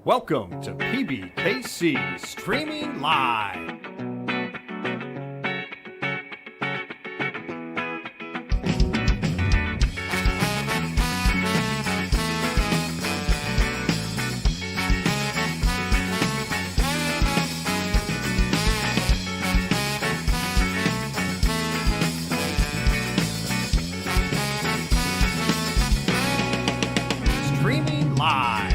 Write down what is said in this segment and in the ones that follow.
Welcome to PBKC Streaming Live. Streaming Live.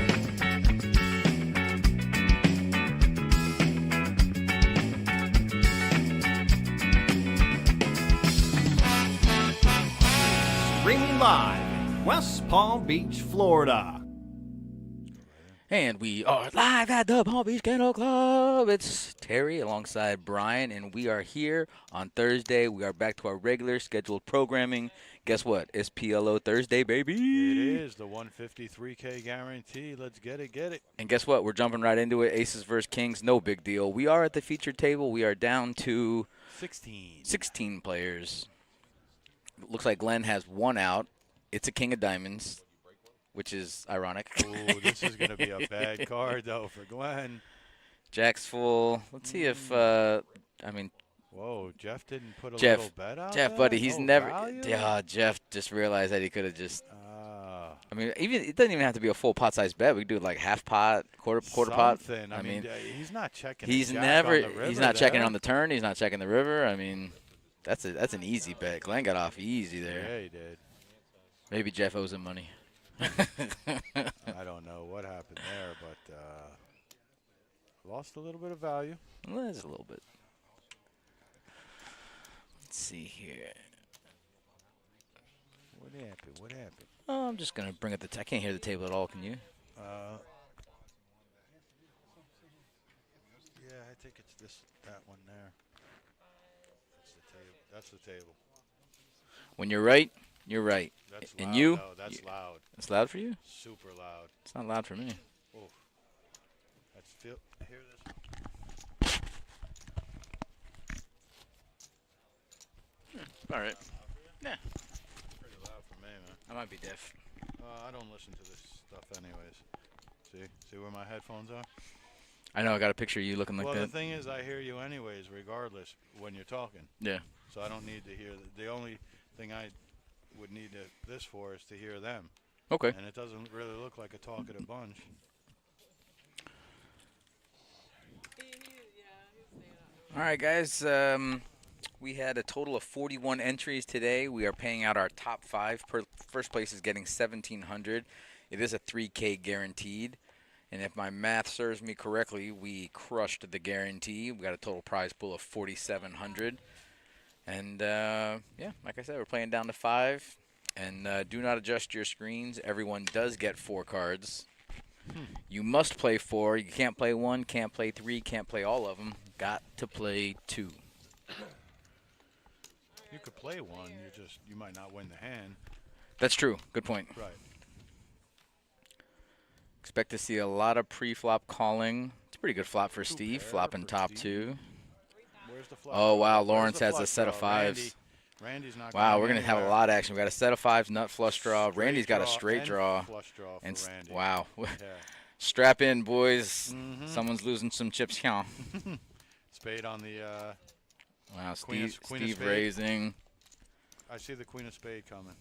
Streaming live in West Palm Beach, Florida. And we are live at the Palm Beach Kennel Club. It's Terry alongside Brian, and we are here on Thursday. We are back to our regular scheduled programming. Guess what? It's PLO Thursday, baby. It is the 153K guarantee. Let's get it. And guess what? We're jumping right into it. Aces versus Kings, no big deal. We are at the featured table. We are down to 16 players. Looks like Glenn has one out. It's a King of Diamonds, which is ironic. Ooh, this is going to be a bad card, though, for Glenn. Jack's full. Let's see if, Whoa, Jeff didn't put a Jeff, little bet out Jeff, there? buddy, he's never. Value? Yeah, Jeff just realized that he could have just. I mean, it doesn't even have to be a full pot-sized bet. We could do like half pot, quarter pot. I mean, he's not checking. He's Jack never. on the river He's not checking there. on the turn. He's not checking the river. I mean, that's an easy bet. Glenn got off easy there. Yeah, he did. Maybe Jeff owes him money. I don't know what happened there, but lost a little bit of value. Well, that's a little bit. Let's see here. What happened? Oh, I'm just gonna bring up I can't hear the table at all. Can you? Yeah, I think it's that one there. That's the table. When you're right, you're right. That's And loud, you? though. That's loud. It's loud for you? Super loud. It's not loud for me. Oh, hear this? All right. Yeah. Pretty loud for me, man. I might be deaf. I don't listen to this stuff anyways. See where my headphones are? I know. I got a picture of you looking like Well, that. the thing is, I hear you anyways, regardless, when you're talking. Yeah. So I don't need to hear. The only thing I would need this for is to hear them. Okay. And it doesn't really look like a talkative bunch. All right, guys. We had a total of 41 entries today. We are paying out our top five. First place is getting $1,700. It is a 3K guaranteed. And if my math serves me correctly, we crushed the guarantee. We got a total prize pool of $4,700. And, yeah, like I said, we're playing down to 5. And do not adjust your screens. Everyone does get 4 cards. You must play 4. You can't play 1, can't play 3, can't play all of them. Got to play 2. You could play one. You might not win the hand. That's true. Good point. Right. Expect to see a lot of pre-flop calling. It's a pretty good flop for Steve, flopping for top Steve. 2. Where's the flush Oh, wow, draw? Lawrence Where's the has a flush set of draw? 5s. Randy's not Wow, we're going going to have a lot of action. We got a set of 5s, nut flush draw. Randy's got a straight draw. Flush draw for And Randy. wow. Yeah. Strap in, boys. Mhm. Someone's losing some chips here. Spade on the. Wow, Queen of Steve spade. raising. I see the queen of spade coming.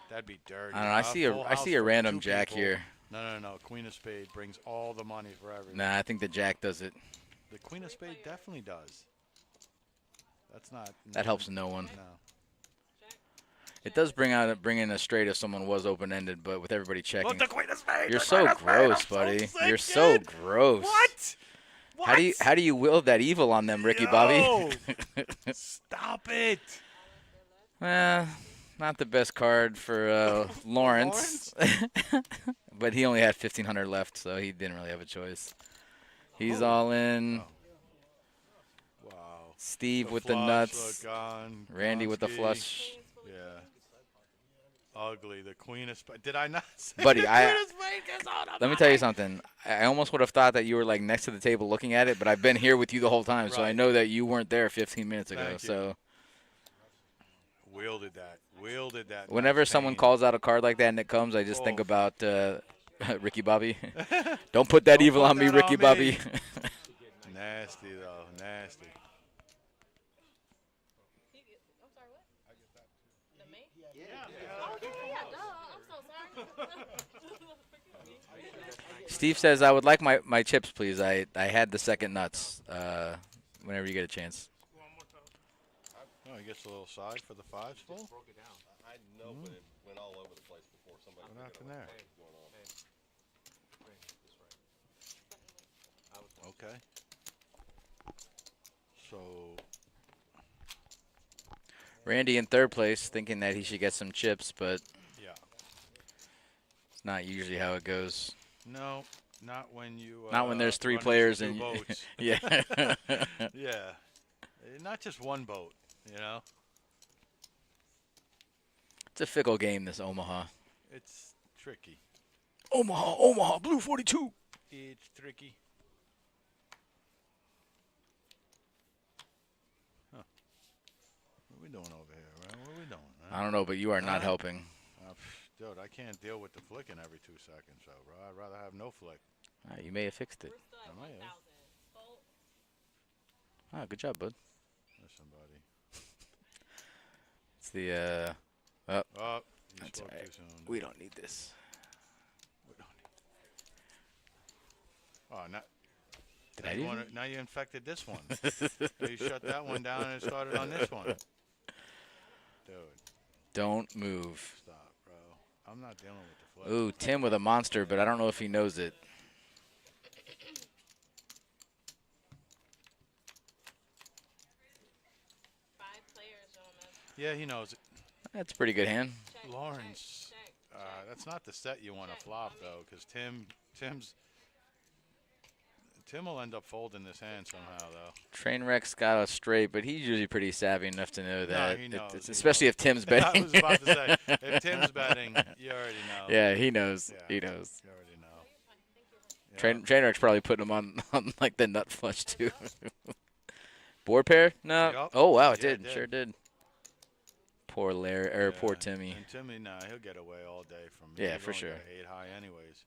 That'd be dirty. I don't know. I see a for random 2 jack people. here. No. Queen of spade brings all the money for everyone. Nah, I think the jack does it. The queen of spade definitely does. That's not. That helps no one. No. It does bring in a straight if someone was open-ended, but with everybody checking. Look, the queen of spade. You're the so queen of spade, gross, I'm so buddy. sick, You're so kid. gross. What? How do you wield that evil on them, Ricky Bobby? Stop it. Not the best card for Lawrence. But he only had 1,500 left, so he didn't really have a choice. He's all in. Wow. Steve with the nuts. Gone. Randy with the Gonski. flush. Yeah. Ugly. The queen of spade. Did I not say Buddy, the queen of spade gets all the Let me tell you something. I almost would have thought that you were like next to the table looking at it, but I've been here with you the whole time, so I Right. know that you weren't there 15 minutes ago. Thank you. So Wielded that. whenever Nice someone pain. calls out a card like that and it comes, I just think Oof. about Ricky Bobby. Don't put that Don't evil put on me, that Ricky on Bobby. me. Nasty, though. Nasty. Steve says, I would like my chips, please. I had the second nuts whenever you get a chance. Oh, he gets a little side for the fives full? I know, but it went all over the place before somebody. What happened there? Okay. So, Randy in third place, thinking that he should get some chips, but yeah. it's not usually how it goes. No, not when you. Not when there's three run into players two and boats. yeah. Yeah. Not just one boat, you know? It's a fickle game, this Omaha. It's tricky. Omaha, blue 42. It's tricky. Huh. What are we doing over here, man? What are we doing, man? I don't know, but you are not Huh? helping. Dude, I can't deal with the flicking every 2 seconds, so, bro. I'd rather have no flick. You may have fixed it. I might have. Good job, bud. Listen, buddy. It's the, oh, Oh, you that's spoke all right. too soon. We don't need this. We don't need. Oh, not. Did Now I you do wanna- now you infected this one. You shut that one down and started on this one. Dude, Don't move. stop, bro. I'm not dealing with the flip. Ooh, Tim with a monster, but I don't know if he knows it. Yeah, he knows it. That's a pretty good hand. Lawrence, that's not the set you want to flop, though, because Tim will end up folding this hand somehow, though. Trainwreck's got a straight, but he's usually pretty savvy enough to know that. he knows, he Especially knows. if Tim's I betting. was about to say, if Tim's betting, you already know. Yeah, he knows. Yeah, He knows. You already know. Yeah. Trainwreck's probably putting him on like the nut flush, too. Board pair? No. Yup. Oh, wow, it Yeah, did. Sure did. Poor Larry, or poor Yeah, Timmy. And Timmy, nah, he'll get away all day from me. Yeah, He's for only sure. got 8 high anyways.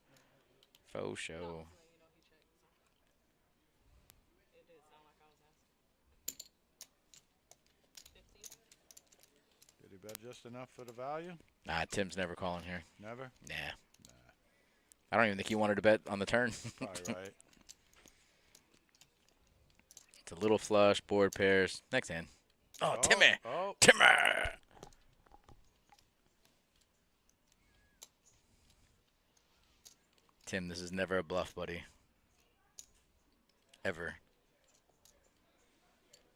Faux show. Did he bet just enough for the value? Nah, Tim's never calling here. Never? Nah. I don't even think he wanted to bet on the turn. Probably right. It's a little flush, board pairs. Next hand. Oh, Timmy. Oh, Timmy. Tim, this is never a bluff, buddy. Ever.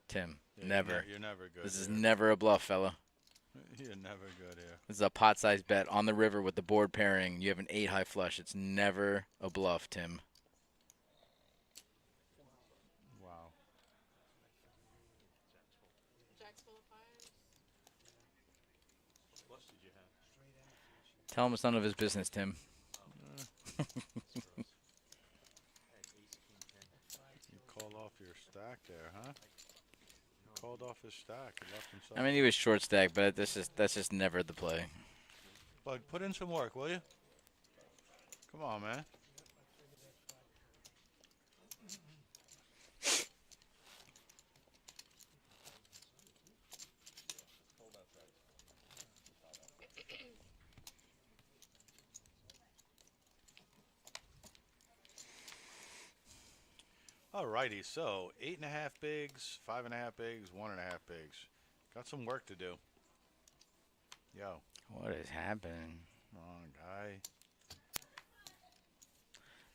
Tim, yeah, never. You're never good. This is here. never a bluff, fella. You're never good here. This is a pot-sized bet on the river with the board pairing. You have an 8 high flush. It's never a bluff, Tim. Wow. Tell him it's none of his business, Tim. You called off your stack there, huh? You called off his stack. He left himself. I mean, he was short stack, but that's just never the play. Bud, put in some work, will you? Come on, man. Alrighty, so 8.5 bigs, 5.5 bigs, 1.5 bigs. Got some work to do. Yo, What is happening? come on, guy.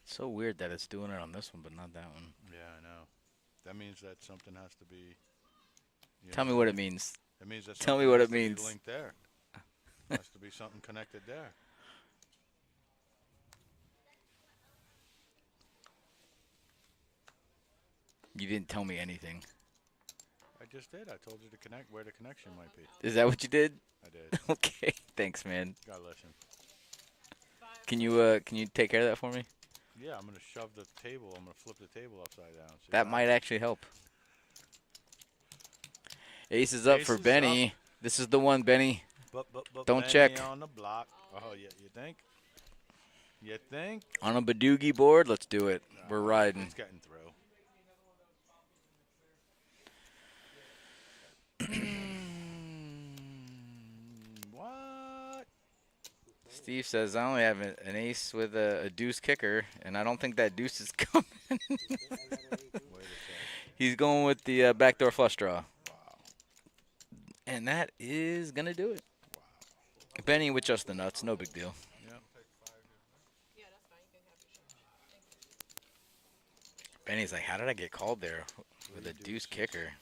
It's so weird that it's doing it on this one, but not that one. Yeah, I know. That means that something has to be. Tell me what it means. It means that Tell me something what has it to be means. linked there. Has to be something connected there. You didn't tell me anything. I just did. I told you to connect where the connection might be. Is that what you did? I did. Okay. Thanks, man. Gotta listen. Can you take care of that for me? Yeah, I'm gonna shove the table. I'm gonna flip the table upside down. See That what might happens? actually help. Ace is up Ace for is Benny. up. This is the one, Benny. But Don't Benny check. on the block. Oh, yeah, you think? You think? On a Badoogie board, let's do it. We're riding. It's getting through. What? Steve says, I only have an ace with a deuce kicker, and I don't think that deuce is coming. Wait a second. He's going with the backdoor flush draw. Wow. And that is going to do it. Wow. Benny with just the nuts, no big deal. Yep. Benny's like, how did I get called there with a deuce kicker?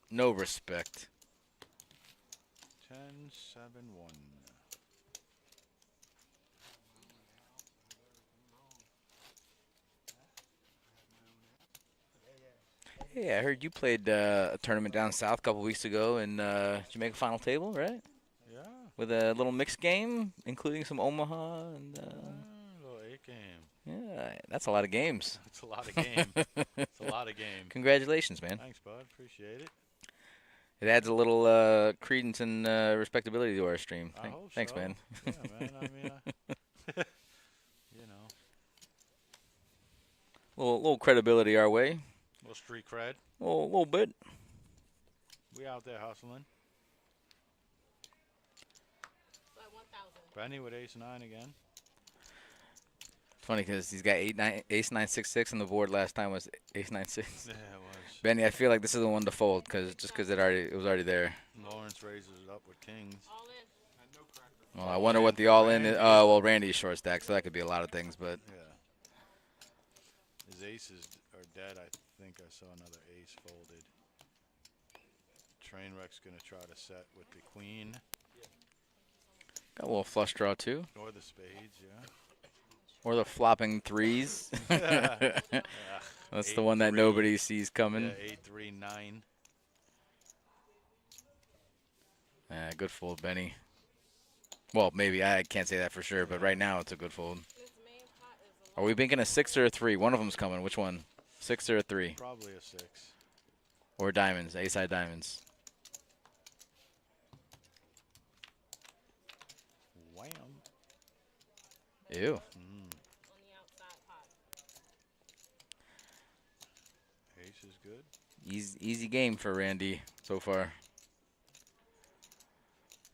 No respect. 10, 7, 1. Hey, I heard you played a tournament down south a couple weeks ago, and did you make a final table, right? Yeah. With a little mixed game, including some Omaha and. Little 8 game. Yeah, that's a lot of games. It's a lot of game. It's a lot of game. Congratulations, man. Thanks, bud. Appreciate it. It adds a little credence and respectability to our stream. I hope Thanks, so. man. Yeah, man. I mean, you know, little credibility our way. little street cred. Little bit. We out there hustling. Benny with ace 9 again. Funny because he's got ace 9 6 6 on the board. Last time was ace 9 6. Yeah, it was. Benny, I feel like this is the one to fold because it was already there. Lawrence raises it up with kings. Well, I wonder what the all-in is. Oh, well, Randy's short stack, so that could be a lot of things. But Yeah. His aces are dead. I think I saw another ace folded. Trainwreck's going to try to set with the queen. got a little flush draw too, Or the spades, yeah. or the flopping threes. That's the one that 8-3. nobody sees coming. Yeah, 8, 3, 9. Good fold, Benny. Well, maybe I can't say that for sure, but right now it's a good fold. Are we thinking a 6 or a 3? One of them's coming. Which one? 6 or a 3? Probably a 6. Or diamonds, ace-side diamonds. Wham. Ew. Ace is good. Easy game for Randy so far.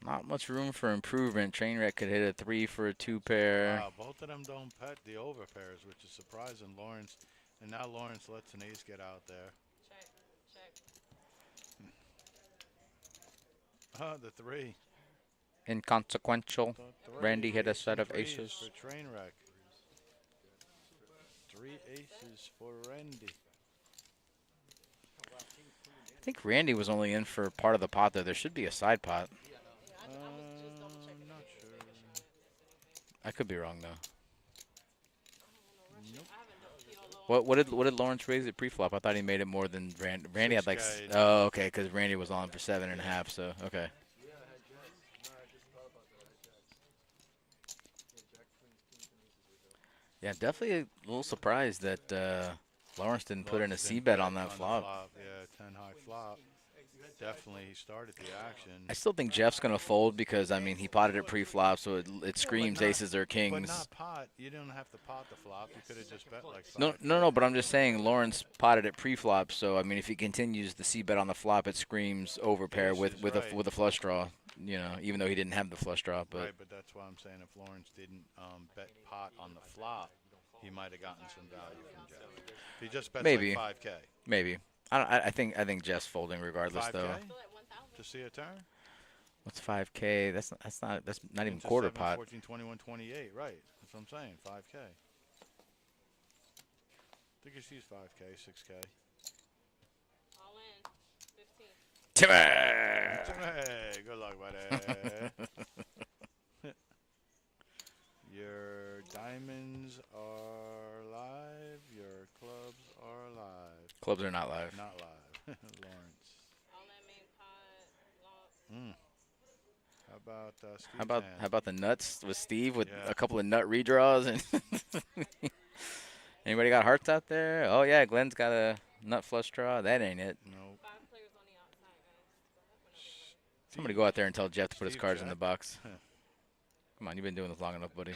Not much room for improvement. Trainwreck could hit a 3 for a 2 pair. Wow, both of them don't pet the over pairs, which is surprising. Lawrence, and now Lawrence lets an ace get out there. The 3. Inconsequential. The 3. Randy hit a Ace set and of threes aces. For Trainwreck. 3 aces for Randy. I think Randy was only in for part of the pot there. There should be a side pot. Not sure. I could be wrong though. Nope. What did Lawrence raise at pre-flop? I thought he made it more than Randy. Randy had like 6K. oh okay, because Randy was on for 7.5. So okay. Yeah, definitely a little surprised that Lawrence didn't put in a Lawrence C didn't bet bet on that the flop. Yeah, 10 high flop. Definitely started the action. I still think Jeff's gonna fold because I mean he potted it pre-flop, so it screams not- aces or But kings. not pot. You didn't have to pot the flop. You could have just bet like 5. No. But I'm just saying Lawrence potted it pre-flop, so I mean if he continues the C bet on the flop, it screams overpair with Aces, with right. a flush draw. You know, even though he didn't have the flush draw, but Right, but that's why I'm saying if Lawrence didn't bet pot on the flop, he might have gotten some value from Jeff. If he just bets Maybe. like 5K. maybe. I think Jeff's folding regardless 5K though. to see a turn? What's 5K? That's not even Into quarter 7, pot. 14, 21, 28. Right. That's what I'm saying. 5K. I think he sees 5K, 6K. Timmy! Hey, good luck, buddy. Your diamonds are live. Your clubs are live. Clubs are not live. Not live. Lawrence. How about Steve's How about the nuts with Steve with Yeah. a couple of nut redraws and anybody got hearts out there? Oh yeah, Glenn's got a nut flush draw. That ain't it. Nope. Somebody go out there and tell Jeff to put his Steve cards in Jack. the box. Come on, you've been doing this long enough, buddy.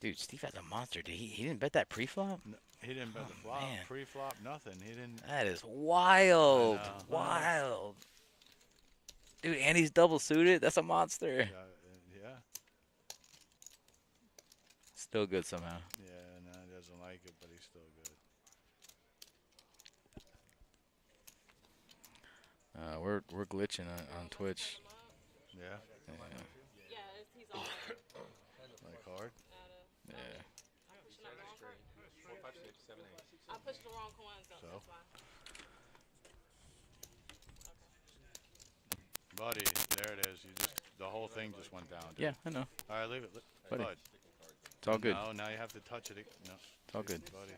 Dude, Steve has a monster. Did he didn't bet that pre-flop? He didn't bet the flop, man. pre-flop, nothing. He didn't. That is wild. I know. Wild. Dude, and he's double suited. That's a monster. Yeah. Still good somehow. Yeah, no, he doesn't like it, but he's still good. We're glitching on Twitch. Yeah. Yeah, he's all right. Like hard. Yeah. I pushed the wrong coins up, So? that's why. Buddy, there it is. The whole thing just went down. Dude. Yeah, I know. All right, leave it. Buddy. Bud. It's all good. No, now you have to touch it. No. It's all good. Buddy.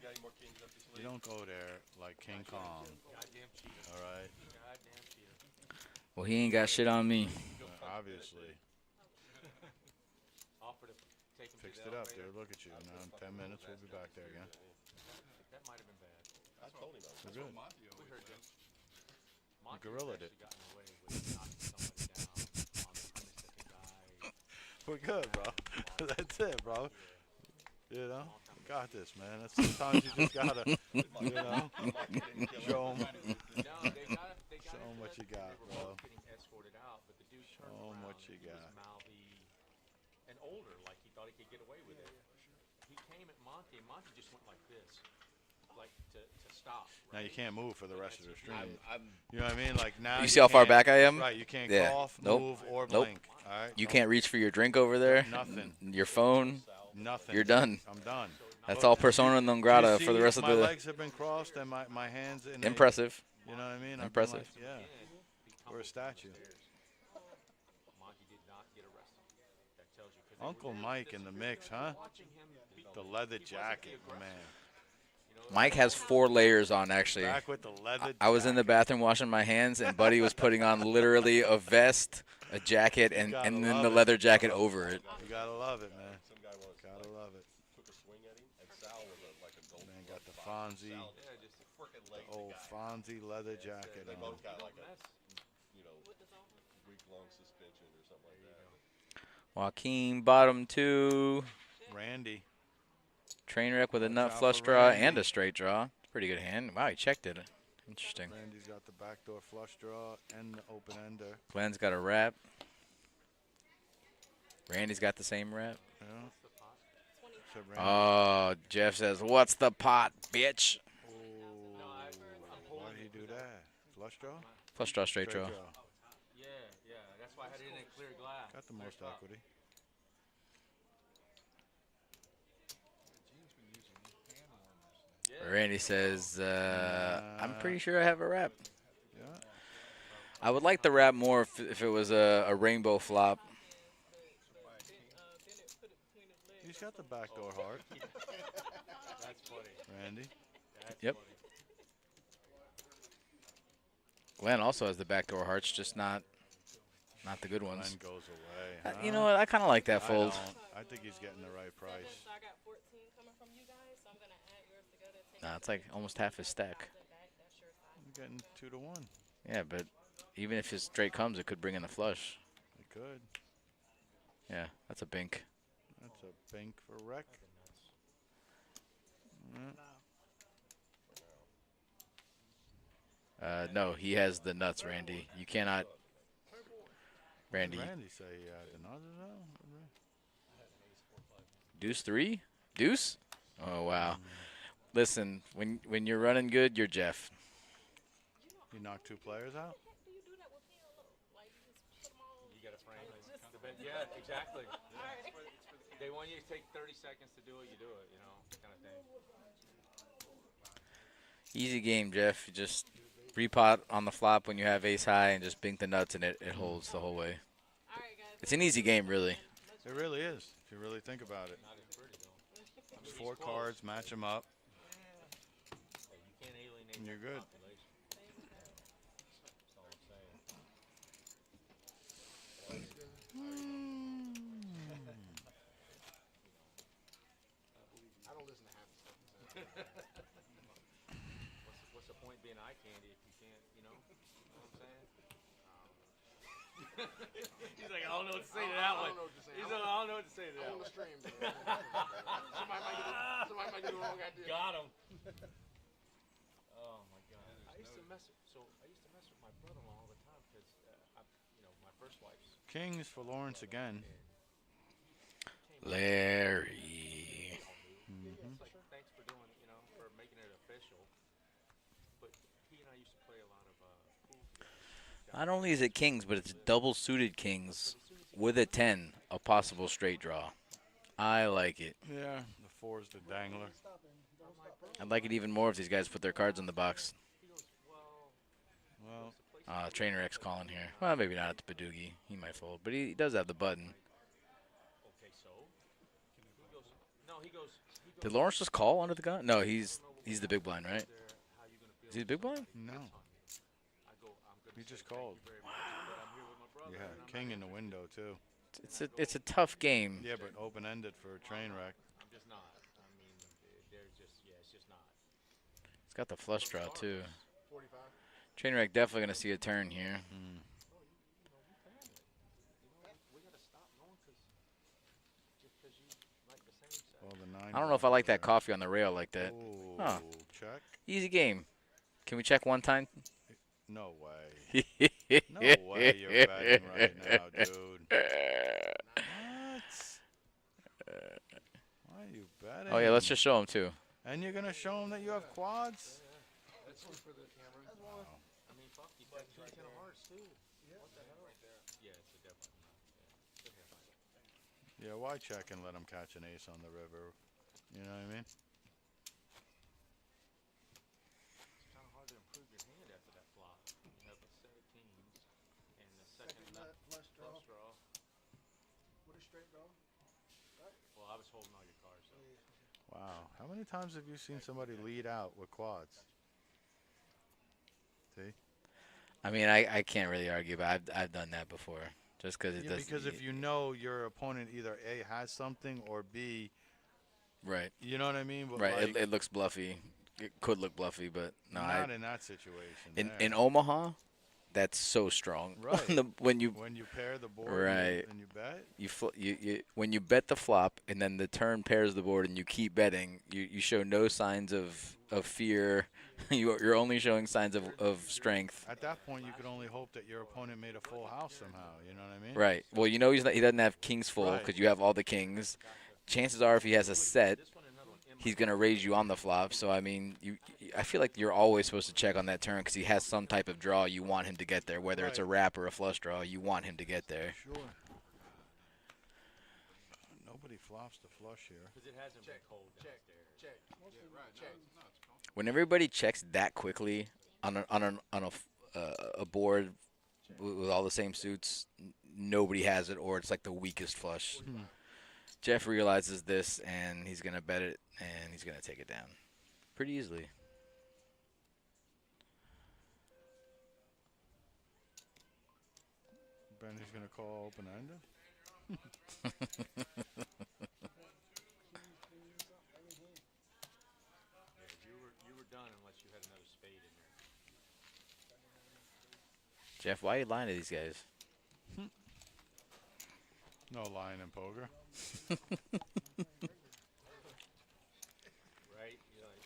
You don't go there like King Kong. All right? Well, he ain't got shit on me. Obviously. Fixed it up, dude. Look at you. Now in 10 minutes, we'll be back there again. I told him I was We're good. You gorilla'd it. We're good, bro. That's it, bro. You know? We got this, man. That's sometimes you just gotta, you know, show them what you got, bro. Show them what you got. And older, like he thought he could get away with it. He came at Monty, and Monty just went like this, like to stop. Now you can't move for the rest of the stream. You know what I mean? Like now. You see how far can't- back I am? Right. You can't Yeah. cough, Nope. move, or Nope. blink. All right. You Don't- can't reach for your drink over there. Nothing. Your phone. Nothing. You're done. I'm done. That's Look, all persona non grata for the rest of my the. legs have been crossed and my hands in. Impressive. You know what I mean? I've been Impressive. like, yeah. We're a statue. Monty did not get arrested. That tells you. 'Cause Uncle Mike in the mix, huh? watching him beat The leather jacket, man. Mike has 4 layers on actually. Back with the leather. I was in the jacket. bathroom washing my hands, and Buddy was putting on literally a vest, a jacket, and gotta then love the it. leather jacket over it. You gotta love it, man. Some guy once Gotta love it. took a swing at him, and Sal was like a gold. Man got the Fonzie, Sal, yeah, just a freaking lazy old guy. Fonzie leather jacket They on. both got like a, week-long suspension or something like that. Joaquin bottom 2, Randy. train wreck with a Watch nut out flush for draw Randy. and a straight draw. Pretty good hand. Wow, he checked it. Interesting. Randy's got the backdoor flush draw and the open ender. Glenn's got a wrap. Randy's got the same wrap. Yeah. So Randy. Oh, Jeff says, "What's the pot, bitch?" Why did he do that? Flush draw? Flush draw, straight draw. Yeah, that's why I had it in a clear glass. Got the most equity. Randy says, "I'm pretty sure I have a wrap. Yeah. I would like the wrap more if it was a rainbow flop." He's got the backdoor heart. That's funny. Randy. Yep. Glenn also has the backdoor hearts, just not the good ones. Glenn goes away. You know what? I kind of like that I fold. don't. I think he's getting the right price. So I got 14 coming from you guys, so I'm going to add yours together. Take Nah, it's like almost half his stack. back. That's your side. I'm getting 2 to 1. Yeah, but even if his straight comes, it could bring in the flush. It could. Yeah, that's a bink. That's a bank for wreck. No, he has the nuts, Randy. You cannot, Randy. Randy say he had the nuts as well? Deuce 3? Deuce? Oh wow. Listen, when you're running good, you're Jeff. He knocked 2 players out? Do you do that with PLO? Like, you just put them all. You got to frame it. Yeah, exactly. They want you to take 30 seconds to do it, you do it, you know, kind of thing. Easy game, Jeff. You just repot on the flop when you have ace high and just bink the nuts and it holds the whole way. All right, guys. It's an easy game, really. It really is, if you really think about it. It's 4 cards, match them up, You can't alienate and you're that good. population. That's all I'm saying. I don't listen to half the stuff. What's the point being eye candy if you can't, you know what I'm saying? He's like, I don't know what to say to that one. He's like, I don't know what to say to that one. Somebody might get the wrong idea. Got him. Oh my God. I used to mess with my brother-in-law all the time because, my first wife's. Kings for Lawrence again. Larry. It's like, thanks for doing, for making it official. But he and I used to play a lot of pool. Not only is it kings, but it's double suited kings with a 10, a possible straight draw. I like it. Yeah, the 4's the dangler. I'd like it even more if these guys put their cards in the box. Well, Trainer X calling here. Well, maybe not at the Padoogie. He might fold, but he does have the button. Okay, so he goes. No, he goes. Did Lawrence just call under the gun? No, he's the big blind, right? Is he the big blind? no. He just called. Yeah, king in the window too. It's a tough game. Yeah, but open-ended for a train wreck. I'm just not. I mean, they're just. Yeah, it's just not. It's got the flush draw too. Trainer X definitely gonna see a turn here. Mm. We gotta stop going because you like the same set. Well, the 9. I don't know if I like that coffee on the rail like that. Oh, Huh. check. Easy game. Can we check one time? No way. No way you're betting right now, dude. What? Why are you betting? Oh yeah, let's just show him too. And you're gonna show him that you have quads? I mean, fuck, you got 2 10 of hearts too. What the hell? Yeah, it's a definite. Yeah, why check and let him catch an ace on the river? You know what I mean? It's kind of hard to improve your hand after that flop. You have a set of kings and the second flush draw. With a straight draw. Well, I was holding all your cards. So. Wow. How many times have you seen somebody lead out with quads? See? I mean, I can't really argue, but I've done that before. Just because it Yeah, does. because if you know your opponent either A, has something, or B, Right. you know what I mean? But Right. like, It looks bluffy. It could look bluffy, but no. not in that situation. In there. in Omaha, that's so strong. Right. when you When you pair the board Right. and you bet, you when you bet the flop and then the turn pairs the board and you keep betting, you show no signs of fear. You're only showing signs of strength. at that point you could only hope that your opponent made a full house somehow. You know what I mean? Right. Well, you know he doesn't have kings full Right. because you have all the kings. Chances are, if he has a set, he's gonna raise you on the flop. So I mean, I feel like you're always supposed to check on that turn because he has some type of draw. You want him to get there, whether it's a Right. wrap or a flush draw. You want him to get there. Sure. Nobody flops the flush here. Because it hasn't been cold downstairs. Check. Check. When everybody checks that quickly on a board with all the same suits, nobody has it, or it's like the weakest flush. Jeff realizes this, and he's gonna bet it, and he's gonna take it down pretty easily. Benny's gonna call open-ended. You were done unless you had another spade in there. Jeff, why are you lying to these guys? No lying in poker. Right? You're like,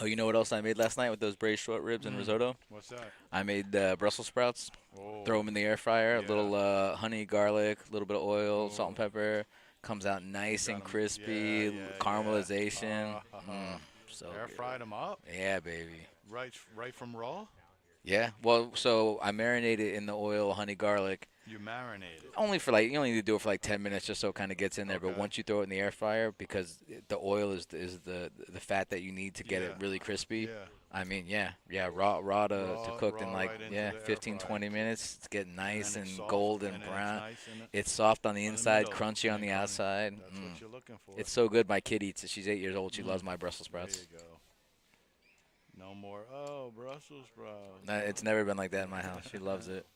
Oh, you know what else I made last night with those braised short ribs and risotto? What's that? I made Brussels sprouts. Oh, Throw them in the air fryer. A Yeah. little honey, garlic, a little bit of oil, Oh. salt and pepper. Comes out nice Got and 'em- crispy. yeah, yeah, Caramelization. yeah. So Air good. fried them up, Yeah, baby. right from raw. Yeah. Well, so I marinate it in the oil, honey, garlic. You marinate it. You only need to do it for like 10 minutes just so it kind of gets in there. But Okay. once you throw it in the air fryer, because the oil is the fat that you need to get it Yeah. really crispy. Yeah. I mean, raw to Raw- cooked in raw like right into the air 15, fryer. 20 minutes. It's getting nice And and, it's soft, golden and then brown. It's nice in it. It's soft on the In the inside, middle, crunchy on and the crunchy. outside. That's what you're looking for. It's so good. My kid eats it. She's 8 years old. She loves my Brussels There sprouts. you go. No more. Oh, Brussels sprouts. It's never been like that in my house. She loves it.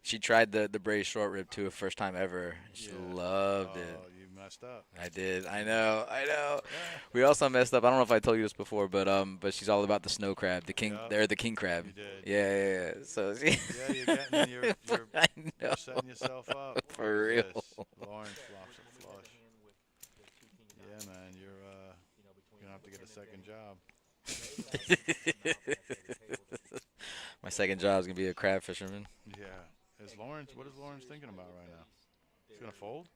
She tried the braised short rib too, first time ever. She Yeah. loved it. Oh, you messed up. I did. I know. We also messed up. I don't know if I told you this before, but she's all about the snow crab, the king. Yep. They're the king crab. You did. Yeah. So she, Yeah, you're getting you're I know. you're setting yourself up. For Look at real. this. Lawrence flops a flush. Yeah, man, you're gonna have to get a second job. My second job is gonna be a crab fisherman. Yeah. What is Lawrence thinking about right now? He's gonna fold?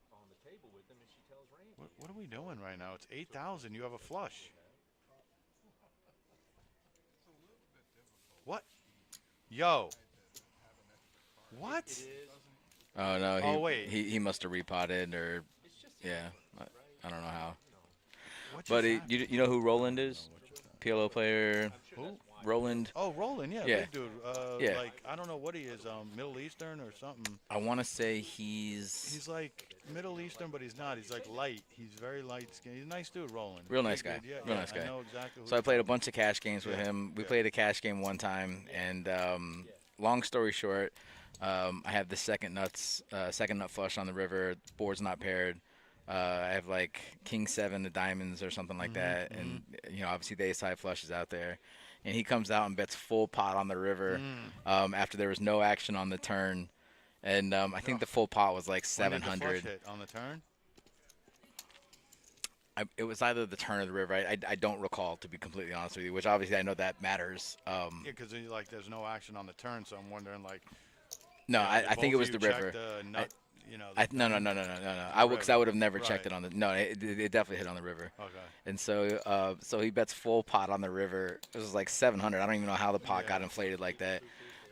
What are we doing right now? It's 8,000. You have a flush. What? Yo. What? Oh no. Oh, wait. He must have repotted or, yeah. I don't know how. What But just happened? you know who Roland is? PLO player. Who? Roland. Oh, Roland, yeah, Yeah. big dude. Yeah. Like, I don't know what he is, Middle Eastern or something. I want to say he's He's like Middle Eastern, but he's not. He's like light. He's very light skinned. He's a nice dude, Roland. Real nice Big guy. dude. Yeah, Real yeah, nice guy. I know exactly who So I you're played a talking bunch of cash games with Yeah, him. We yeah. played a cash game one time, and long story short, I have the second nut flush on the river. Board's not paired. I have like king 7 of diamonds or something like that, and obviously the ace high flush is out there, and he comes out and bets full pot on the river after there was no action on the turn, and I think the full pot was like When did the flush 700. hit? On the turn? It was either the turn or the river. I don't recall, to be completely honest with you, which obviously I know that matters. Yeah, because like there's no action on the turn, so I'm wondering like. No, you know, I did think it both was of the you river. check the nut, No. Because I would have never checked Right. it on the. No, it definitely hit on the river. Okay. And so he bets full pot on the river. It was like 700. I don't even know how the pot got inflated like that,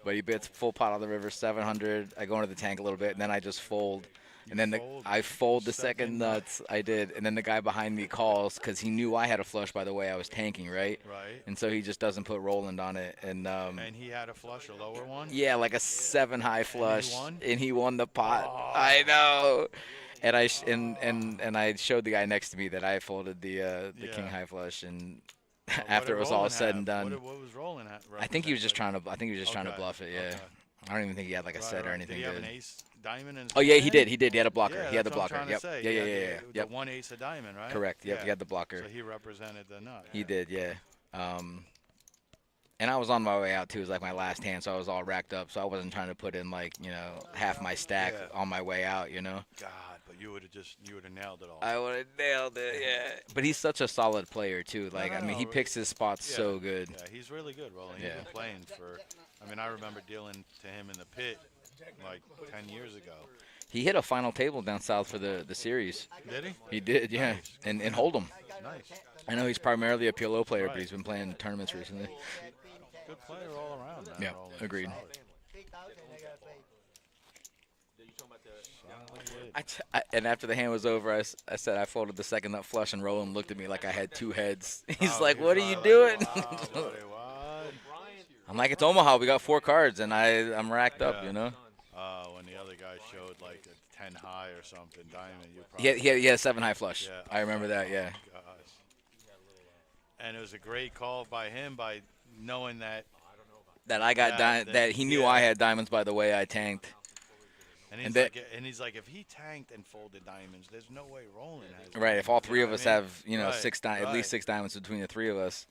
but he bets full pot on the river 700. I go into the tank a little bit, and then I just fold. And then I fold the second nuts. I did, and then the guy behind me calls because he knew I had a flush by the way I was tanking, right? Right. And so he just doesn't put Roland on it, and And he had a flush, a lower one. yeah, like a 7 high flush, won? and he won the pot. I know. And I showed the guy next to me that I folded the king Yeah. high flush, and What after did it was all Roland said and have? done, What was Roland at? I think he was just represent? trying to Okay, bluff it. Yeah, okay. I don't even think he had like a Right, set or right. anything Did he have good. an ace diamond in his Oh yeah, he hand? did. He had a blocker. Yeah, He had the that's what blocker. I'm Yep. trying to say. Yeah. The Yep. one ace of diamond, right? Correct. Yep. He had the blocker. So he represented the nut. He did. Yeah. And I was on my way out too. It was like my last hand, so I was all racked up. So I wasn't trying to put in like half my stack Yeah. on my way out. God, but you would have nailed it all. I would have nailed it, yeah. But he's such a solid player too. Like I mean, he no, picks his spots yeah. so good. Yeah, he's really good, Roland. He's Yeah. been playing for. I mean, I remember dealing to him in the pit like 10 years ago. He hit a final table down south for the series. Did he? He did, yeah. Nice. And Hold'em. Nice. I know he's primarily a PLO player, but Right. he's been playing tournaments recently. Good player all around, man. Yeah, Roland. agreed. Solid. And after the hand was over, I said I folded the second nut flush, and Roland looked at me like I had 2 heads. He's Oh, like, he's "What are you like, doing?" Wow, buddy, what? I'm like, "It's Omaha. We got 4 cards, and I'm racked up, Yeah. When the other guy showed like a 10 high or something, diamond, you He probably. had a 7 high flush. Yeah. I remember that. Yeah. Gosh. And it was a great call by him by knowing that. That I got that he knew yeah. I had diamonds by the way I tanked. And he's like, if he tanked and folded diamonds, there's no way Roland has. Right, if all diamonds, 3 of know us what I mean? have, Right, 6 at right. least 6 diamonds between the 3 of us.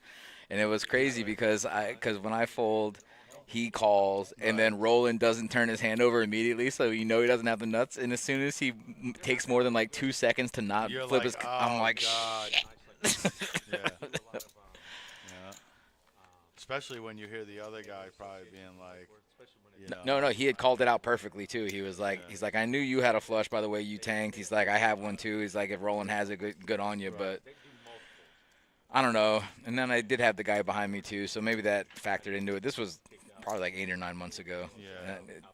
And it was crazy because when I fold, he calls, and then Roland doesn't turn his hand over immediately, so he doesn't have the nuts. And as soon as he takes more than like 2 seconds to not You're flip like, his, I'm "Oh, like, God." shit. Yeah. Yeah. Especially when you hear the other guy probably being like, No, he had called it out perfectly too. He was like, he's like, I knew you had a flush by the way you tanked. He's like, I have one too. He's like, if Roland has it, good on you, but I don't know. And then I did have the guy behind me too, so maybe that factored into it. This was probably like 8 or 9 months ago.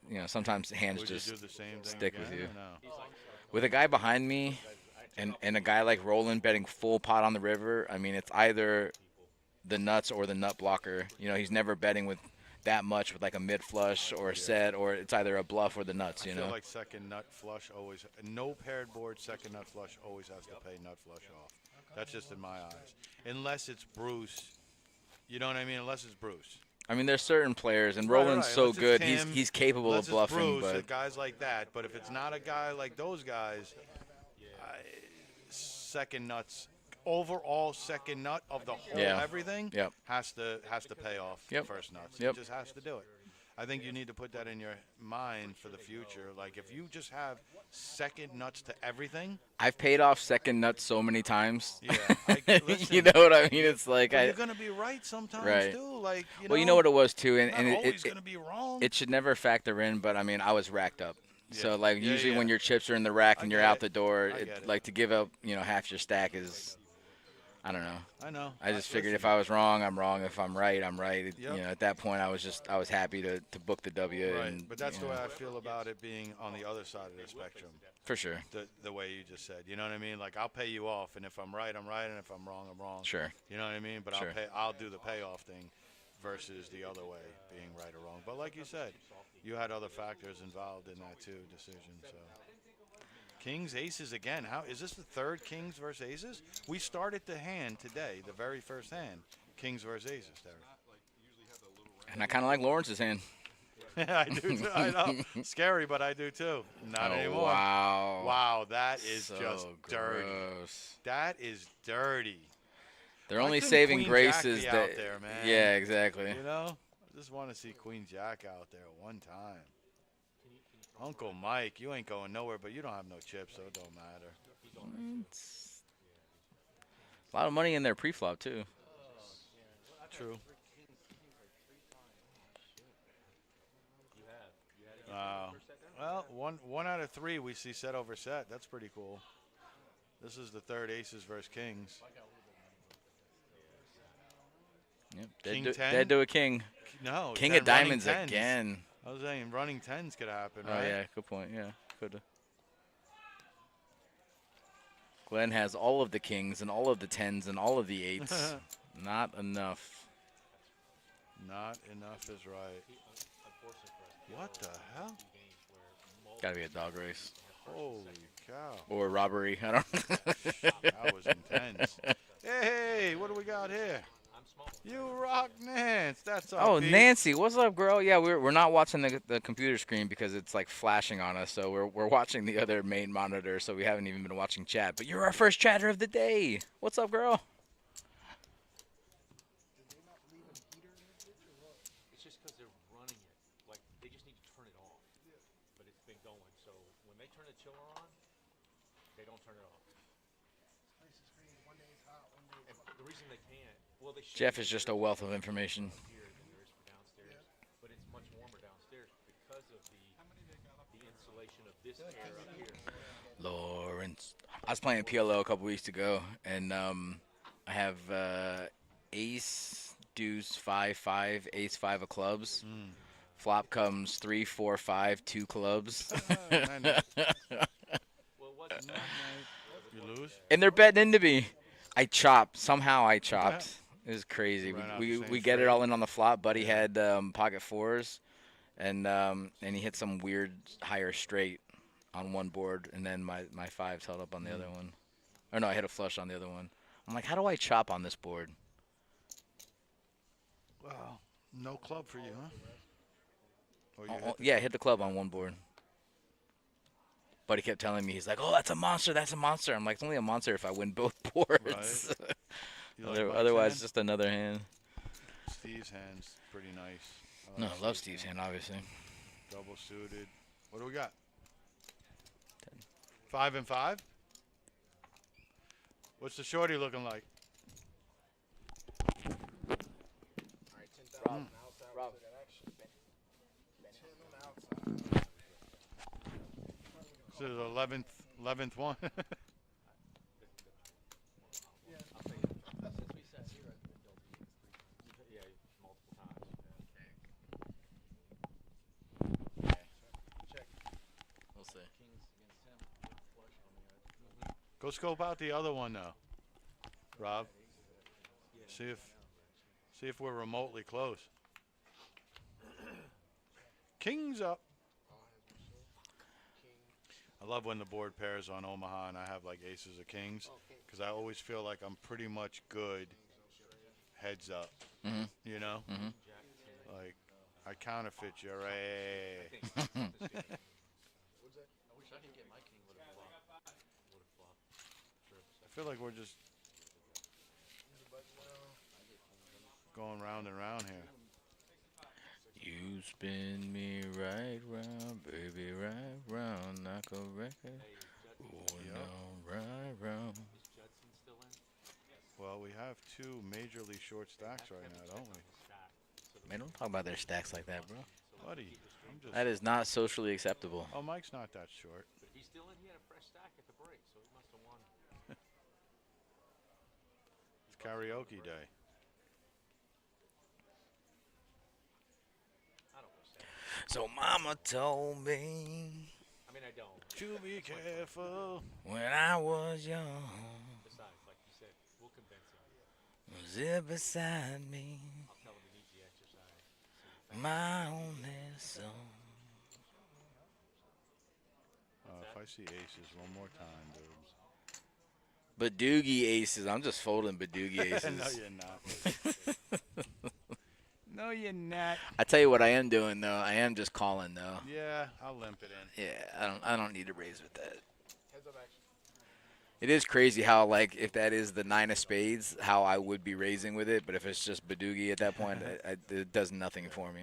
Yeah. Sometimes hands would just you do the same thing stick with again, you. or no? With a guy behind me, and a guy like Roland betting full pot on the river. I mean, it's either the nuts or the nut blocker. He's never betting with that much with like a mid flush or a set, or it's either a bluff or the nuts. I feel like second nut flush always, no paired board, second nut flush always has to pay nut flush off. That's just in my eyes. Unless it's Bruce. You know what I mean? Unless it's Bruce. I mean, there's certain players, and Right, Roland's right. so Unless it's good. Tim, He's capable unless of it's bluffing, Bruce, but guys like that. But if it's not a guy like those guys, second nuts, overall second nut of the whole Yeah. everything Yep. has to pay off Yep. the first nuts. Yep. It just has to do it. I think you need to put that in your mind for the future. Like if you just have second nuts to everything, I've paid off second nuts so many times. yeah. Listen, You know what I mean? It's like but you're gonna be right sometimes Right. too. Like well, you know what it was too, and, not and always gonna be wrong. it should never factor in. But I mean, I was racked up. So Yeah. like Yeah, usually when yeah. your chips are in the rack I and you're get out it. the door, I get it. like to give up half your stack is, I don't know. I know. I just figured if listen, I was wrong, I'm wrong. If I'm right, I'm right. Yep. At that point, I was happy to book the W. right. And, But that's the way I feel about it being on the other side of the spectrum. for sure. The way you just said, you know what I mean? Like I'll pay you off, and if I'm right, I'm right, and if I'm wrong, I'm wrong. Sure. You know what I mean? But Sure. I'll do the payoff thing, versus the other way, being right or wrong. But like you said, you had other factors involved in that too, decision. So kings, aces again. How is this the third kings versus aces? We started the hand today, the very first hand, kings versus aces, Derek. And I kind of like Lawrence's hand. I do too. I know. Scary, but I do too. Not Oh, anymore. Wow. Wow, that is So just dirty. gross. That is dirty. They're Why only couldn't saving Queen graces Jack be out that. there, man? Yeah, exactly. You know, I just want to see Queen Jack out there one time. Uncle Mike, you ain't going nowhere, but you don't have no chips, so it don't matter. It's a lot of money in their pre-flop too. True. Wow. Well, one out of three we see set over set. That's pretty cool. This is the third aces versus kings. Yep. King Dead 10? to a king. No. King then of running diamonds tens. again. I was saying running tens could happen, Oh right? yeah, good point. Yeah, could have. Glenn has all of the kings and all of the tens and all of the eights. Not enough. Not enough is right. What the hell? Gotta be a dog race Holy cow. or robbery. I don't. That was intense. Hey, what do we got here? You rock, Nance. That's all. Oh, Nancy, what's up, girl? Yeah, we're not watching the computer screen because it's like flashing on us. So we're watching the other main monitor. So we haven't even been watching chat. But you're our first chatter of the day. What's up, girl? It's just because they're running it. Like, they just need to turn it off. But it's been going. So when they turn the chiller on, they don't turn it off. And the reason they can't, well, they should. Jeff is just a wealth of information. Here than there is for downstairs. But it's much warmer downstairs because of the insulation of this air up here. Lawrence. I was playing PLO a couple weeks ago, and I have ace, deuce, 5-5, ace, 5 of clubs. Flop comes 3, 4, 5, 2 clubs. Well, what's that? You lose? And they're betting into me. I chopped. Somehow I chopped. It was crazy. Ran out We the same we get it straight. all in on the flop. Buddy had pocket fours, and he hit some weird higher straight on one board, and then my fives held up on the other one. Or no, I hit a flush on the other one. I'm like, how do I chop on this board? Well, no club for you, huh? Or you Oh, hit the yeah, I hit the club on one board. Buddy kept telling me, he's like, oh, that's a monster, that's a monster. I'm like, it's only a monster if I win both boards. You like Mike's Otherwise, hand? just another hand. Steve's hand's pretty nice. No, like I love Steve's hand, obviously. Double suited. What do we got? 5 and 5? What's the shorty looking like? This is 11th one. Yeah, multiple times. We'll see. Go scope out the other one now, Rob. See if we're remotely close. Kings up. I love when the board pairs on Omaha and I have like aces of kings because I always feel like I'm pretty much good heads up. Mhm. You know? Mhm. Like, I counterfeit your A. feel like we're just going round and round here. You spin me right round, baby, right round, like a record. Going down right round. Well, we have 2 majorly short stacks right now, don't we? Man, don't talk about their stacks like that, bro. Buddy, I'm just. That is not socially acceptable. Oh, Mike's not that short. But he's still in. He had a fresh stack at the break, so he must have won. It's karaoke day. I don't wish that. So mama told me I mean, I don't. To be careful. when I was young, Besides, like you said, we'll convince him. was there beside me, I'll tell him he needs the exercise. my only son. If I see aces one more time, dude. Badoogie aces. I'm just folding Badoogie aces. No, you're not. No, you're not. I tell you what I am doing though. I am just calling though. Yeah, I'll limp it in. Yeah, I don't need to raise with that. Heads up action. It is crazy how, like, if that is the 9 of spades, how I would be raising with it. But if it's just Badoogie at that point, it does nothing for me.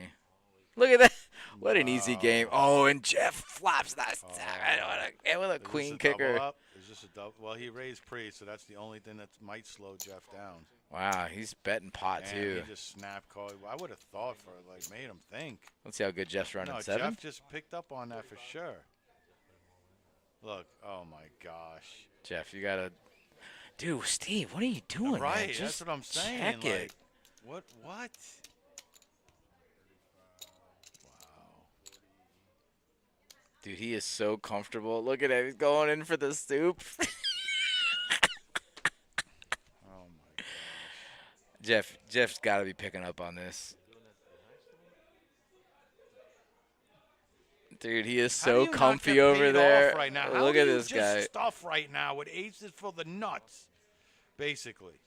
Look at that. What an easy game. Oh, and Jeff flops that. I don't want to. With a Is this queen a kicker. double up? Is this a double? Well, he raised pre, so that's the only thing that might slow Jeff down. Wow, he's betting pot And too. he just snap called. I would have thought for like made him think. Let's see how good Jeff's running. No, 7. Jeff just picked up on that for sure. Look, oh my gosh. Jeff, you gotta. Dude, Steve, what are you doing? man? Right, Just that's what I'm saying. Check like, it. What? Wow. Dude, he is so comfortable. Look at him. He's going in for the soup. Oh my gosh. Jeff's got to be picking up on this. Dude, he is How do so you not comfy get over paid there. off right now? Look How at do you this just guy. stuff right now with aces for the nuts, basically.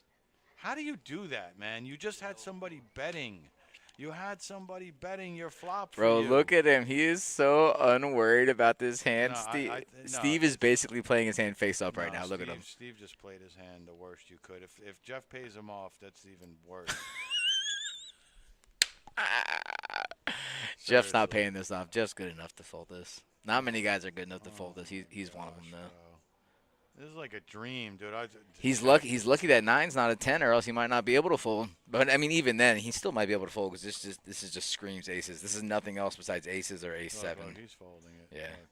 How do you do that, man? You just had somebody betting. You had somebody betting your flop for Bro, you. look at him. He is so unworried about this hand. No, Steve, no, Steve is basically playing his hand face up right No, now. Look at him. Steve just played his hand the worst you could. If Jeff pays him off, that's even worse. Jeff's not Seriously. paying this off. Jeff's good enough to fold this. Not many guys are good enough to fold this. He's one of them, though. Bro. This is like a dream, dude. He's lucky. He's lucky that 9's not a 10, or else he might not be able to fold. But I mean, even then, he still might be able to fold because this is just screams aces. This is nothing else besides aces or ace 7. Look, he's folding it. Yeah. Look.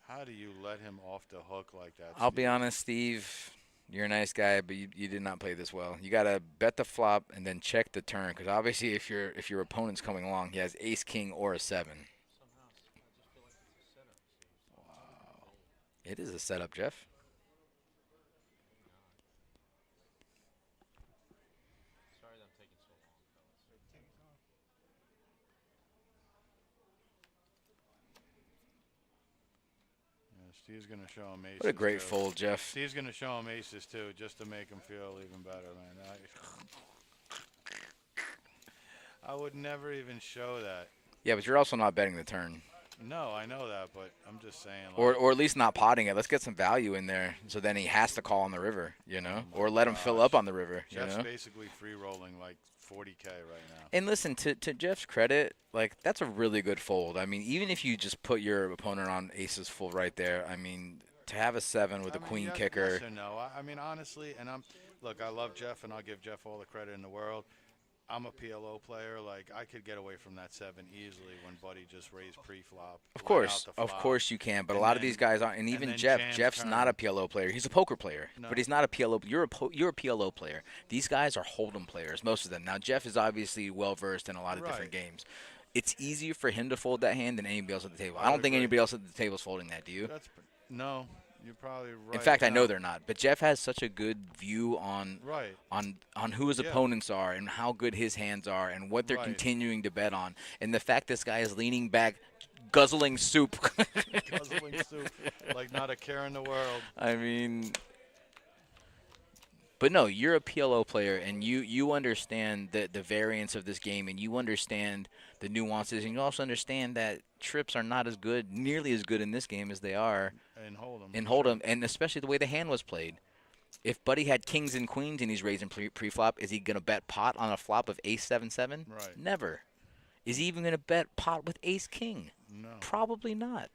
How do you let him off the hook like that? I'll be Steve? honest, Steve. You're a nice guy, but you did not play this well. You gotta bet the flop and then check the turn, because obviously, if your opponent's coming along, he has ace king or a 7. Wow. It is a setup, Jeff. Sorry that I'm taking so long, fellas. Yeah, Steve's gonna show him aces. What a great too. fold, Jeff. Steve's gonna show him aces too, just to make him feel even better, man. I would never even show that. Yeah, but you're also not betting the turn. No, I know that, but I'm just saying. Like, Or at least not potting it. Let's get some value in there, so then he has to call on the river, you know, or let him fill up on the river, you Jeff's know. basically free rolling like 40K right now. And listen, to Jeff's credit, like, that's a really good fold. I mean, even if you just put your opponent on aces full right there, I mean, to have a 7 with a queen yes, kicker. Yes or no. I mean, honestly, and look, I love Jeff, and I'll give Jeff all the credit in the world. I'm a PLO player. Like, I could get away from that 7 easily when Buddy just raised pre-flop. Of course you can. But a lot of these guys aren't. And even then Jeff, Jan's Jeff's not a turn. PLO player. He's a poker player, No. but he's not a PLO. You're a PLO player. These guys are Hold'em players, most of them. Now Jeff is obviously well versed in a lot of different Right. games. It's easier for him to fold that hand than anybody else at the table. I I don't would think agree. anybody else at the table is folding that. Do you? No, you're probably right. In fact, I know no. they're not. But Jeff has such a good view on Right. on who his Yeah. opponents are and how good his hands are and what they're Right. continuing to bet on. And the fact this guy is leaning back, guzzling soup. Guzzling soup, like not a care in the world. I mean, but no, you're a PLO player, and you understand the variance of this game, and you understand the nuances, and you also understand that trips are not as good, nearly as good in this game as they are And hold him. in Hold'em, and especially the way the hand was played. If Buddy had kings and queens and he's raising pre-flop, is he going to bet pot on a flop of ace 7-7? Right. Never. Is he even going to bet pot with ace king? No. Probably not.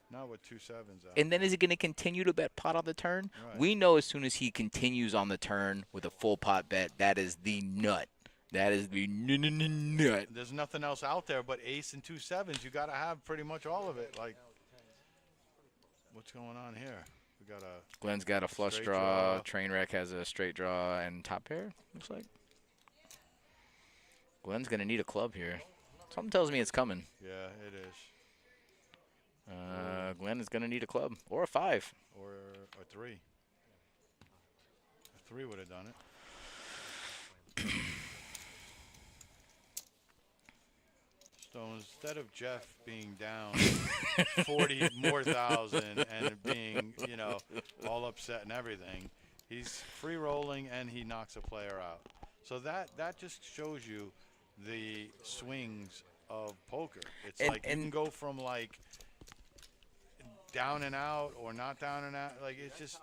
Not with 2 sevens out. And then is he going to continue to bet pot on the turn? Right. We know as soon as he continues on the turn with a full pot bet, that is the nut. That is the nut. There's nothing else out there but ace and 2 sevens. You got to have pretty much all of it. Like, what's going on here? We got a Glenn's got a flush straight draw. draw. Trainwreck has a straight draw and top pair, looks like. Glenn's going to need a club here. Something tells me it's coming. Yeah, it is. Glenn is going to need a club or a 5. Or a 3. A 3 would have done it. So instead of Jeff being down 40 more thousand and being, you know, all upset and everything, he's free rolling and he knocks a player out. So that just shows you the swings of poker. It's like you can go from like down and out or not down and out. Like it's just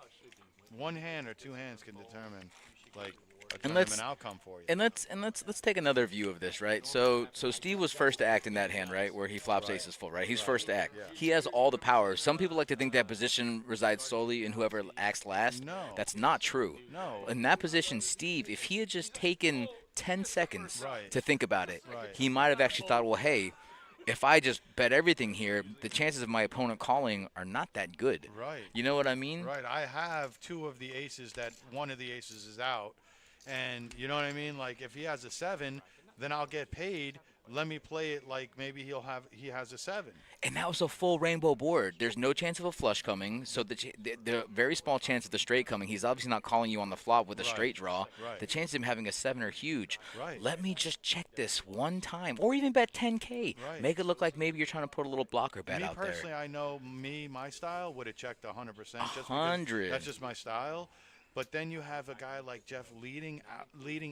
one hand or 2 hands can determine like a tournament outcome for you. And let's take another view of this, right? So Steve was first to act in that hand, right, where he flops aces full, right? He's first to act. Yeah. He has all the power. Some people like to think that position resides solely in whoever acts last. No. That's not true. No. In that position, Steve, if he had just taken 10 seconds Right. to think about it, Right. he might have actually thought, well, hey, if I just bet everything here, the chances of my opponent calling are not that good. Right. You know what I mean? Right. I have 2 of the aces that one of the aces is out. And you know what I mean? Like if he has a 7, then I'll get paid. Let me play it like maybe he has a 7. And that was a full rainbow board. There's no chance of a flush coming, so the very small chance of the straight coming. He's obviously not calling you on the flop with a Right. straight draw. Right. The chances of him having a 7 are huge. Right. Let me just check this one time, or even bet 10K. Right. Make it look like maybe you're trying to put a little blocker bet Me out personally, there. I know my style would have checked 100%. Just because 100. That's just my style. But then you have a guy like Jeff leading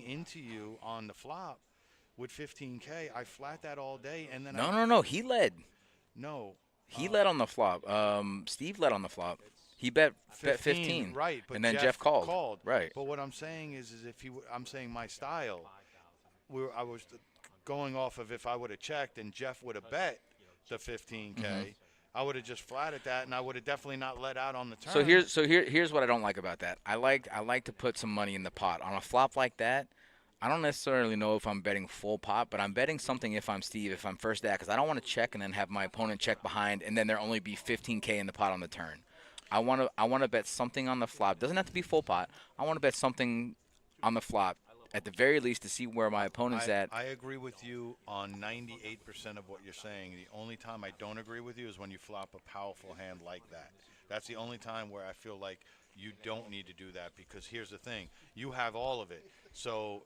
into you on the flop with 15K. I flat that all day, and then No. He led. No. He led on the flop. Steve led on the flop. He bet 15. Right, but and then Jeff called. Right. But what I'm saying is if I'm saying my style, I was going off of if I would have checked and Jeff would have bet the 15K, I would have just flatted that, and I would have definitely not let out on the turn. Here's what I don't like about that. I like to put some money in the pot on a flop like that. I don't necessarily know if I'm betting full pot, but I'm betting something if I'm Steve, if I'm first to act, because I don't want to check and then have my opponent check behind, and then there only be 15K in the pot on the turn. I want to bet something on the flop. Doesn't have to be full pot. I want to bet something on the flop at the very least to see where my opponent's at. I agree with you on 98% of what you're saying. The only time I don't agree with you is when you flop a powerful hand like that. That's the only time where I feel like you don't need to do that, because here's the thing. You have all of it. So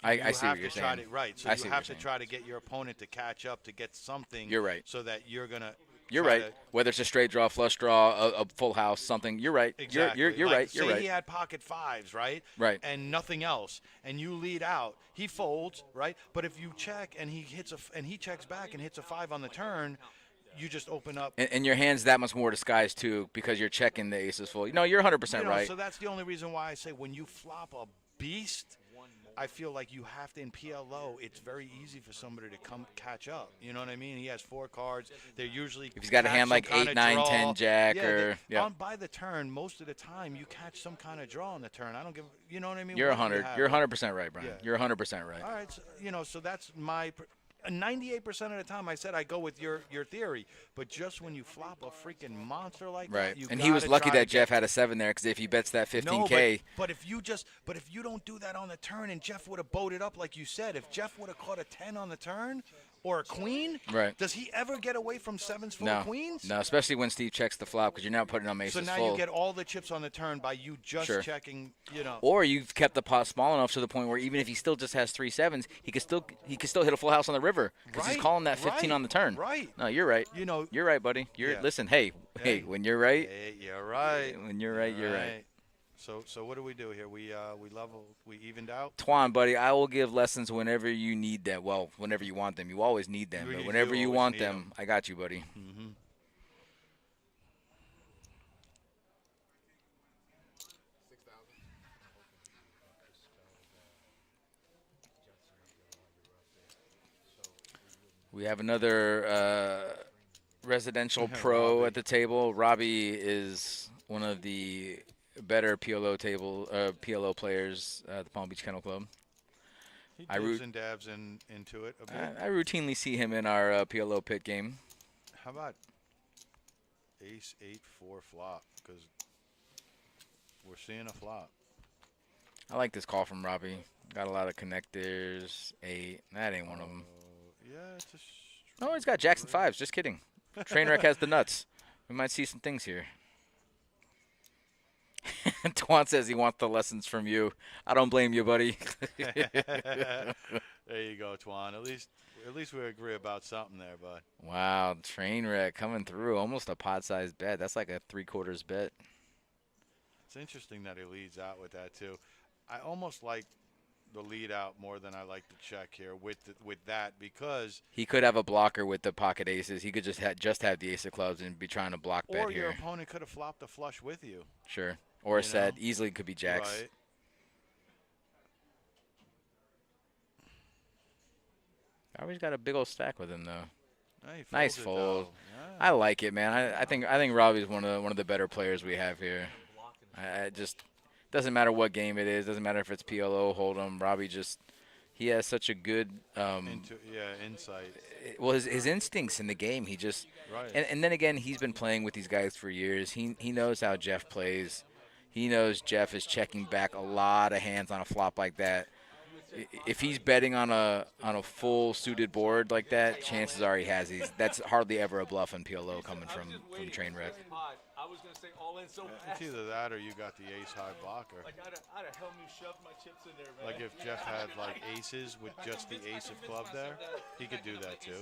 I see what you're saying. Right. So you have to try to get your opponent to catch up to get something. You're right. So that you're going to. You're right. Whether it's a straight draw, flush draw, a full house, something. You're right. Exactly. You're Like, right. You're say right. he had pocket 5s, right? Right. And nothing else, and you lead out. He folds, right? But if you check and he checks back and hits a 5 on the turn, you just open up. And your hand's that much more disguised too, because you're checking the aces full. No, you're 100% right. So that's the only reason why I say when you flop a beast, I feel like you have to, in PLO, it's very easy for somebody to come catch up. You know what I mean? He has 4 cards. They're usually If he's got a hand like 8, 9, 10, jack, by the turn, most of the time you catch some kind of draw on the turn. I don't give. You know what I mean? You're Whatever 100. have. You're 100% right, Brian. Yeah. You're 100% right. All right, so that's my. 98% of the time, I said I go with your theory, but just when you flop a freaking monster like Right. that, you And he was gotta lucky try that to Jeff get- had a 7 there, because if he bets that 15K. No, but if you don't do that on the turn, and Jeff would have boated up like you said, if Jeff would have caught a 10 on the turn or a queen, Right. does he ever get away from 7s full no, of queens? no, especially when Steve checks the flop, because you're now putting on aces So now full. you get all the chips on the turn by you just Sure. checking, you know. Or you've kept the pot small enough to the point where even if he still just has 3 7s, he could still hit a full house on the river, because he's Right, calling that 15 on the turn. Right. No, you're right. You know. You're right, buddy. Yeah. Listen. Hey, when you're right, Hey, you're right. when you're right, you're right. So what do we do here? We evened out. Twan, buddy, I will give lessons whenever you need them. Well, whenever you want them. You always need them, but whenever you always want need them, I got you, buddy. Mm-hmm. 6,000. We have another residential pro Robbie. at the table. Robbie is one of the better PLO players at the Palm Beach Kennel Club. He I dibs root- and dabs into it a bit. I routinely see him in our PLO pit game. How about ace 8-4 flop? Because we're seeing a flop. I like this call from Robbie. Got a lot of connectors. 8. That ain't one of them. Yeah, it's a. Oh, he's got Jackson 5s. Just kidding. Trainwreck has the nuts. We might see some things here. Twan says he wants the lessons from you. I don't blame you, buddy. There you go, Twan. At least we agree about something there, bud. Wow, Trainwreck coming through. Almost a pot-sized bet. That's like a 3/4 bet. It's interesting that he leads out with that too. I almost like the lead out more than I like the check here with that because. He could have a blocker with the pocket aces. He could just have the ace of clubs and be trying to block bet Or your here. opponent could have flopped a flush with you. Sure. Or a You set. know? Easily could be jacks. Right. Always got a big old stack with him though. He Nice folds it, though. fold. Yeah. I like it, man. I think Robbie's one of the better players we have here. I just doesn't matter what game it is. Doesn't matter if it's PLO, Hold'em. Robbie he has such a good Insight. well his instincts in the game. He just Right. and then again he's been playing with these guys for years. He knows how Jeff plays. He knows Jeff is checking back a lot of hands on a flop like that. If he's betting on a full suited board like that, chances are that's hardly ever a bluff in PLO coming from Trainwreck. I was gonna say all in so It's fast. either that or you got the ace high blocker. Like I'd have helped me shove my chips in there, man. Like if Jeff had like aces with just the ace of club there, he could do that too.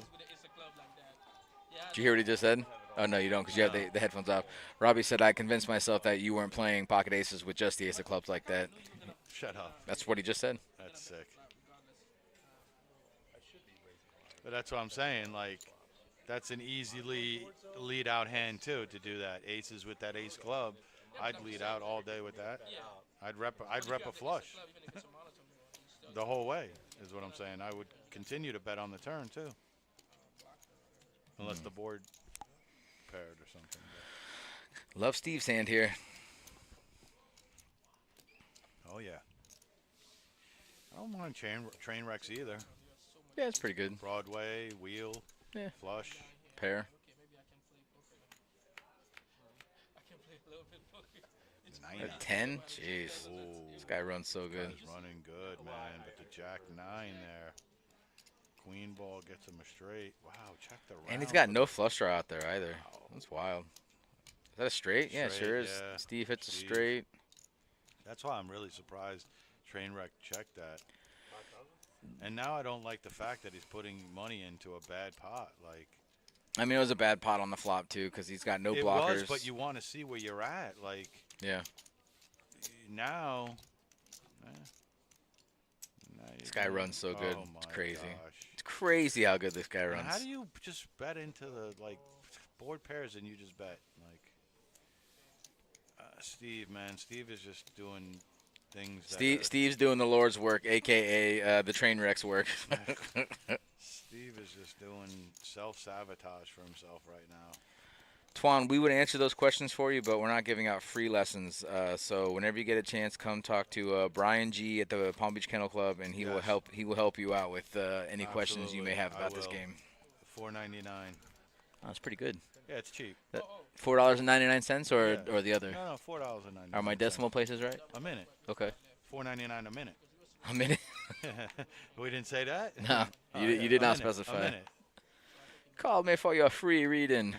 Did you hear what he just said? Oh, no, you don't because you have the headphones off. Robbie said, I convinced myself that you weren't playing pocket aces with just the ace of clubs like that. Shut up. That's what he just said. That's sick. But that's what I'm saying. Like, that's an easily lead out hand too to do that. Aces with that ace club, I'd lead out all day with that. I'd rep a flush the whole way. Is what I'm saying. I would continue to bet on the turn too, unless the board paired or something. Love Steve's hand here. Oh yeah. I don't mind train wrecks either. Yeah, it's pretty good. Broadway, wheel, Yeah. flush. Pair. A 10? Jeez. This guy runs so good. He's running good, man. But the jack 9 there. Queen ball gets him a straight. Wow, check the round. And he's got no flush draw out there either. That's wild. Is that a straight? Yeah, it Straight, sure is. yeah. Steve hits a Steve. straight. That's why I'm really surprised Trainwreck checked that. And now I don't like the fact that he's putting money into a bad pot. Like, I mean, it was a bad pot on the flop, too, because he's got no it blockers. was, but you want to see where you're at. Like, Yeah. now This guy runs so good. Oh It's my crazy. gosh. It's crazy how good this guy And runs. how do you just bet into the board pairs and you just bet Steve, man? Steve is just doing things. Steve's doing the Lord's work, a.k.a. The Trainwreck's work. Steve is just doing self-sabotage for himself right now. Twan, we would answer those questions for you, but we're not giving out free lessons. So whenever you get a chance, come talk to Brian G at the Palm Beach Kennel Club, and he will help. He will help you out with any questions you may have about this game. $4.99. Oh, that's pretty good. Yeah, it's cheap. $4.99 or Yeah. or the other? No, $4.99. Are my decimal places right? A minute. Okay. $4.99 a minute. A minute. We didn't say that. No, Oh, you yeah, did a not minute, specify. A minute. Call me for your free reading.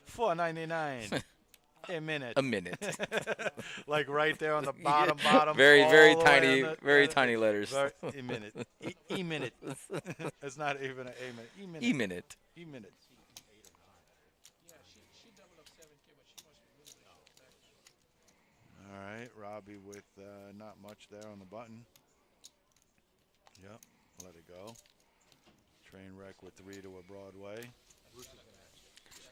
$4.99 a minute. A minute. Like right there on the Yeah. bottom. Very all very the way tiny on the- very tiny letters. A minute. E-minute. It's not even an a minute. E-minute. E-minute. E-minute. All right, Robbie with not much there on the button. Yep, let it go. Trainwreck with 3 to a Broadway.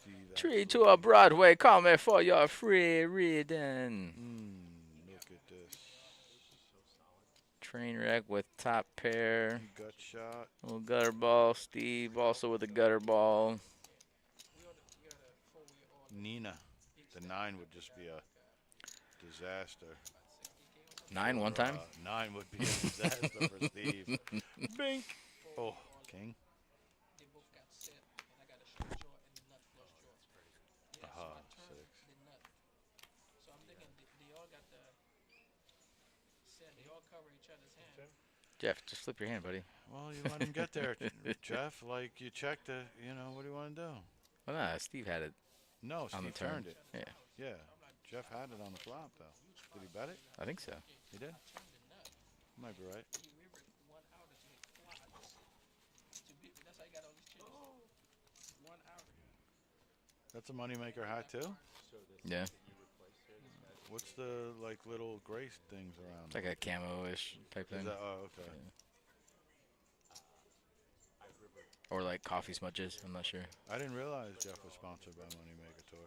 Steve Tree to a Broadway, call me for your free reading. Look at this. Train wreck with top pair. Gut shot. Little gutter ball. Steve also with a gutter ball. Nina. The 9 would just be a disaster. 9 one For, time. 9 would be a disaster for Steve. Bink. Oh, king. Aha, 6. So I'm thinking they all got the set. They all cover each other's hand. Jeff, just flip your hand, buddy. Well, you let him get there, Jeff. Like, you check the, what do you want to do? Well, nah, Steve had it No, on the Steve turn. turned it. Yeah, Yeah. Jeff had it on the flop, though. Did he bet it? I think so. He did? Might be right. That's how you got all these chips. 1 hour. That's a moneymaker hat, too? Yeah, What's the, like, little gray things around? it's like a camo-ish type Is thing. that, oh, okay. Or like coffee smudges. I'm not sure. I didn't realize Jeff was sponsored by Moneymaker Tour.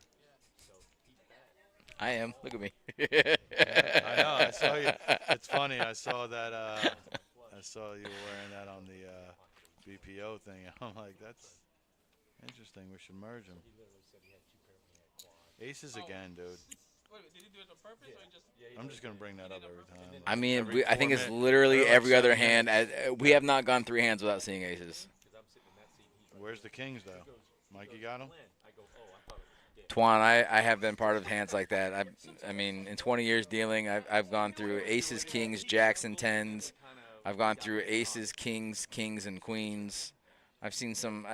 I am. Look at me. I know. I saw you. It's funny. I saw that. I saw you wearing that on the BPO thing. I'm like, that's interesting. We should merge them. Aces again, dude. Wait, did he do it on purpose or just? I'm just gonna bring that up every time. I mean, Every I think 4 it's minutes. literally They're like every other 7 hand. minutes. We have not gone 3 hands without seeing aces. Where's the kings though? Mikey got them. Twan, I have been part of hands like that. I mean, in 20 years dealing, I've gone through aces, kings, jacks, and tens. I've gone through aces, kings, and queens. I've seen some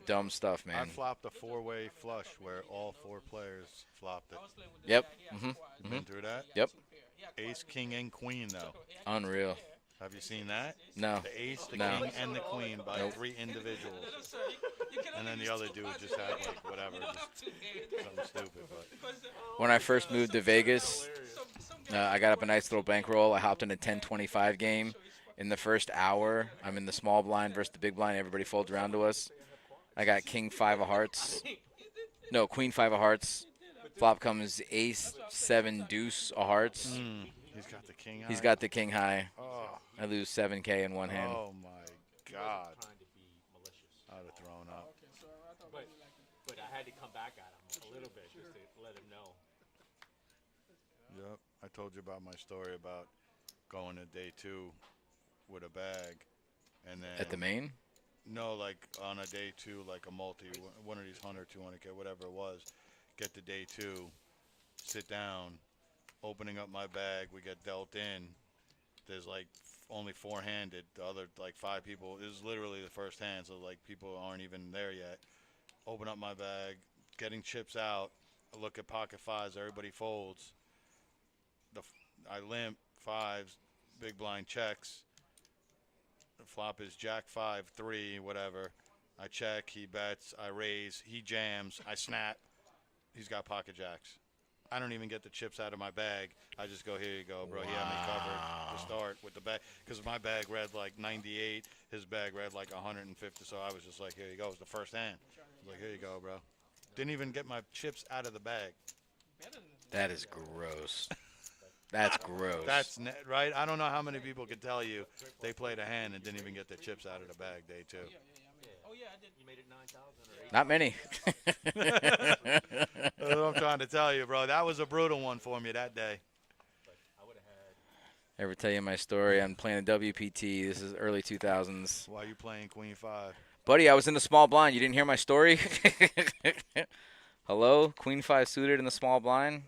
dumb stuff, I man. flopped a 4-way flush where all 4 players flopped it. Yep. Been through that? Yep. Ace, king, and queen though. Unreal. Have you seen that? No. The ace, the No. king, and the queen by 3 individuals. And then the other dude just had like whatever, just something stupid. But When I first moved to Vegas, I got up a nice little bankroll. I hopped in a 10-25 game. In the first hour, I'm in the small blind versus the big blind. Everybody folds around to us. I got king 5 of hearts. No, queen 5 of hearts. Flop comes ace 7 deuce of hearts. he's got the king high. He's got the king high. Oh, I lose 7K in one hand. oh my God. I'd have thrown up. But I had to come back at him a little bit just to let him know. Yep. I told you about my story about going to day 2 with a bag, and then At the main? No, like on a day 2, like a multi, one of these 100, 200K, whatever it was. Get to day 2, sit down, opening up my bag. We get dealt in. There's like only 4-handed. The other like 5 people. It was literally the first hand, so like people aren't even there yet. Open up my bag, getting chips out. I look at pocket 5s. Everybody folds. I limp 5s. Big blind checks. The flop is jack 5, 3, whatever. I check, he bets, I raise, he jams, I snap. He's got pocket jacks. I don't even get the chips out of my bag. I just go, here you go, bro. He had me covered to start with the bag. Because my bag read like 98, his bag read like 150. So I was just like, here you go. It was the first hand. I was like, here you go, bro. Didn't even get my chips out of the bag. That is gross. That's gross. That's right. I don't know how many people can tell you they played a hand and didn't even get the chips out of the bag day 2. Oh yeah, I did. You made it 9,000 or 8,000. Not many. That's what I'm trying to tell you, bro. That was a brutal one for me that day. I would have had. Ever tell you my story? I'm playing a WPT. This is early 2000s. Why you playing Queen 5? Buddy, I was in the small blind. You didn't hear my story? Hello? Queen 5 suited in the small blind.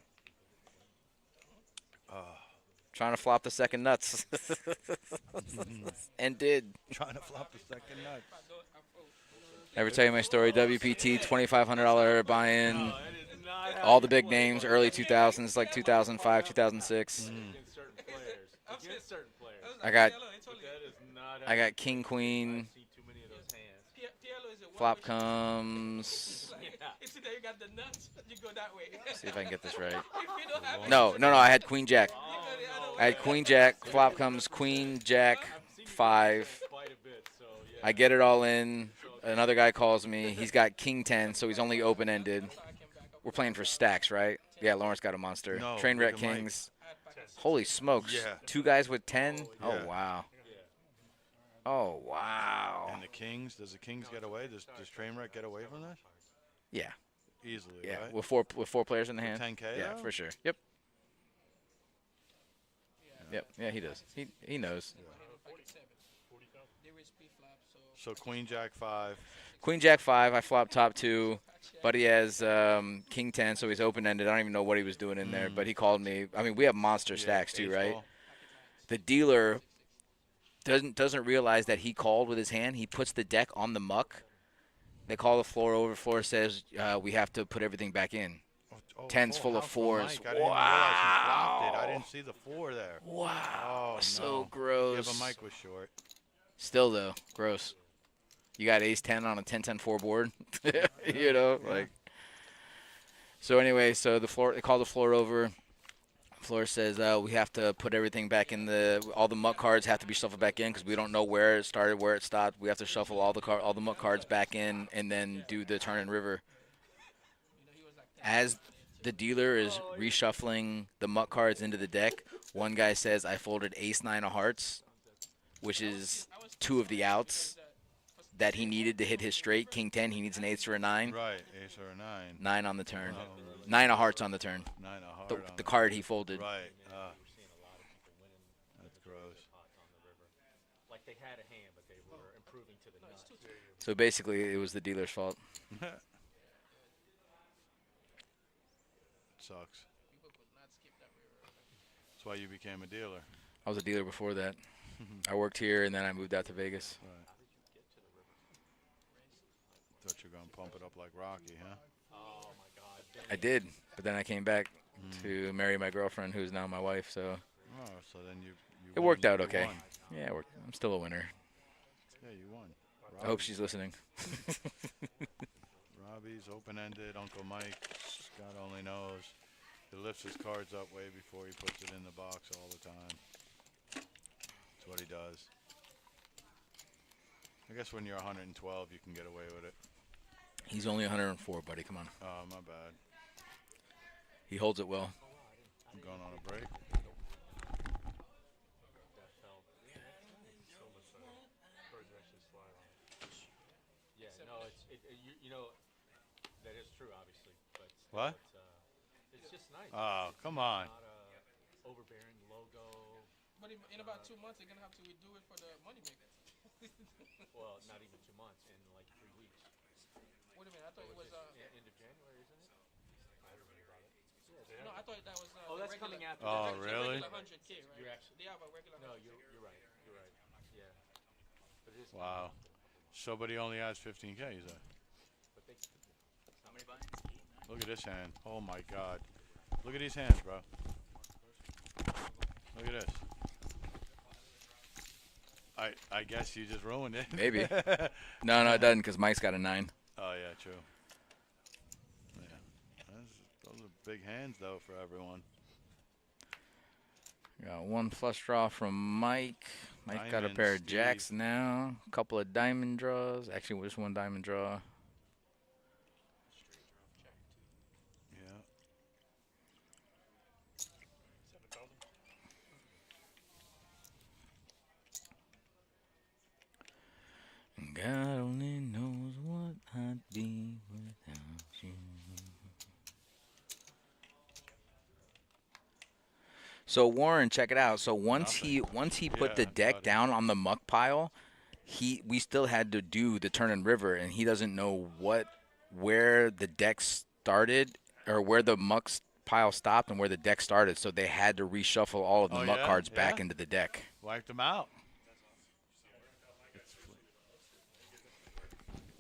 Trying to flop the second nuts. And did. Trying to flop the second nut. Ever tell you my story? WPT, $2,500 buy-in. All the big names, early 2000s, like 2005, 2006. Against certain players. Against certain players. I got But that is not I got king, queen. I see too many of those hands. PLO is a Flop comes. If you got the nuts, you go that way. See if I can get this right. If you don't have it, No, I had queen jack. you go the other way. I had queen jack. Flop comes queen jack 5. Quite a bit, so yeah. I get it all in. Another guy calls me. He's got king 10, so he's only open-ended. We're playing for stacks, right? Yeah, Lawrence got a monster. No, Train wreck look at Mike. kings. Holy smokes. Yeah. 2 guys with 10? Yeah. Oh, wow. Oh, wow. And the Kings, does the Kings get away? Does Trainwreck get away from this? Yeah. Easily, Yeah. right? With four players in the hand. 10K, Yeah, though? for sure. Yep. Yep. Yeah, he does. He knows. Pocket 7. They risk flop, so So Queen Jack 5. Queen Jack 5. I flopped top 2. But he has King 10, so he's open-ended. I don't even know what he was doing in there, but he called me. I mean, we have monster stacks too, ace right? ball. The dealer doesn't realize that he called with his hand. He puts the deck on the muck. They call the floor over. Floor says we have to put everything back in. Oh, Tens full of house for fours. Mike. I didn't even realize he flopped it. I didn't see the 4 there. Wow, Oh, so no. gross. Yeah, but Mike was short. Still though, gross. You got ace 10 on a 10-10-4 board. You know, like. So anyway, so the floor, they call the floor over. Floor says we have to put everything back in all the muck cards have to be shuffled back in because we don't know where it started, where it stopped. We have to shuffle all the muck cards back in and then do the turn and river. As the dealer is reshuffling the muck cards into the deck, one guy says I folded ace 9 of hearts, which is 2 of the outs that he needed to hit his straight. King 10, he needs an ace or a 9. Right, ace or a 9. 9 on the turn. Oh, 9 of hearts on the turn. 9 of heart on The card he folded. Right. That's gross. Like they had a hand, but they were improving to the nuts. So basically, it was the dealer's fault. Sucks. That's why you became a dealer. I was a dealer before that. I worked here, and then I moved out to Vegas. Right. Thought you were going to pump it up like Rocky, huh? Oh my God. I did, but then I came back to marry my girlfriend, who's now my wife. So Oh, so then you it worked won. out You okay. won. Yeah, I'm still a winner. Yeah, you won. I hope she's listening. Robbie's open-ended. Uncle Mike, God only knows. He lifts his cards up way before he puts it in the box all the time. That's what he does. I guess when you're 112, you can get away with it. He's only 104, buddy. Come on. Oh, my bad. He holds it well. I'm going on a break. Yeah, no, you know, that is true, obviously. But What? it's just nice. Oh, come on. Not a overbearing logo. But in about 2 months, they're gonna have to redo it for the moneymaker. Well, not even 2 months, in like 3 weeks. Wait a minute, I thought it was End of January, isn't it? I don't know about it. no, I thought that was Oh, the that's regular, coming after. Oh, the really? regular 100K, right? You're actually They have a regular. no, 100K. you're right. You're right. Yeah. But it is Wow. So, but he only has 15K, you say? But they, Look at this hand. Oh, my God. Look at these hands, bro. Look at this. I guess you just ruined it. Maybe. No, it doesn't, because Mike's got a 9. Oh, yeah, true. Yeah. Those are big hands, though, for everyone. Got one flush draw from Mike. Mike got a pair of Diamond, jacks Steve. now. A couple of diamond draws. Actually, just one diamond draw. Yeah. God only knows what I'd be without you. So Warren, check it out. So once he put the Yeah, deck buddy. down on the muck pile, we still had to do the turn and river, and he doesn't know where the deck started or where the muck pile stopped and where the deck started. So they had to reshuffle all of the Oh, muck yeah? cards back Yeah? into the deck. Wiped them out.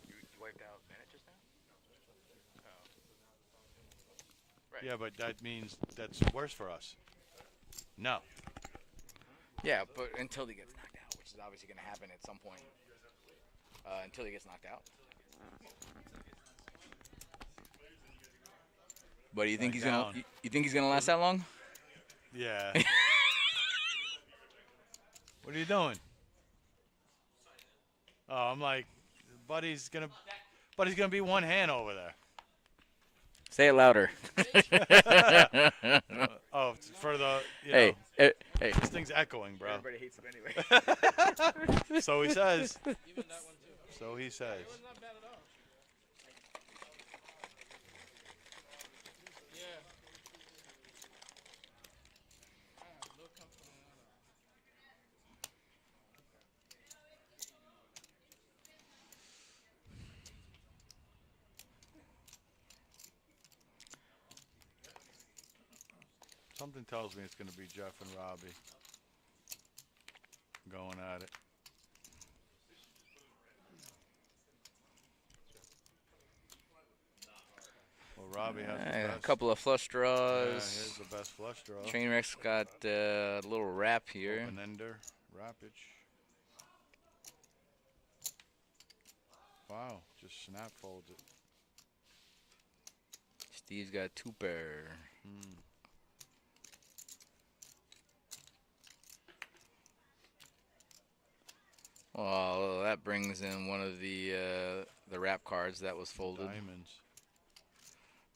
You wiped out Bennett just now? Yeah, but that means that's worse for us. No. Yeah, but until he gets knocked out, which is obviously going to happen at some point. Until he gets knocked out. But do you think Like he's gonna? down. You think he's gonna last that long? Yeah. What are you doing? Oh, I'm like, buddy's gonna be one hand over there. Say it louder. Oh, for the Hey, hey. this thing's echoing, bro. Everybody hates him anyway. So he says. Even that one too. So he says. It was not bad at all. Yeah. I have no confidence at all. Something tells me it's going to be Jeff and Robbie going at it. Well, Robbie has the A best. couple of flush Yeah, draws. here's the best flush draw. Trainwreck's got a little wrap here. Open ender, Rapage. Wow, just snap folds it. Steve's got 2 pair. Well, that brings in one of the wrap cards that was folded. Diamonds.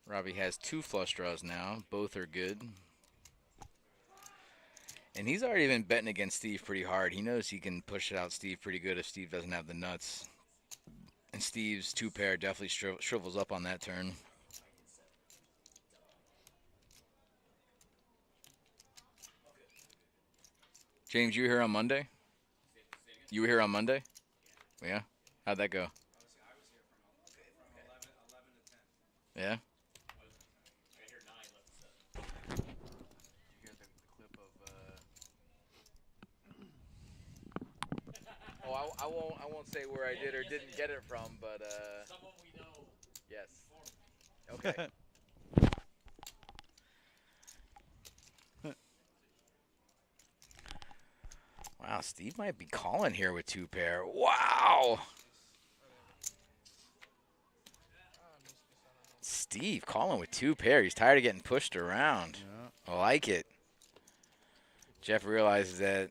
Robbie has 2 flush draws now. Both are good. And he's already been betting against Steve pretty hard. He knows he can push out Steve pretty good if Steve doesn't have the nuts. And Steve's 2 pair definitely shrivels up on that turn. James, you were here on Monday? You were here on Monday? Yeah? How'd that go? Yeah? Oh, I won't say where I did or didn't get it from, but Someone we know. yes. Okay. Wow, Steve might be calling here with 2 pair. Wow. Steve calling with 2 pair. He's tired of getting pushed around. Yeah. I like it. Jeff realizes that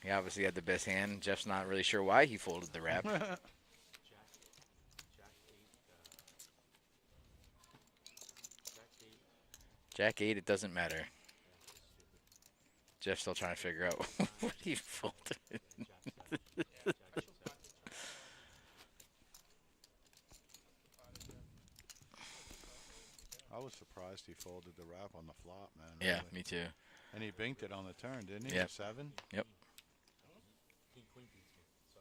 he obviously had the best hand. Jeff's not really sure why he folded the wrap. Jack 8, it doesn't matter. Jeff's still trying to figure out what he folded. I was surprised he folded the wrap on the flop, man. Yeah, really. me too. And he binked it on the turn, didn't he? Yep. 7? Yep. King Queen beats me, so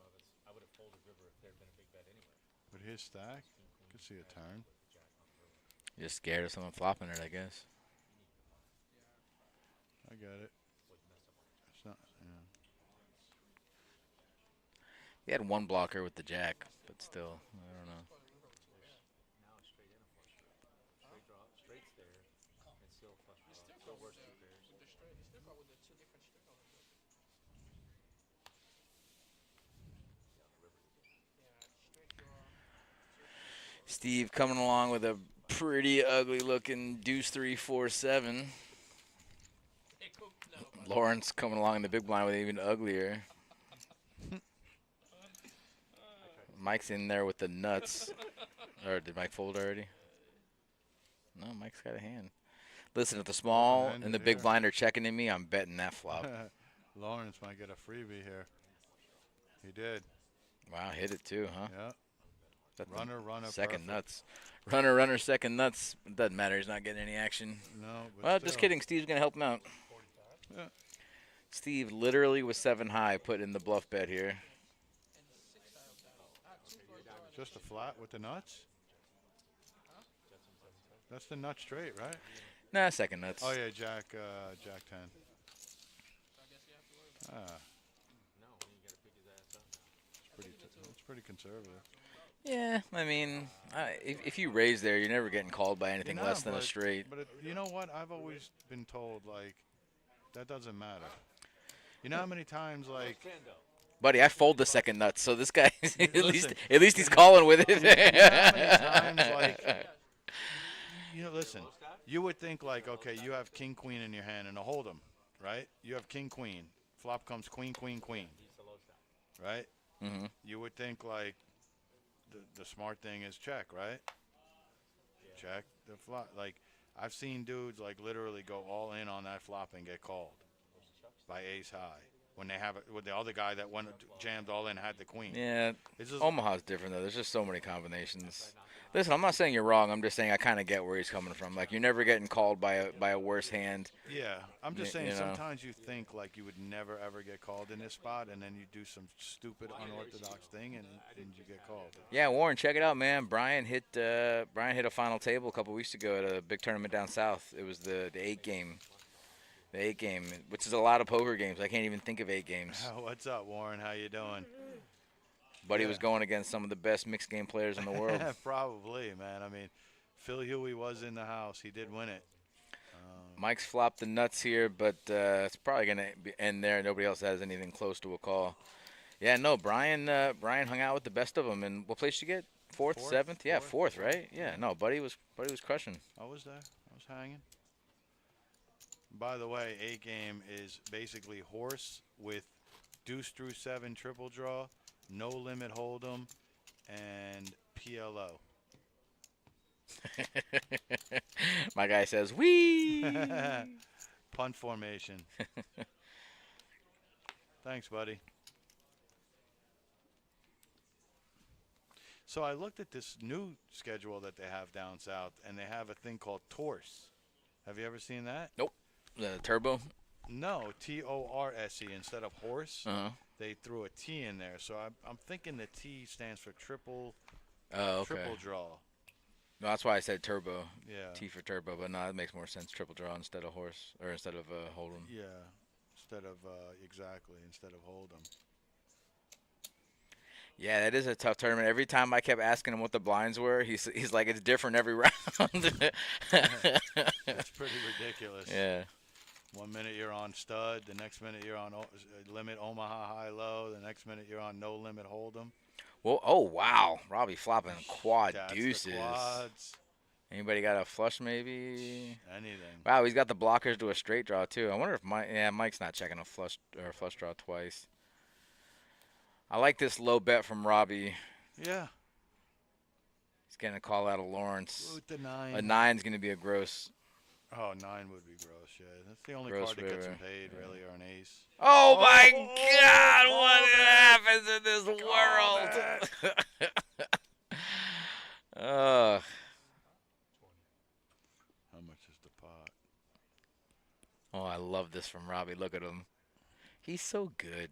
I would have folded river if there'd been a big bet anyway. With his stack, could see a turn. Just scared of someone flopping it, I guess. I get it. It's not, yeah. He had 1 blocker with the jack, but still, I don't know. Now it's straight in a flush draw. Straight draw, straight's there, and still flush draw. Still works 2 pairs. With the straight, he still got with the 2 different straight on the board. Yeah, straight draw. Steve coming along with a pretty ugly looking deuce 3 4 7. Lawrence coming along in the big blind with even uglier. Mike's in there with the nuts. Or did Mike fold already? No, Mike's got a hand. Listen, if the small and the big here. blind are checking in me, I'm betting that flop. Lawrence might get a freebie here. He did. Wow, hit it too, huh? Yeah. That's the Runner, second perfect. nuts. Runner, second nuts. It doesn't matter. He's not getting any action. No, but Well, still. just kidding. Steve's going to help him out. Yeah. Steve literally was 7 high, put in the bluff bet here. Just a flat with the nuts? That's the nut straight, right? Nah, second nuts. Oh, yeah, Jack 10. Ah, No, you gotta pick his ass up. it's pretty conservative. Yeah, I mean, if you raise there, you're never getting called by anything You're less not, than a straight. But you know what? I've always been told, like, that doesn't matter. You know how many times, like, Buddy, I fold the second nuts, so this guy, at Listen. least he's calling with it. you know how many times, like, listen, you would think, like, okay, you have king, queen in your hand and a hold'em, right? You have king, queen. Flop comes queen, queen, queen. Right? Mm-hmm. You would think, like, the smart thing is check, right? Check. the flop. Like I've seen dudes like literally go all in on that flop and get called by ace high when they have it with the other guy that went jammed all in had the queen. Yeah, It's just, Omaha's different though. There's just so many combinations. Listen, I'm not saying you're wrong. I'm just saying I kind of get where he's coming from. Like you're never getting called by a worse hand. yeah, I'm just saying you know. sometimes you think like you would never ever get called in this spot, and then you do some stupid unorthodox thing and you get called. Yeah, Warren, check it out, man. Brian hit a final table a couple weeks ago at a big tournament down south. It was the 8 game. The 8 game, which is a lot of poker games. I can't even think of 8 games. What's up, Warren? How you doing? But he was going against some of the best mixed game players in the world. Probably, man. I mean, Phil Huey was in the house. He did win it. Mike's flopped the nuts here, but it's probably going to end there. Nobody else has anything close to a call. Yeah, no, Brian hung out with the best of them. And what place did you get? Fourth, 7th? Yeah, fourth, right? Yeah, no, Buddy was crushing. I was there. I was hanging. By the way, 8 game is basically horse with deuce through 7 triple draw, no limit hold'em, and PLO. My guy says, wee! Punt formation. Thanks, buddy. So I looked at this new schedule that they have down south, and they have a thing called Torse. Have you ever seen that? Nope. The turbo? No, Torse instead of horse. Uh-huh. They threw a T in there, so I'm thinking the T stands for triple draw. No, that's why I said turbo. Yeah. T for turbo, but no, it makes more sense. Triple draw instead of horse, or instead of hold'em. Yeah, instead of hold'em. Yeah, that is a tough tournament. Every time I kept asking him what the blinds were, he's like, it's different every round. It's pretty ridiculous. Yeah. 1 minute you're on stud, the next minute you're on limit Omaha high low, the next minute you're on no limit hold'em. Well, oh wow, Robbie flopping quad That's deuces. the quads. Anybody got a flush maybe? Anything. Wow, he's got the blockers to a straight draw too. I wonder if Mike's not checking a flush draw twice. I like this low bet from Robbie. Yeah. He's getting a call out of Lawrence. With the 9. A 9's going to be a gross. Oh, 9 would be gross, yeah. That's the only Gross card that gets river. him paid, really, or an ace. Oh my oh, God! oh, What that. happens in this world? How much is the pot? Oh, I love this from Robbie. Look at him. He's so good.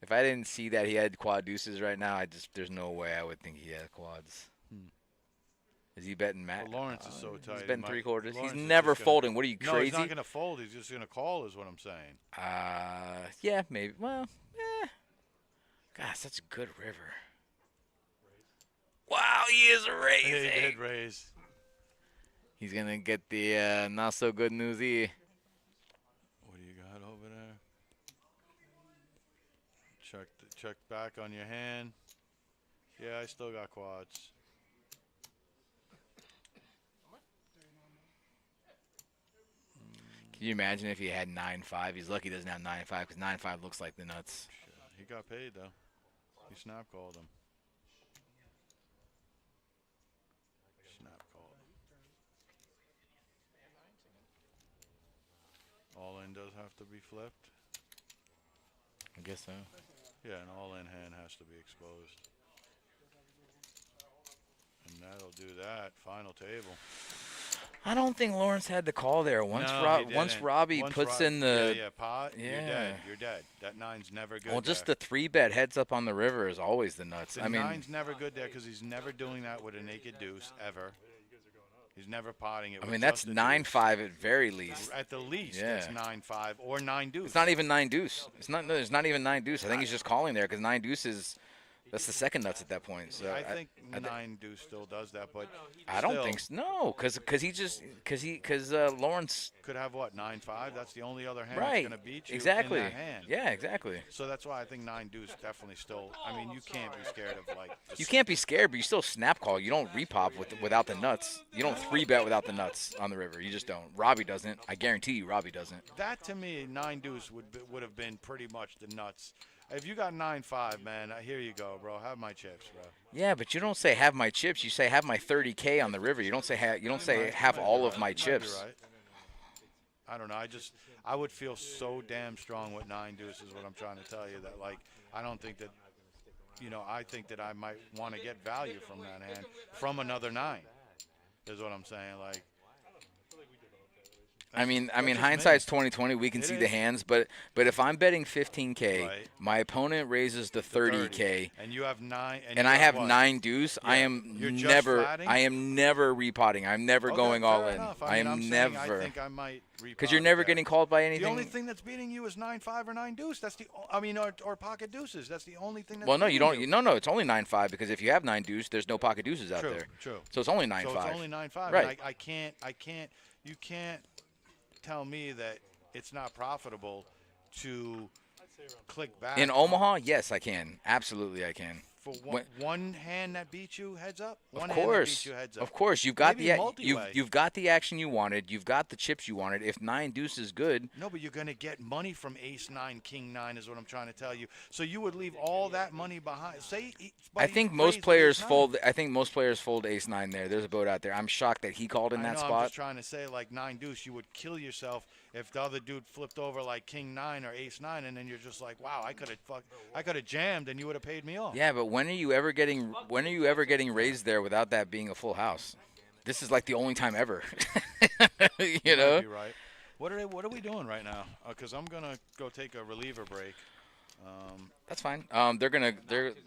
If I didn't see that he had quad deuces right now, there's no way I would think he had quads. Is he betting Matt? Well, Lawrence is so tight. He's betting 3/4. Lawrence He's is never just folding. What are you, No, crazy? he's not going to fold. He's just going to call is what I'm saying. Yeah, maybe. Well, God, such a good river. Wow, he is raising. He did raise. He's going to get the not so good newsy. What do you got over there? Check back on your hand. Yeah, I still got quads. Can you imagine if he had 9-5? He's lucky he doesn't have 9-5 because 9-5 looks like the nuts. He got paid, though. He snap called him. Snap called him. All in does have to be flipped. I guess so. Yeah, an all-in hand has to be exposed. And that'll do that. Final table. I don't think Lawrence had the call there. Once Robbie puts in the pot, Yeah. you're dead. You're dead. That 9's never good. well, just there. the 3-bet heads up on the river is always the nuts. The I mean, 9's never good there because he's never doing that with a naked deuce ever. He's never potting it. I with mean that's just a deuce. 9-5 at very least. At the least, Yeah. it's 9-5 or 9 deuce. It's not even 9 deuce. It's not. No, it's not even 9 deuce. I think he's just calling there because 9 deuce is. That's the second nuts at that point. So I think 9 deuce still does that, but I don't still, think so. No, because Lawrence. could have what 9-5. That's the only other hand Right. that's going to beat you Exactly. in that hand. Yeah, exactly. So that's why I think 9 deuce definitely still. I mean, you can't be scared of like. You can't be scared, but you still snap call. You don't repop without the nuts. You don't 3-bet without the nuts on the river. You just don't. Robbie doesn't. I guarantee you, Robbie doesn't. That to me, 9 deuce would have been pretty much the nuts If you got 9.5, man, here you go, bro. Have my chips, bro. Yeah, but you don't say have my chips. You say have my 30K on the river. You don't say have all of my chips. Right. I don't know. I would feel so damn strong with 9 deuces. Is what I'm trying to tell you. That like I don't think that, I think that I might want to get value from that hand from another 9. Is what I'm saying. Like. I mean, That's just hindsight's me. 20/20. We can It see the is. hands, but if I'm betting 15K, Right. my opponent raises the 30K, And you have 9. and you I have what? 9 deuce. Yeah. I am You're just never. flatting? I am never repotting. I'm never Okay, going all fair in. enough. I mean, am I'm saying never. I think I might Because you're repot never there. getting called by anything. The only thing that's beating you is 9.5 or 9 deuce. That's or pocket deuces. That's the only thing. That's Well, no, you beating don't. No, it's only 9.5 because if you have 9 deuce, there's no pocket deuces out True, there. true. So it's only 9.5. So it's only 9.5. Right. And I can't. You can't tell me that it's not profitable to click back In Omaha, yes, I can. Absolutely, I can. for When- one hand that beats you heads up. One Of hand that course, beats you heads up. of course, you've got Maybe the multi-way. you've got the action you wanted. You've got the chips you wanted. If 9 deuce is good, No, but you're going to get money from ace 9, king 9 is what I'm trying to tell you. So you would leave all that money behind. I think most players fold. I think most players fold ace 9 there. There's a boat out there. I'm shocked that he called in I that know, spot. I'm just trying to say, like 9 deuce, you would kill yourself if the other dude flipped over like king 9 or ace 9, and then you're just like, wow, I could have jammed, and you would have paid me off. Yeah, but when are you ever getting raised there without that being a full house? This is like the only time ever. you You know. might be right. What are we doing right now? Because I'm gonna go take a reliever break. That's fine. They're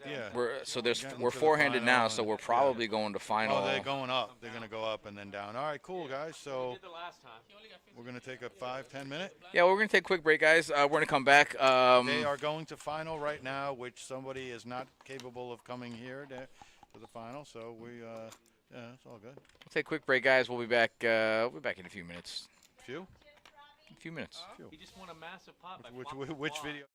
Yeah. we're Getting to the four-handed now, final so and- we're probably going to final. Oh, they're going up. They're gonna go up and then down. All right, cool guys. So Did the last time. we're gonna take a 5-10 minute. Yeah, we're gonna take a quick break, guys. We're gonna come back. They are going to final right now, which somebody is not capable of coming here to the final. So yeah, it's all good. We'll take a quick break, guys. We'll be back. We'll be back in a few minutes. Few. A few minutes. He just won a massive pot. by Which flopping the which flop. video?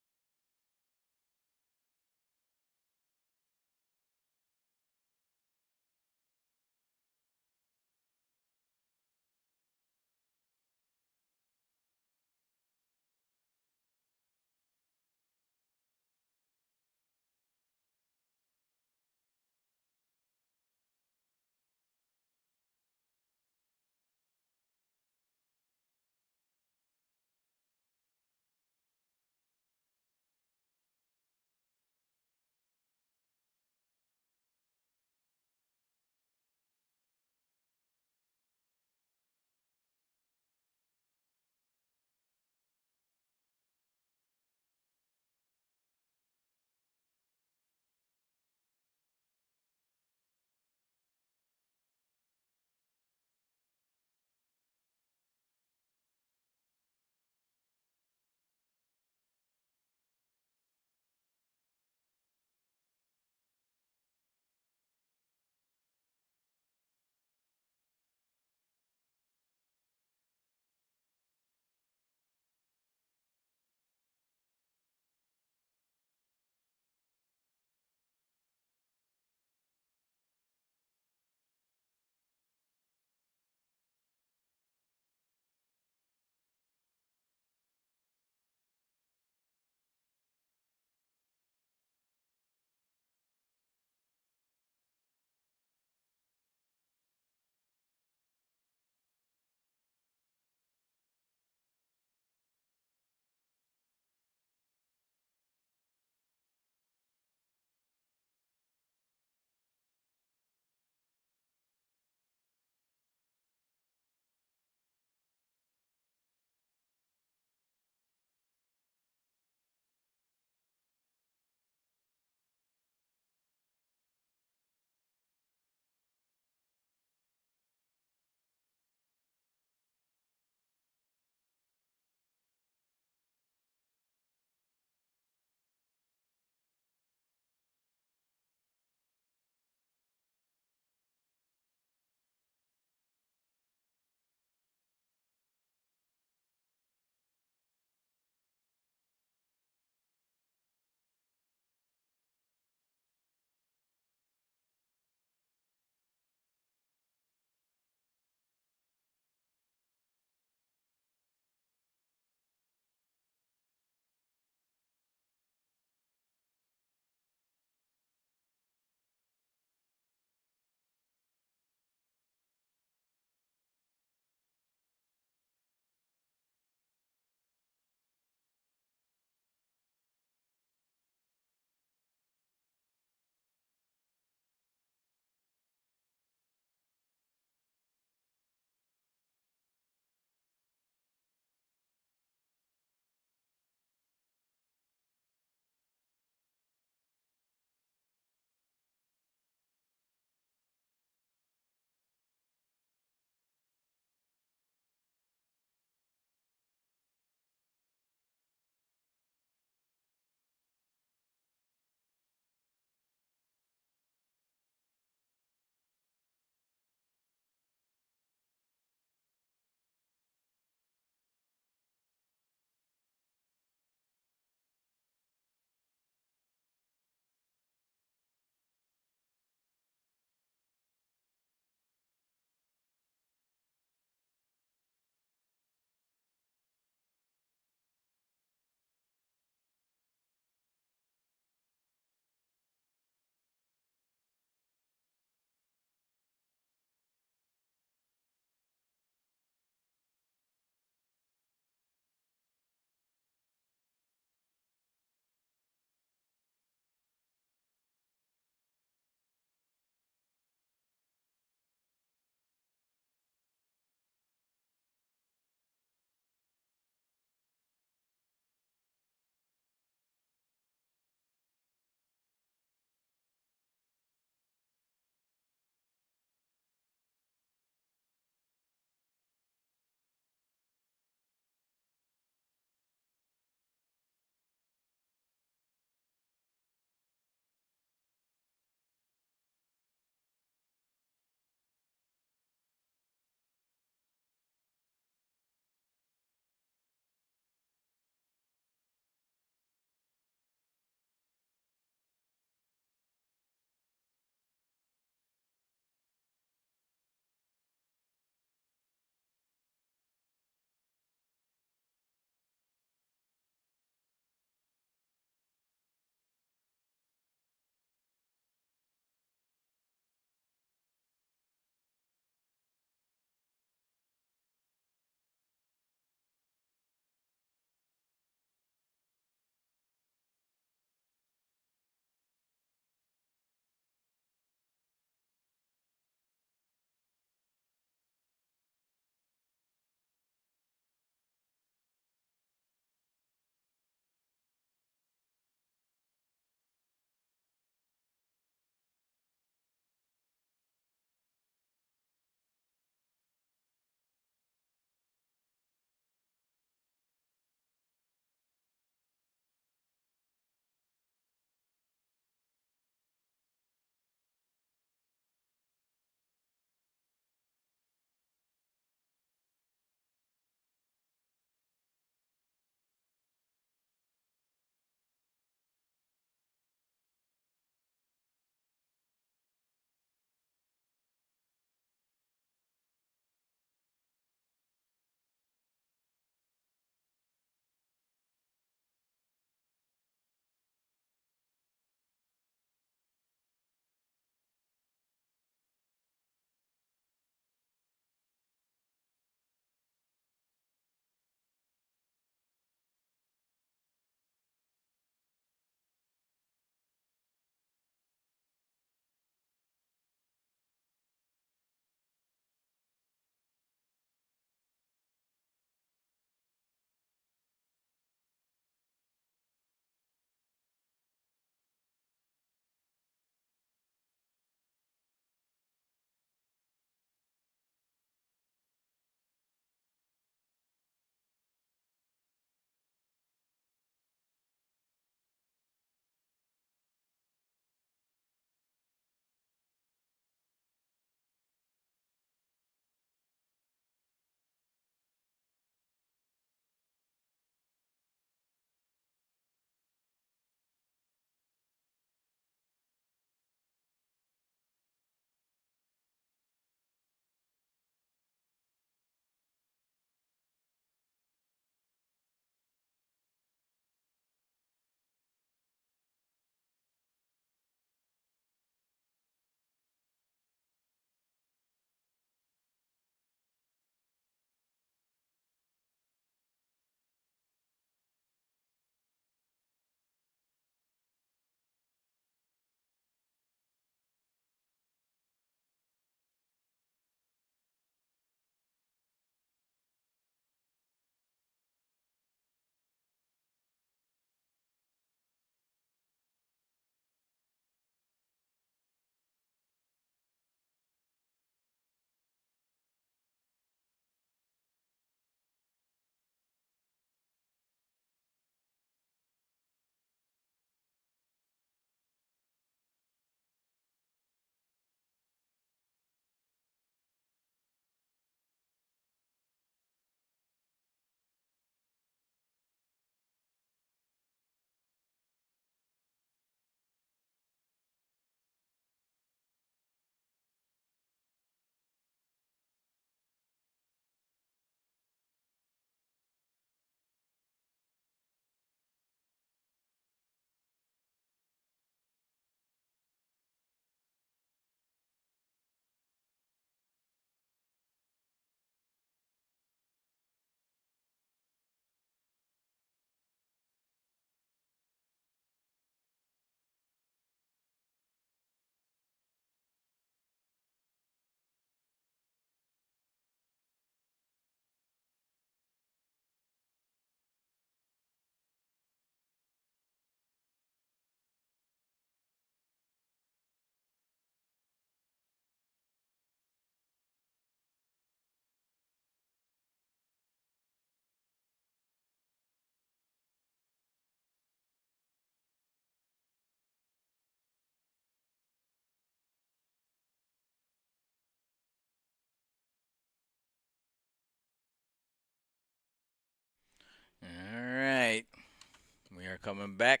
coming back.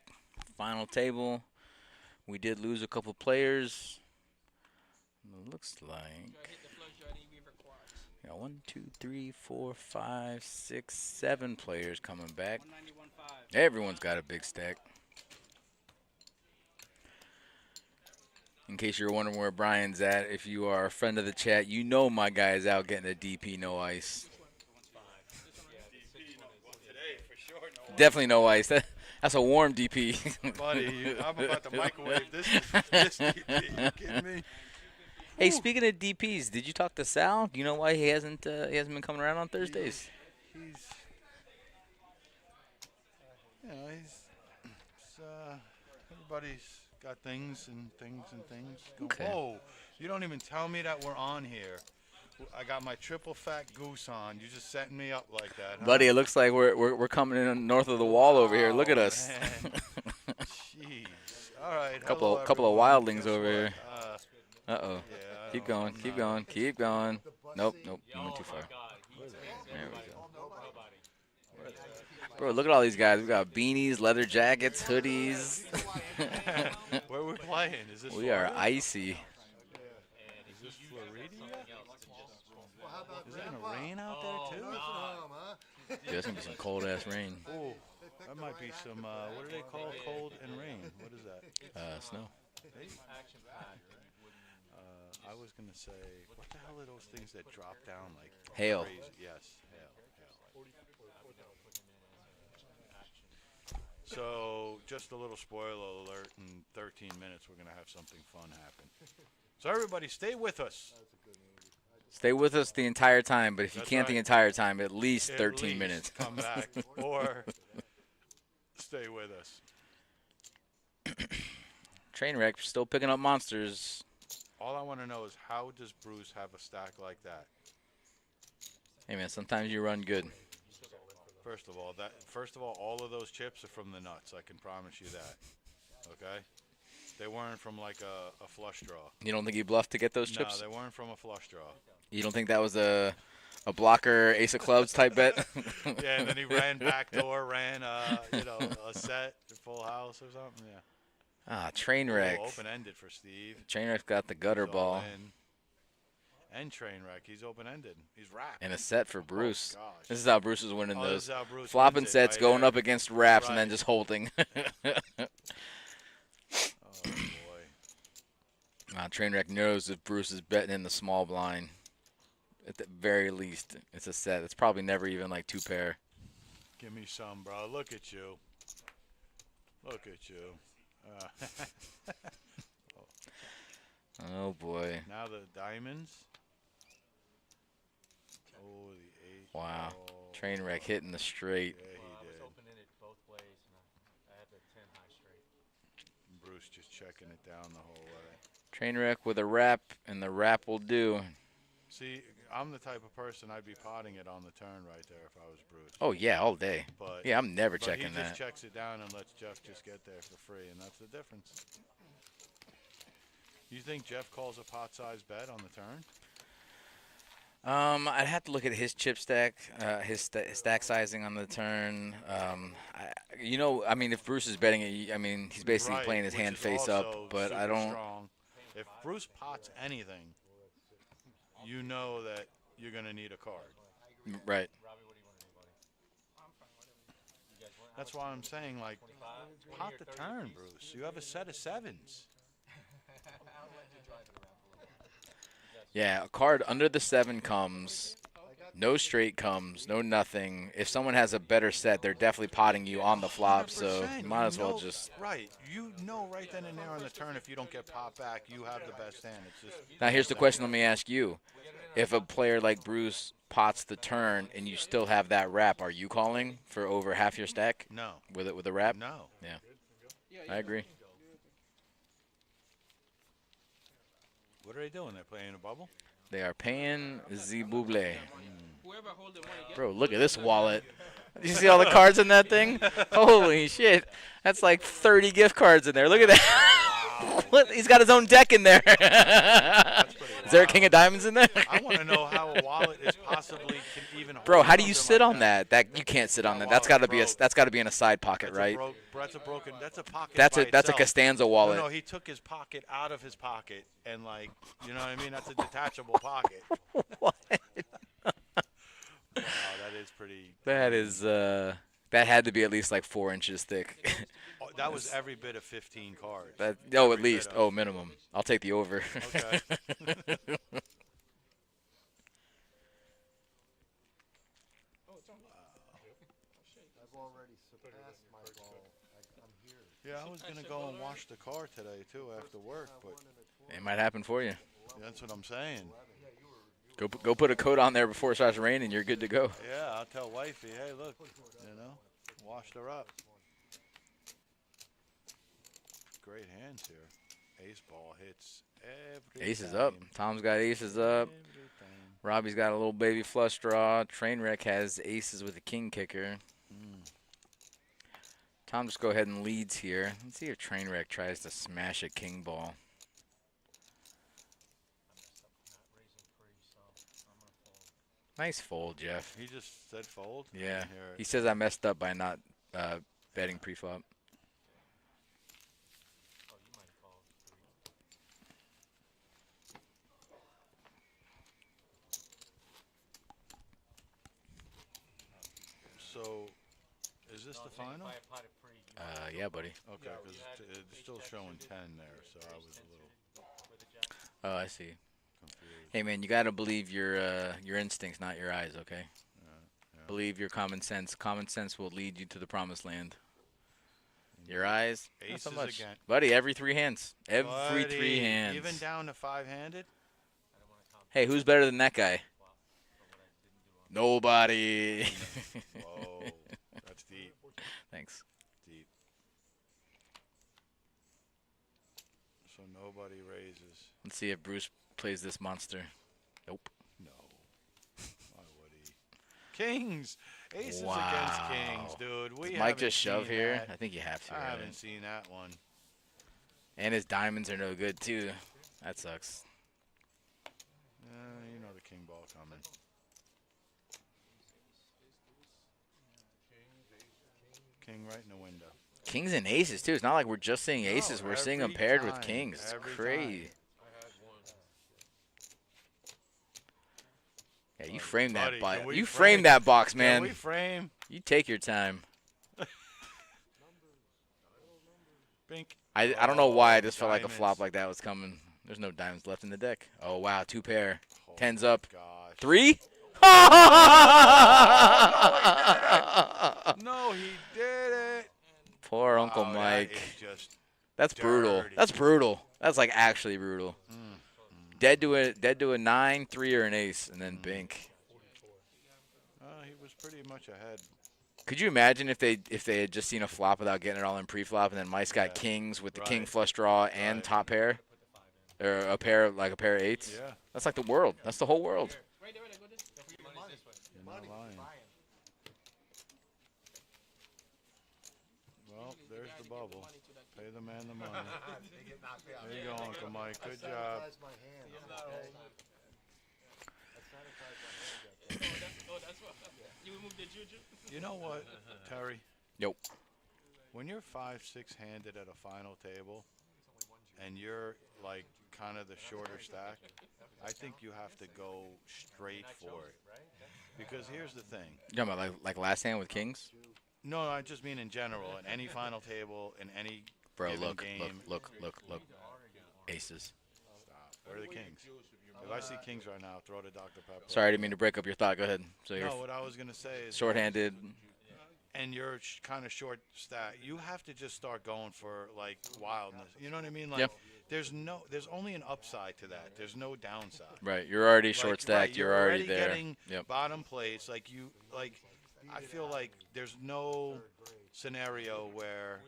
Final table. We did lose a couple players. Looks like. Yeah, 1, 2, 3, 4, 5, 6, 7 players coming back. Everyone's got a big stack. In case you're wondering where Brian's at, if you are a friend of the chat, you know my guy is out getting a DP no ice. Definitely no ice. That's a warm DP. Buddy, I'm about to microwave this DP. You kidding me? Hey, speaking of DPs, did you talk to Sal? Do you know why he hasn't been coming around on Thursdays? Everybody's got things and things and things. Okay. Whoa, you don't even tell me that we're on here. I got my triple fat goose on. You just setting me up like that, huh? Buddy, it looks like we're coming in north of the wall over here. Look at us. Man. Jeez. All right. couple of wildlings over here. Uh-oh. Yeah, Keep going, keep going, keep going. Nope, you went too far. There we go. Bro, look at all these guys. We got beanies, leather jackets, hoodies. Where we playing? Is this We are Florida? icy. Is this Florida? Is it gonna rain out there too? Yeah, there's gonna be some cold ass rain. Oh, that might be some. What do they call cold and rain? What is that? Snow. I was gonna say, what the hell are those things that drop down like Hail. crazy? Yes, hail. So, just a little spoiler alert. In 13 minutes, we're gonna have something fun happen. So everybody, stay with us. Stay with us the entire time, but if you That's can't right. the entire time, at least At 13 least minutes. Come back or stay with us. Trainwreck still picking up monsters. All I want to know is how does Bruce have a stack like that? Hey man, sometimes you run good. First of all, all of those chips are from the nuts. I can promise you that. Okay? They weren't from like a flush draw. You don't think he bluffed to get those chips? No, they weren't from a flush draw. You don't think that was a blocker ace of clubs type bet? Yeah, and then he ran backdoor, ran a set, full house or something. Yeah. Ah, Trainwreck. Open-ended for Steve. Trainwreck's got the gutter He's ball. all in. And Trainwreck, he's open-ended. He's wrapped. And a set for Bruce. Oh, gosh. This is how Bruce is winning Oh, those. this is how Bruce Flopping wins it, sets, right going there. up against wraps, and then Right. just holding. Oh, boy. Trainwreck knows if Bruce is betting in the small blind. At the very least, it's a set. It's probably never even like two pair. Give me some, bro. Look at you. Look at you. Oh boy. Now the diamonds. Oh, the 8. Wow. Oh, Trainwreck hitting the straight. Yeah, he I was did. opening it both ways, and I had the 10 high straight. Bruce just checking it down the whole way. Trainwreck with a wrap, and the wrap will do. See, I'm the type of person I'd be potting it on the turn right there if I was Bruce. Oh yeah, all day. But Yeah, I'm never but checking he that. just checks it down and lets Jeff just get there for free, and that's the difference. You think Jeff calls a pot-sized bet on the turn? I'd have to look at his chip stack, his stack sizing on the turn. I mean, if Bruce is betting it, I mean, he's basically Right, playing his which hand is face also up. But I super don't. strong. If Bruce pots anything, you know that you're going to need a card. Right. That's why I'm saying, like, pot the turn, Bruce. You have a set of sevens. Yeah, a card under the 7 comes. No straight comes, no nothing. If someone has a better set, they're definitely potting you on the flop, so 100%. you might as well know- just. Right. You know right then and there on the turn, if you don't get pot back, you have the best hand. It's just. Now here's the question. Let me ask you: if a player like Bruce pots the turn and you still have that wrap, are you calling for over half your stack No. with a wrap? No. Yeah, I agree. What are they doing? They're playing a bubble? They are paying the buble. Whoever hold the money gets Bro, look at this wallet. Did you see all the cards in that thing? Holy shit. That's like 30 gift cards in there. Look at that. What? He's got his own deck in there. Is there a king of diamonds in there? I want to know how a wallet is possibly can even. Bro, hold how do you something sit like on that? That you can't sit on that. That's wallet got to be broke. that's got to be in a side pocket, That's right? That's a broken. That's a pocket. That's by a itself. Costanza wallet. No, he took his pocket out of his pocket and like, you know what I mean? That's a detachable pocket. What? Wow, that is pretty. That is that had to be at least like 4 inches thick. Oh, that was every bit of 15 cards. At Every least. bit of. Minimum. I'll take the over. Okay. Yeah, I was gonna go and wash the car today too after work, but It might happen for you. that's what I'm saying. Go put a coat on there before it starts raining. You're good to go. Yeah, I'll tell wifey, hey, look, washed her up. Great hands here. Ace ball hits every Aces time. up. Tom's got aces up. Every time. Robbie's got a little baby flush draw. Trainwreck has aces with a king kicker. Tom just go ahead and leads here. Let's see if Trainwreck tries to smash a king ball. Nice fold, Jeff. He just said fold. I Yeah. didn't hear it. He says I messed up by not betting preflop. So, is this the final? Yeah, buddy. Okay, because it's still showing 10 there, so I was a little Oh, I see. confused. Hey, man, you got to believe your instincts, not your eyes, okay? Yeah. Believe your common sense. Common sense will lead you to the promised land. Your eyes, not Aces so much. again. Buddy, every 3 hands. Every Buddy, 3 hands. Even down to 5-handed? Hey, who's better than that guy? Nobody. Whoa, that's deep. Thanks. Deep. So nobody raises. Let's see if Bruce plays this monster. Nope. No. Why would he? Kings. Aces Wow. against kings, dude. We Does Mike haven't just shove seen here? that. I think you have to, I right? haven't seen that one. And his diamonds are no good, too. That sucks. You know the king ball coming. King right in the window. Kings and aces, too. It's not like we're just seeing aces. We're seeing them every paired with time, kings. It's every crazy. time. Yeah, you framed that Buddy, box. can we You frame- framed that box, Can man. we frame? You take your time. Bink. I don't know why I just felt like a Diamonds. flop like that was coming. There's no diamonds left in the deck. Oh, wow. 2 pair. Oh 10's my up. Gosh. 3? No, he did it. Poor Uncle Wow, Mike. That is just That's brutal. dirty. That's brutal. That's like actually brutal. Dead to a 9, 3, or an ace, and then bink. he was pretty much ahead. Could you imagine if they had just seen a flop without getting it all in pre-flop, and then Mike's got Yeah. kings with the king Right. flush draw and Right. top pair, or a pair of eights? Yeah. That's like the world. That's the whole world. Right there, go this. You're not lying. Well, there's the bubble. Pay the man the money. There you go, Uncle Mike. Good job. Oh, that's what. You removed the juju? You know what, Terry? Nope. When you're 5-6-handed at a final table, and you're like kind of the shorter stack, I think you have to go straight for it. Because here's the thing. You talking about like last hand with kings? No, I just mean in general, in any final table, in any Bro, given look. game. Aces. Stop. Where are the kings? If I see kings right now, throw to Dr. Pepper. Sorry, I didn't mean to break up your thought. Go ahead. So you're No, what I was going to say is shorthanded. and you're kind of short stack, you have to just start going for like wildness. You know what I mean? Like Yep. there's only an upside to that. There's no downside. Right. You're already Like, short stacked. right, you're already there. getting Yep. bottom place. I feel like there's no scenario where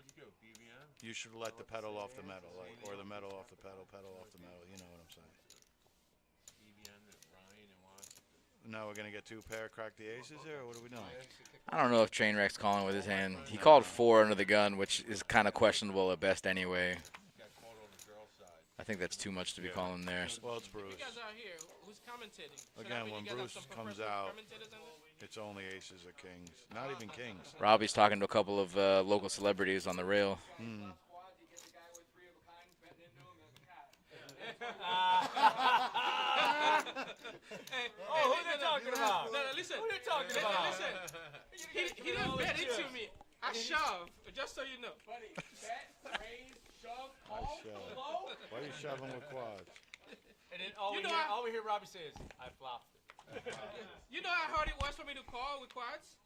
you should let the pedal off the metal, or the metal off the pedal, pedal off the metal. You know what I'm saying? Now we're gonna get 2 pair, crack the aces here, or what are we doing? I don't know if Trainwreck's calling with his hand. He called 4 under the gun, which is kind of questionable at best anyway. I think that's too much to be calling there. Well, it's Bruce. You guys out here. Who's commentating? So that Again, means when you guys have Bruce some comes professional out, commentators on there? it's only aces or kings. Not even kings. Robbie's talking to a couple of local celebrities on the rail. Hey, Oh, who they talking about? No, listen. Who they talking about? Listen. He didn't bet into me. I shove, just so you know. I shove. Why are you shoving with quads? And then all, You we know hear, I- all we hear Robbie say is, I flopped it. You know how hard it was for me to call with quads?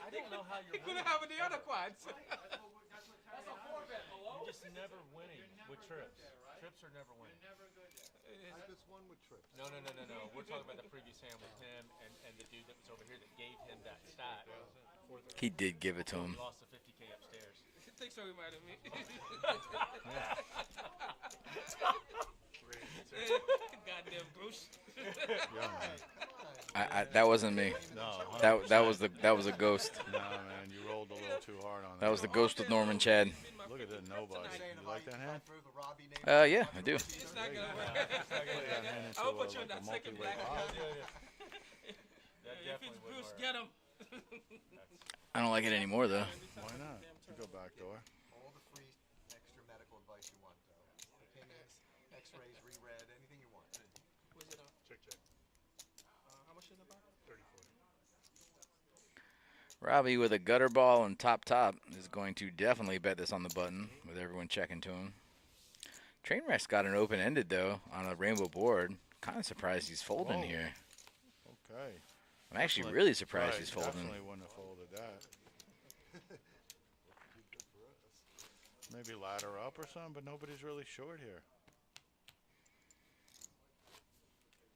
I don't know how He you're couldn't winning. have the other quads. You're just never winning with trips. Trips are never winning. I just won with trips. No. We're talking about the previous hand with him and the dude that was over here that gave him that stat. He did give it to him. He lost the 50K upstairs. Thanks for reminding me. Goddamn Bruce. Yeah, man. That wasn't me. No, That was a ghost. no, man. You rolled a little too hard on that. That was the ghost with Norman Chad. Look at that nobody. You like that hand? Yeah, I do. It's not gonna work. Play that hand into I'll put you in like that a second multi-way black. pot. That If definitely it's would Bruce, work. get him. I don't like it anymore though. Why not? You go back door. All the free extra medical advice you want, though. Opinions, x-rays, reread, anything you want. Where's it on? Check. How much is the box? 34. Robbie with a gutter ball and top is going to definitely bet this on the button with everyone checking to him. Trainwreck's got an open-ended though on a rainbow board. Kind of surprised he's folding Whoa. here. Okay. I'm actually Definitely- really surprised right, he's folding. Definitely wouldn't have folded that. Maybe ladder up or something, but nobody's really short here.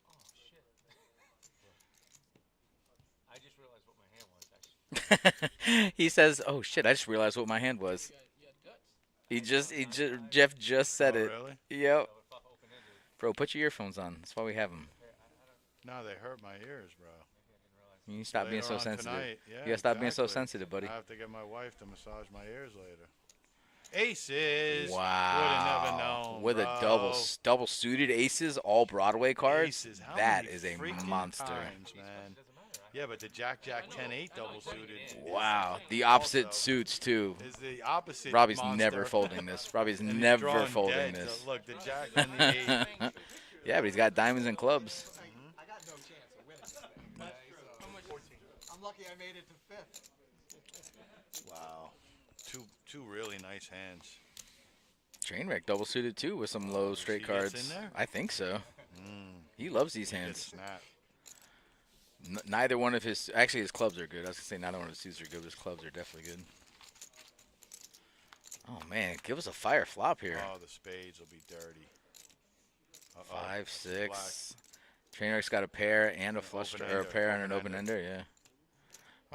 Oh, shit. I just realized what my hand was, actually. He says, "Oh shit! I just realized what my hand was." You had guts. Jeff just said Oh, it. really? Yep. I would flop open-ended. Bro, put your earphones on. That's why we have them. No, they hurt my ears, bro. You need to stop being Later so on sensitive. tonight, yeah, You gotta stop being so exactly. sensitive, buddy. I have to get my wife to massage my ears later. Aces. Wow. Would have never known. With bro. a double suited aces, all Broadway cards. Aces. How That many is a freaking monster. times, man. Yeah, but the Jack 10-8 double suited. Wow. The opposite Also- suits too. Is the opposite. Robbie's monster. never folding this. Robbie's And he's never drawing folding dead, this. so look, the Jack and the 8. Yeah, but he's got diamonds and clubs. I got no chance of winning. I'm lucky I made it to fifth. Wow. Two really nice hands. Trainwreck double suited too with some low straight he gets cards. in there? I think so. He loves these He gets hands. snapped. Neither one of his, actually his clubs are good. I was gonna say neither one of his suits are good, but his clubs are definitely good. Oh man, give us a fire flop here. Oh, the spades will be dirty. Uh-oh. 5, 6. Trainwreck's got a pair and a flush or a open-ender, pair and an open-ender. open ender. Yeah.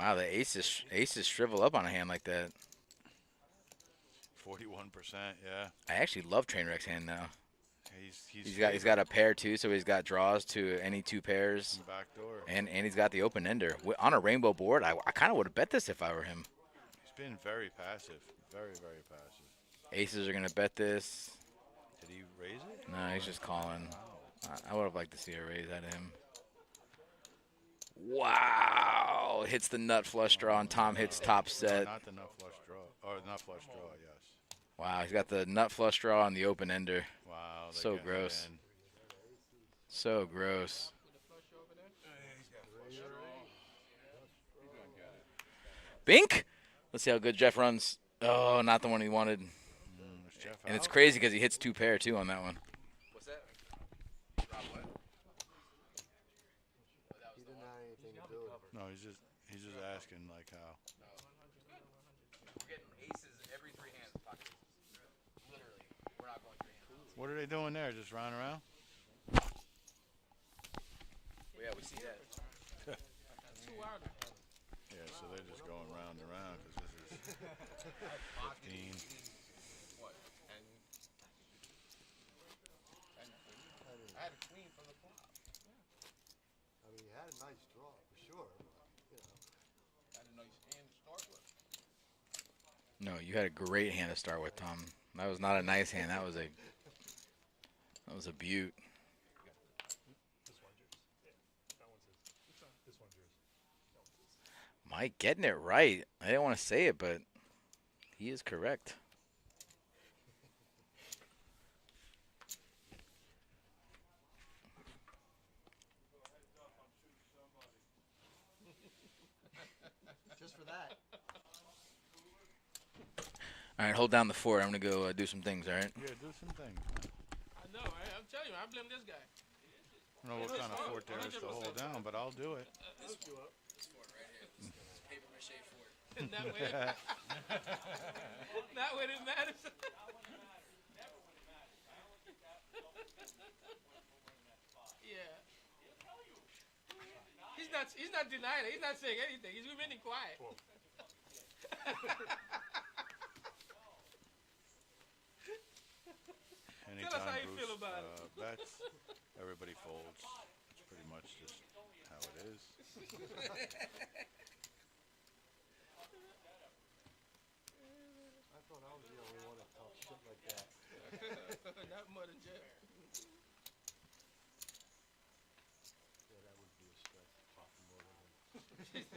Wow, the aces shrivel up on a hand like that. 41%, yeah. I actually love Trainwreck's hand now. He's He's got a pair too, so he's got draws to any two pairs, back door. and he's got the open ender on a rainbow board. I kind of would have bet this if I were him. He's been very passive. Very, very passive. Aces are gonna bet this. Did he raise it? No, he's just calling. I would have liked to see a raise out of him. Wow! Hits the nut flush draw, and Tom hits top No, set. not the nut flush draw. Or nut flush draw, yes. Wow, he's got the nut flush draw and the open ender. Wow. they're So getting it gross. in. So gross. Bink? Let's see how good Jeff runs. Oh, not the one he wanted. Is Jeff And it's out? crazy because he hits two pair too on that one. He didn't have anything to do with it. No, he's just asking like how. We're getting aces every three hands. Pocket aces. Literally, we're not going three hands. What are they doing there? Just running around? Yeah, we see that. 2 hours. Yeah, so they're just going round and round because this is 15. I had a queen from the flop. I mean, he had a nice draw for sure. But, you know. Had a nice hand to start with. No, you had a great hand to start with, Tom. That was not a nice hand. That was a beaut. Mike getting it right. I didn't want to say it, but he is correct. Just for that. All right, hold down the fort. I'm gonna go do some things. All right. Yeah, do some things. I know, right? I'm telling you, I blame this guy. I don't know what kind of fort there is to hold down, but I'll do it. This fort right here. This paper mache fort. Not when it matters. Yeah. He's not denying it. He's not saying anything. He's remaining quiet. Anytime Tell us how you Bruce feel about it. bets, everybody folds. It's pretty much just how it is. I thought I was the only one that talked shit like that. Not more than Jeff. Yeah, that would be a stretch. Talking more than him.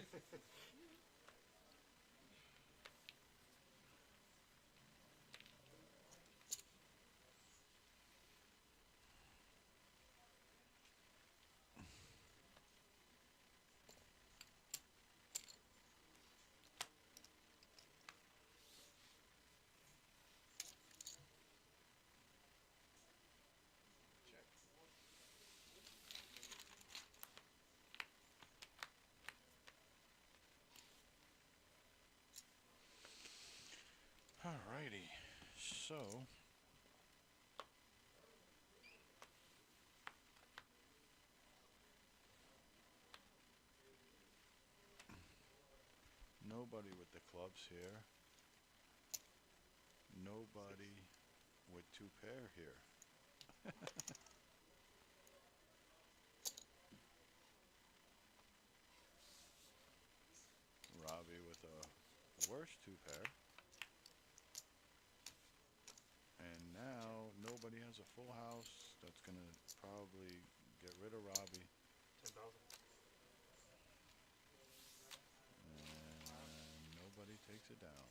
Alrighty, so nobody with the clubs here. Nobody with two pair here. Robbie with a worse two pair. And now nobody has a full house. That's going to probably get rid of Robbie. 10,000. And nobody takes it down.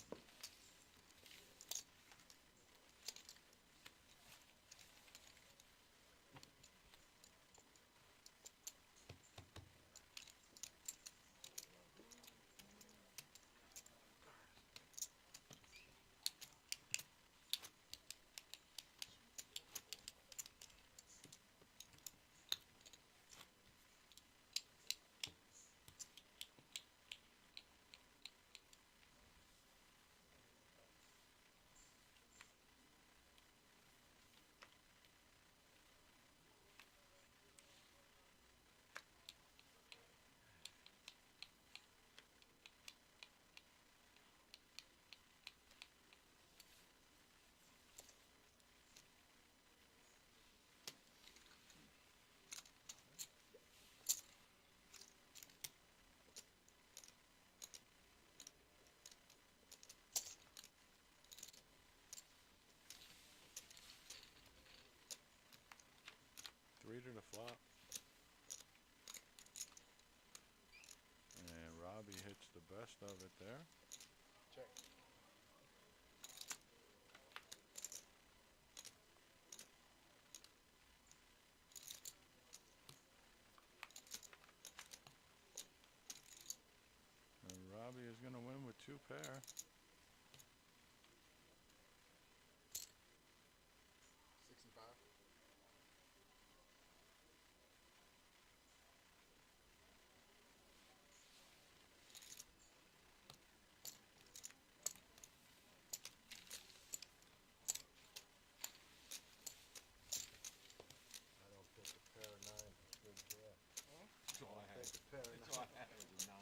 Three to the flop. And Robbie hits the best of it there. Check. And Robbie is going to win with two pair. 65. I don't think a pair of nines is good there. That's all I I had. think a pair of That's all nines. I had was a 9.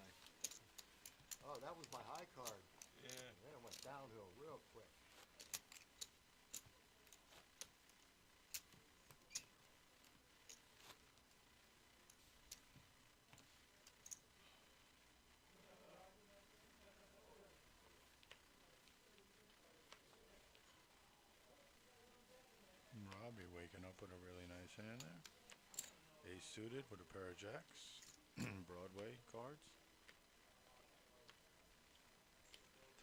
Oh, that was my high card. Yeah. put a really nice hand there. Ace suited with a pair of jacks. Broadway cards.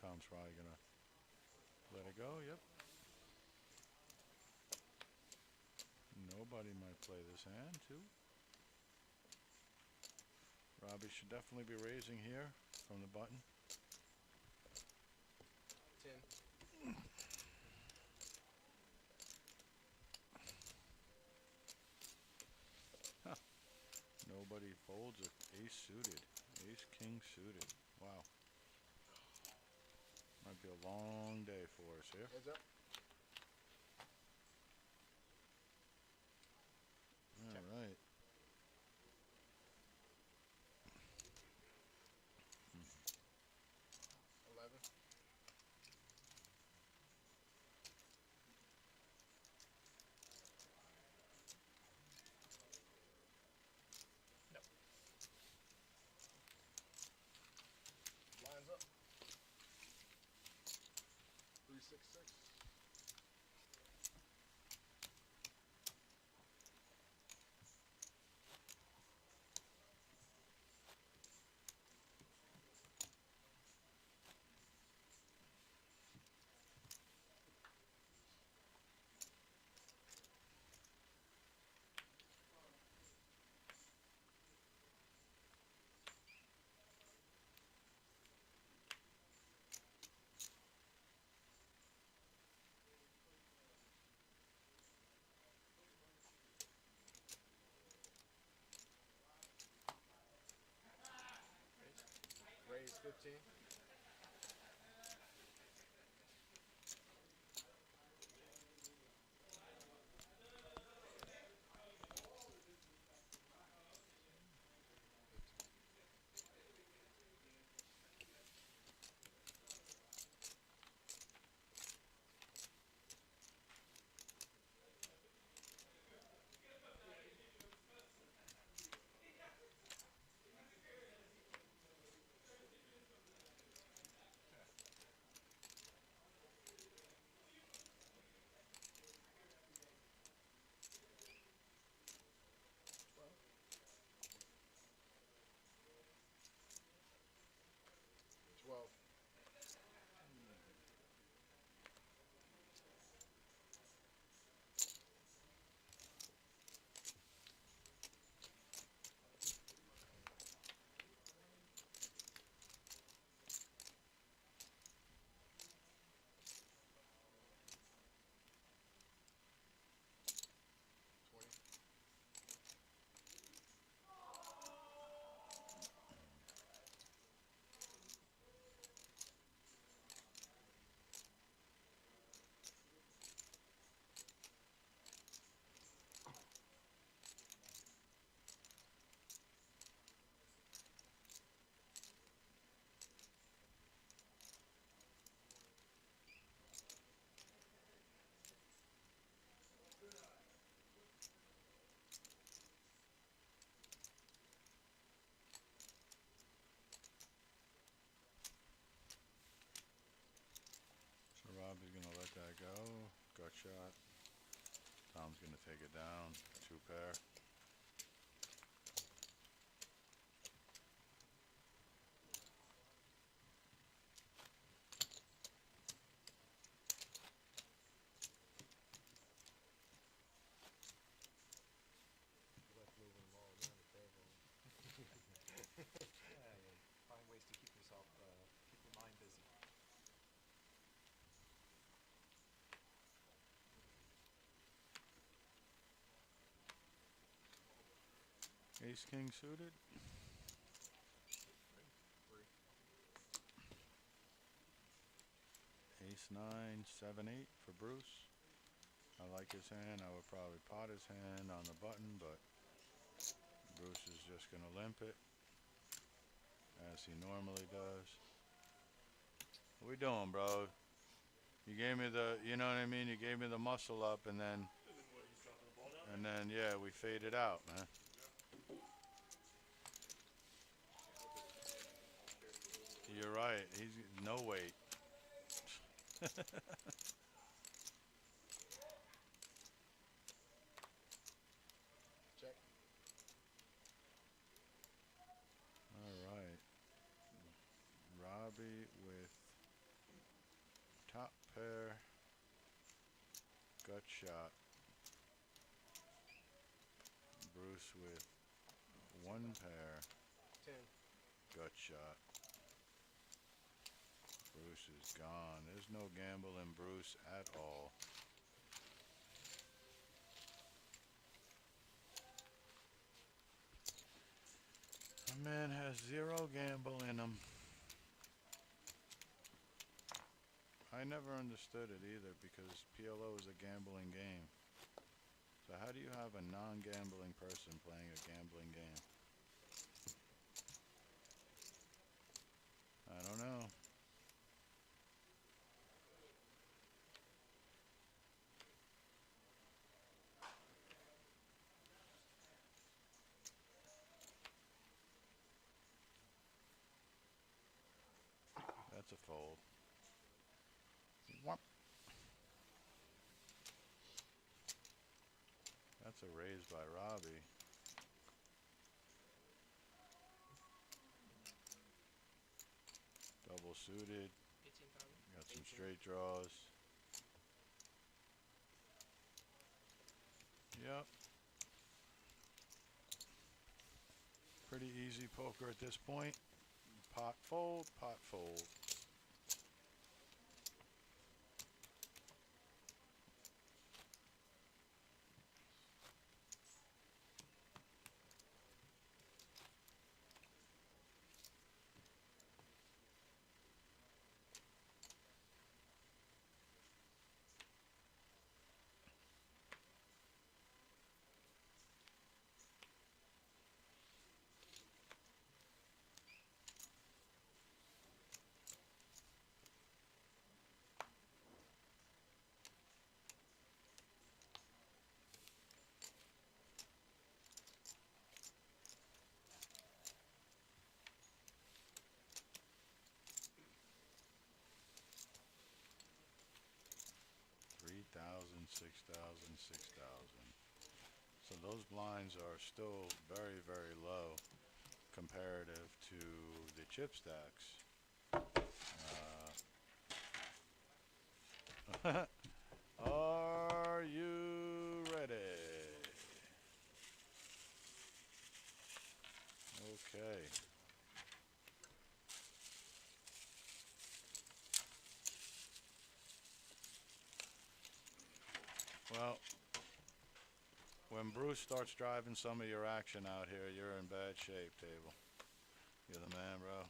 Tom's probably gonna let it go. Yep. Nobody might play this hand too. Robbie should definitely be raising here from the button. 10. Huh. Nobody folds a ace suited. Ace king suited. Wow. Might be a long day for us here. Heads up. All right. 11. No. Lines up. 366. Raise 15. Twelve. So Robbie's gonna let that go. Gut shot. Tom's gonna take it down. Two pair. Left moving them all around the table. Yeah, you find ways to keep yourself, keep your mind busy. Ace king suited. 3. Ace 9, 7, 8 for Bruce. I like his hand. I would probably pot his hand on the button, but Bruce is just gonna limp it as he normally does. What we doing, bro? You gave me the, you know what I mean? You gave me the muscle up, and then yeah, we faded out, man. You're right. He's no weight. Top pair. Gut shot. Bruce with 1 pair. 10. Gut shot. Bruce is gone. There's no gamble in Bruce at all. My man has 0 gamble in him. I never understood it either because PLO is a gambling game. So how do you have a non-gambling person playing a gambling game? I don't know. That's a fold. Whop. That's a raise by Robbie. Double suited. 18,000. Got some straight draws. Yep. Pretty easy poker at this point. Pot fold, pot fold. $6,000. So those blinds are still very, very low comparative to the chip stacks. Are you ready? Okay. Well, when Bruce starts driving some of your action out here, you're in bad shape, table. You're the man, bro.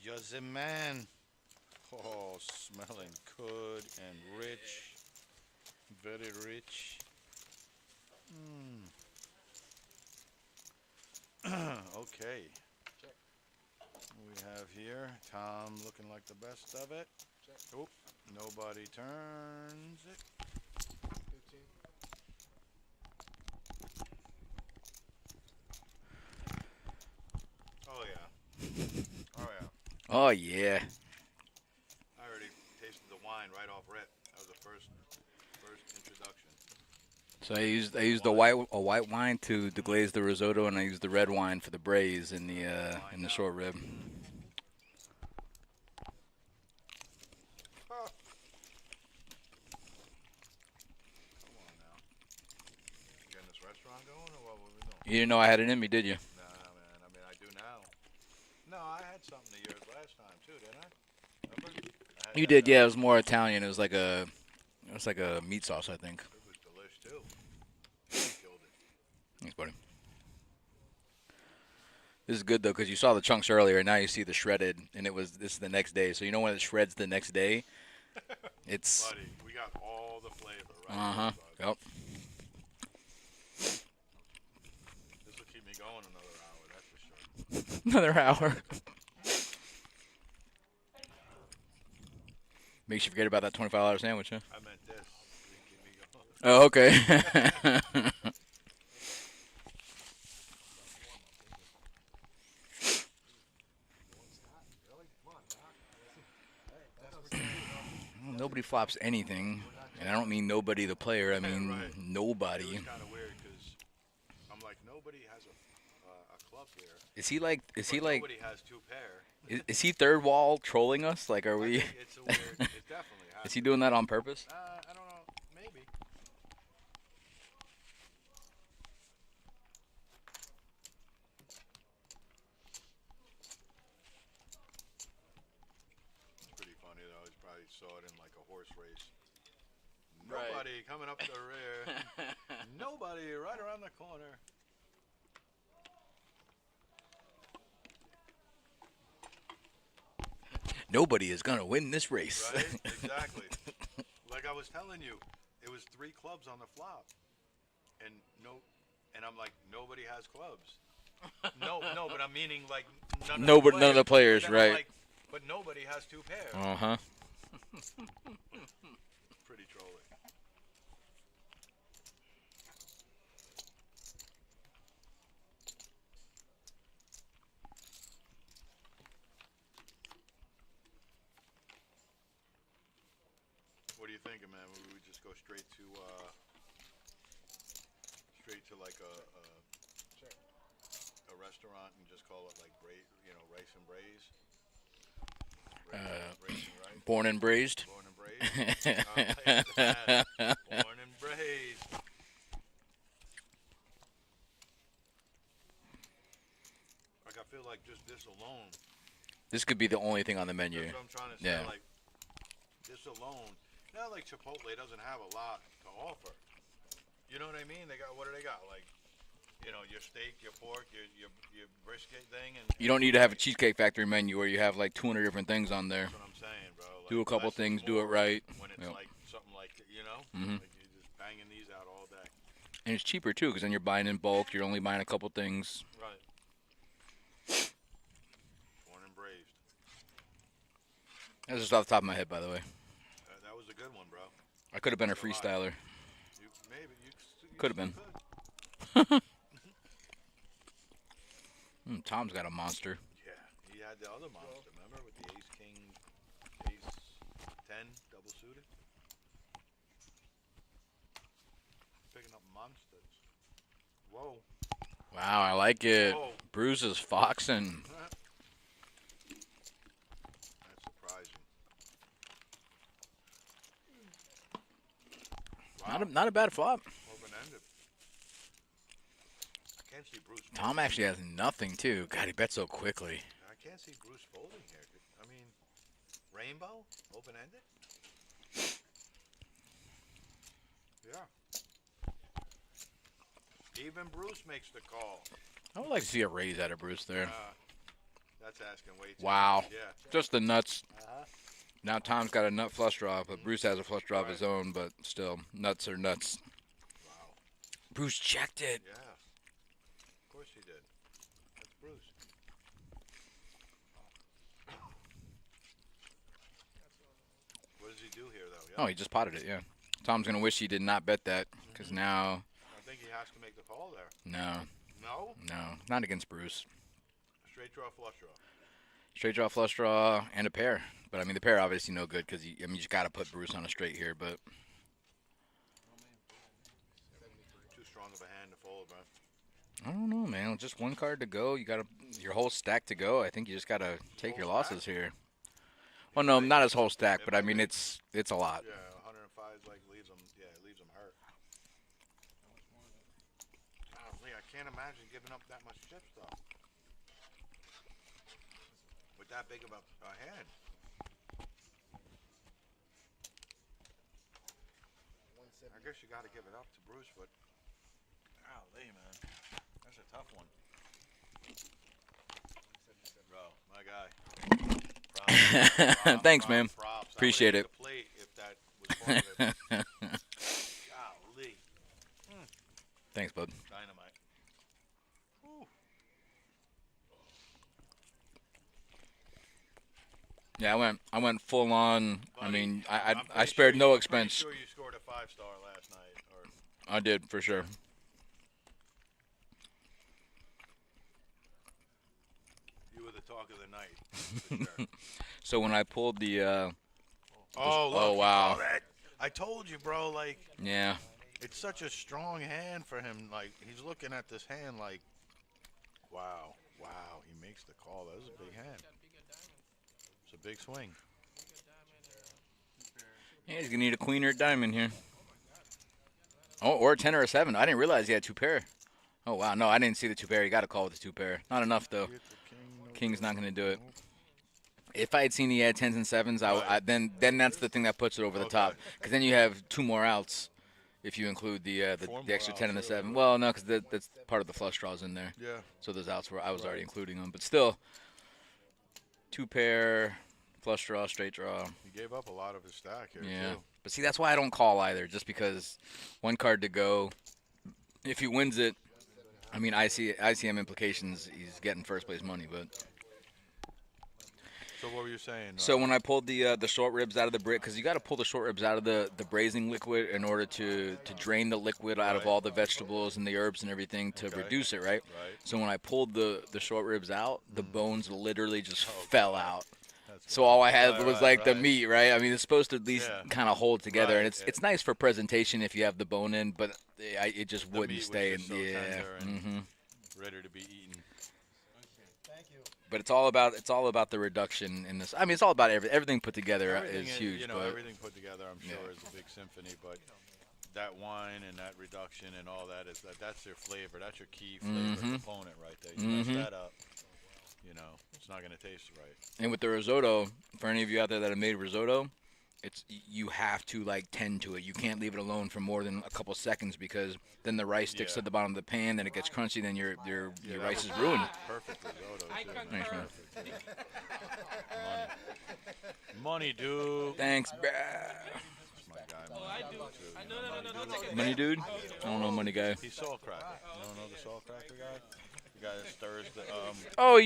You're the man. Oh, smelling good and rich. Very rich. Okay. Check. We have here Tom looking like the best of it. Check. Oop, nobody turns it. 15. Oh yeah. Oh yeah. Oh yeah. I already tasted the wine right off rip. That was the first introduction. So I used a white wine to deglaze the risotto, and I used the red wine for the braise in the short rib. Come on now. Getting this restaurant going, or what were we doing? You didn't know I had it in me, did you? Nah, man. I mean, I do now. No, I had something of yours last time too, didn't I? Remember? I had You that, did, yeah. It was more Italian. It was like a meat sauce, I think. It was delish too. You killed it. Thanks, buddy. This is good though, because you saw the chunks earlier, and now you see the shredded, and this is the next day. So you know when it shreds the next day, it's. Buddy, we got all the flavor, right? Yep. This will keep me going another hour, that's for sure. Another hour. Makes you forget about that $25 sandwich, huh? I meant this. You keep me going. Oh, okay. Nobody flops anything, and I don't mean nobody the player. I mean Right. It nobody. was kind of weird because I'm like, nobody has a clubs here. Is he like? Nobody has two pair. Is he third wall trolling us? Like, are I we? think it's a weird. It definitely has. Is he doing that on purpose? I don't know. Maybe. It's pretty funny though. He probably saw it in like a horse race. Right. Nobody coming up the rear. Nobody right around the corner. Nobody is gonna win this race. Right? Exactly. Like I was telling you, it was 3 clubs on the flop, and I'm like, nobody has clubs. No, but I'm meaning like none of the players, None of the players, right? Like, but nobody has 2 pairs. Uh-huh. Pretty trolly. What are you thinking, man? Would we just go straight to like a restaurant and just call it like rice and braise? Braise and rice. Born and braised. Born and braised. I like that. Born and braised. Like I feel like just this alone. This could be the only thing on the menu. That's what I'm trying to say. Yeah. Like this alone. Not like Chipotle doesn't have a lot to offer. You know what I mean? They got, what do they got? Like, your steak, your pork, your brisket thing, and You don't need to have a Cheesecake Factory menu where you have like 200 different things on there. that's what I'm saying, bro. Like, Do a couple less is things, do it more right. When it's Yep. like something like, Mhm. like you're just banging these out all day. And it's cheaper too, because then you're buying in bulk. You're only buying a couple things. Right. Born and braised. That's just off the top of my head, by the way. That was a good one, bro. I could have been a That's a lot. freestyler. You Could have been. could. Tom's got a monster. Yeah, he had the other monster, remember, with the ace, king, ace, 10, double suited? Picking up monsters. Whoa. Wow, I like it. Whoa. Bruce is foxing. That's surprising. Wow. Not a bad flop. Open-ended. I can't see Bruce. Tom folding. actually has nothing too. God, he bet so quickly. I can't see Bruce folding here. I mean, rainbow, open-ended. Yeah. Even Bruce makes the call. I would like to see a raise out of Bruce there. That's asking way too Wow. much. Yeah. Just the nuts. Now Tom's got a nut flush draw, but Bruce has a flush draw of his own, but still, nuts are nuts. Wow. Bruce checked it. Yeah. Of course he did. That's Bruce. What does he do here, though? Yeah. Oh, he just potted it, yeah. Tom's going to wish he did not bet that, because now, I think he has to make the call there. no, No? not against Bruce. Straight draw, flush draw. Straight draw, flush draw, and a pair. But, I mean, the pair obviously no good, because, you just got to put Bruce on a straight here, but... Too strong of a hand to fold, man. I don't know, man. Just one card to go. You got your whole stack to go. I think you just got to take your losses here. Well, no, not his whole stack, but I mean it's a lot. Yeah, 105 like leaves him. Yeah, it leaves him hurt. Golly, I can't imagine giving up that much chips though. With that big of a hand. I guess you got to give it up to Bruce, but golly, man, that's a tough one. Bro, my guy. Props, Thanks, man. props. Appreciate I it. would hate the plate if that was part of it. Golly. Thanks, bud. Dynamite. Whew. Yeah, I went full on. I Buddy, mean, I'm I pretty spared sure no I'm expense. pretty sure you scored a 5-star last night. Or I did for sure. you were the talk of the night. For sure. So when I pulled the, Oh, oh, look, you wow. saw that? I told you, bro. Like, yeah, it's such a strong hand for him. Like, he's looking at this hand like, Wow. Wow. He makes the call. That was a big hand. Got bigger diamond. It's a big swing. Bigger diamond. Yeah, he's gonna need a queen or a diamond here. Oh, or a 10 or a 7. I didn't realize he had 2 pair. Oh wow, no, I didn't see the 2 pair. He got a call with the 2 pair. Not enough though. Get the king, no King's not good. gonna do it. If I had seen he had 10s and 7s, then that's the thing that puts it over the top. Because then you have 2 more outs if you include the Four extra more 10 and the outs, 7. really. Well, no, because that's part of the flush draws in there. Yeah. So those outs I was already including them. But still, 2 pair, flush draw, straight draw. He gave up a lot of his stack here, Yeah. too. But see, that's why I don't call either. Just because 1 card to go. If he wins it, I mean, ICM implications, he's getting first place money. But So what were you saying? so when I pulled the short ribs out of the brick, because you got to pull the short ribs out of the braising liquid in order to drain the liquid out of Right. all the vegetables and the herbs and everything to Okay. reduce it, right? Right. So when I pulled the short ribs out, the bones literally just fell out. That's So all I had Right, was right, like the right. meat, right? I mean, it's supposed to at least Yeah. kind of hold together, and Right, it's nice for presentation if you have the bone in, but it just The wouldn't meat was stay. just so Yeah. tender and hmm ready to be eaten. Thank you. But it's all about the reduction in this. I mean, it's all about everything put together Everything is in- huge. You know, but everything put together, I'm sure, Yeah. is a big symphony. But that wine and that reduction and all that that's their flavor. That's your key flavor Mhm. component right there. You mess Mhm. that up, you know, it's not gonna taste right. And with the risotto, for any of you out there that have made risotto, you have to like tend to it. You can't leave it alone for more than a couple seconds because then the rice sticks Yeah. to the bottom of the pan, then it gets crunchy, then your Yeah, that rice was is ruined. Perfect risotto. I too, concur. man. Thanks, man. Perfect, yeah. Money, dude. Thanks, bruh. That's my guy, Oh, Money. I do. No, take it. Money dude? I don't know money guy. He's salt cracker. You don't know the salt cracker guy? The guy that stirs the Oh,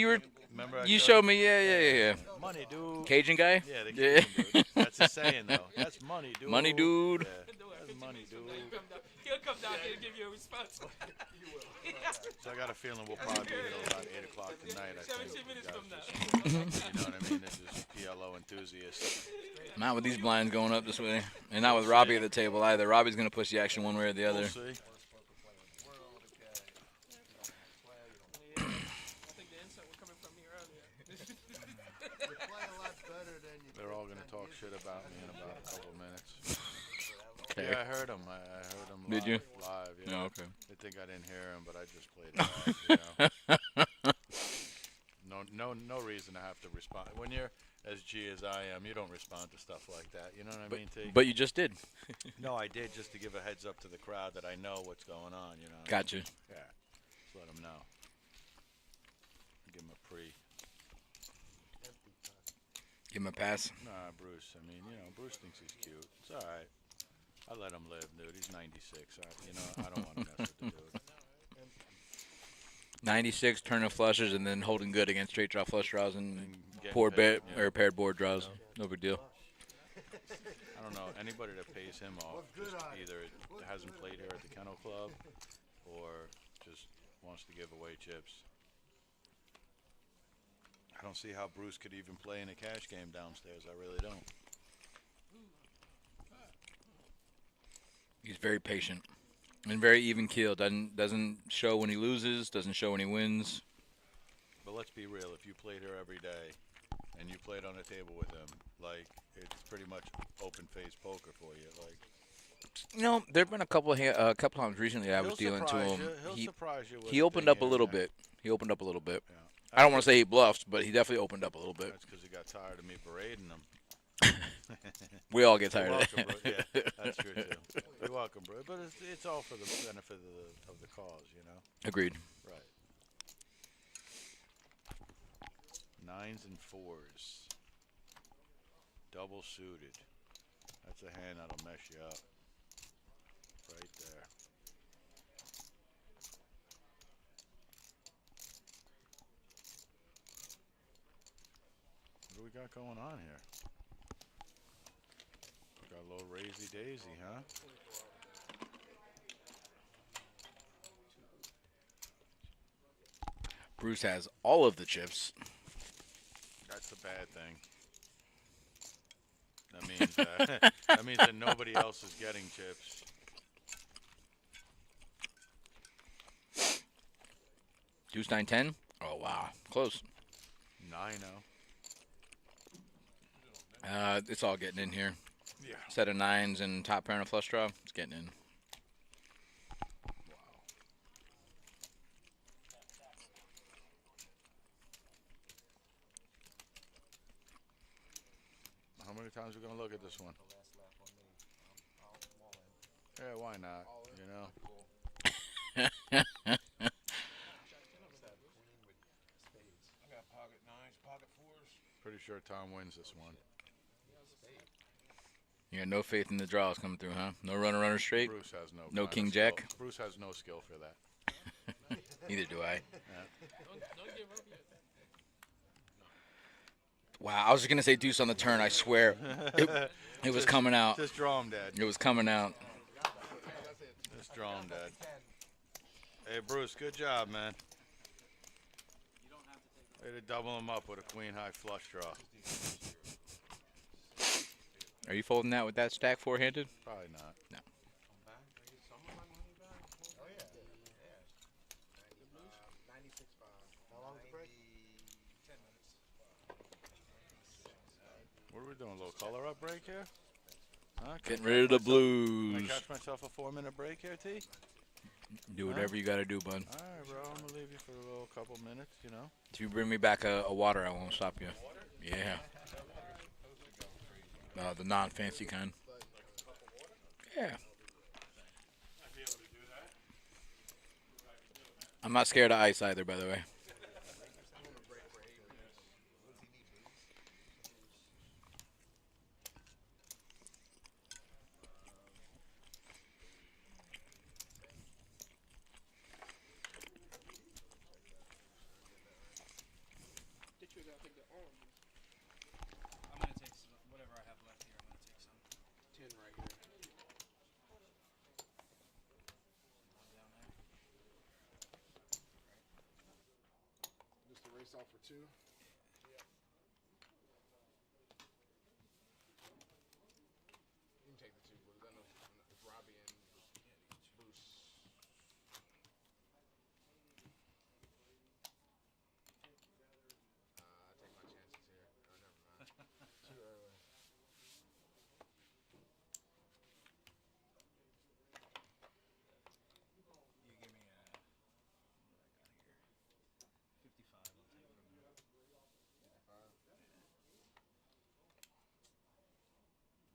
remember I you showed showed me, yeah. Money, dude. Cajun guy? Yeah, the Yeah. Cajun dude. That's his saying though. That's money, dude. Money, dude. Yeah, that's money, dude. He'll come down here and give you a response. So I got a feeling we'll probably be here till about 8 o'clock tonight. I think. 17 minutes You from guys now. just- You know what I mean? This is PLO enthusiast. Not with these blinds going up this way. And not with Robbie at the table either. Robbie's going to push the action one way or the other. We'll see. I think the insight was coming from me earlier. You play a lot better than you They're all gonna talk shit about me in about a couple minutes. Okay. Yeah, I heard them. I heard them. Did you? Live. Yeah. Oh, okay. They think I didn't hear them, but I just played it back. You know? No reason to have to respond. When you're as G as I am, you don't respond to stuff like that. You know what I mean, T? But you just did. No, I did just to give a heads up to the crowd that I know what's going on. You know. Gotcha. Yeah. Just let them know. Give them a pre. Give him a pass. Nah, Bruce. I mean, you know, Bruce thinks he's cute. It's all right. I let him live, dude. He's 96. I don't want to mess with the dude. 96 turn of flushes and then holding good against straight draw flush draws and getting poor paid, bet yeah. or paired board draws. No big deal. I don't know. Anybody that pays him off just either hasn't played here at the Kennel Club or just wants to give away chips. I don't see how Bruce could even play in a cash game downstairs. I really don't. He's very patient and very even keeled. Doesn't show when he loses. Doesn't show when he wins. But let's be real. If you played here every day and you played on a table with him, like, it's pretty much open-face poker for you. Like, You know, there've been a couple times recently I was he'll dealing to surprise him. you. He'll He surprise you. With he a opened thing up a here little and there. bit. He opened up a little bit. Yeah. I don't want to say he bluffed, but he definitely opened up a little bit. That's because he got tired of me berating him. We all get You're tired of welcome, that. bro. Yeah, that's true too. You're welcome, bro. But it's all for the benefit of the cause, you know. Agreed. Right. 9s and 4s. Double suited. That's a hand that'll mess you up. Right there. What do we got going on here? Got a little raisy daisy, huh? Bruce has all of the chips. That's a bad thing. That means that means that nobody else is getting chips. Deuce 9-10. Oh wow, close. 9-0. It's all getting in here. Yeah. Set of 9s and top pair and a flush draw. It's getting in. How many times are we gonna look at this one? Yeah, why not? You know. Pretty sure Tom wins this one. You got no faith in the draws coming through, huh? No runner straight. Bruce has no. No kind of king skill. jack? Bruce has no skill for that. Neither do I. Don't give up yet. Wow, I was just gonna say deuce on the turn. I swear, it was coming out. Just draw him dead. It was coming out. Just draw him dead. Hey Bruce, good job, man. Way to double him up with a queen high flush draw. Are you folding that with that stack four-handed? Probably not. No. Oh yeah. 96.5. How long is the break? 10 minutes. What are we doing? A little color up break here? Huh? Getting rid of the Can blues. I catch myself a 4-minute break here, T? Do whatever you gotta do, bud. All right, bro. I'm gonna leave you for a little couple minutes, you know. If you bring me back a water, I won't stop you. Yeah. The non-fancy kind. Yeah. I'm not scared of ice either, by the way. Get you gotta take the orange. I'm gonna take some, whatever I have left here. I'm gonna take some. 10 right here. Down there. Just a race off for 2. You can take the 2 blues. I know if Robbie and Bruce. I take my chances here. Oh, never mind. Too early. You give me a. What I got here? 55. I'll take from there.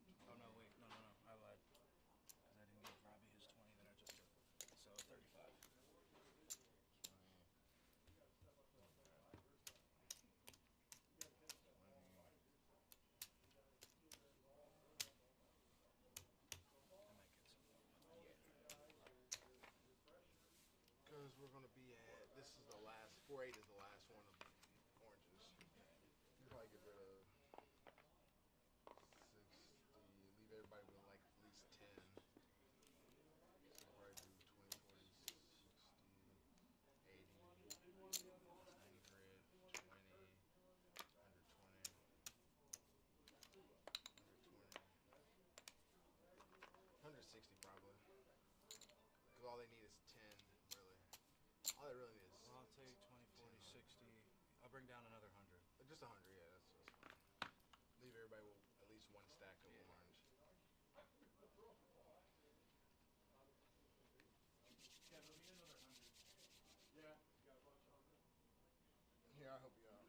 55. Oh no, wait, no, I lied. 'Cause I didn't give Robbie his 20 that I just took. So 35. Because we're going to be at, this is the last, 4-8 is the last one of oranges. You probably get rid of 60, leave everybody with like at least 10. So probably do 20, 40, 60, 80, 100, 20, 160 probably. Because all they need is 10, really. All they really need is Well, I'll take 20, 40, 60. I'll bring down another 100. just 100, yeah, that's fine. Leave everybody with at least one stack of orange. Here, I'll help you out.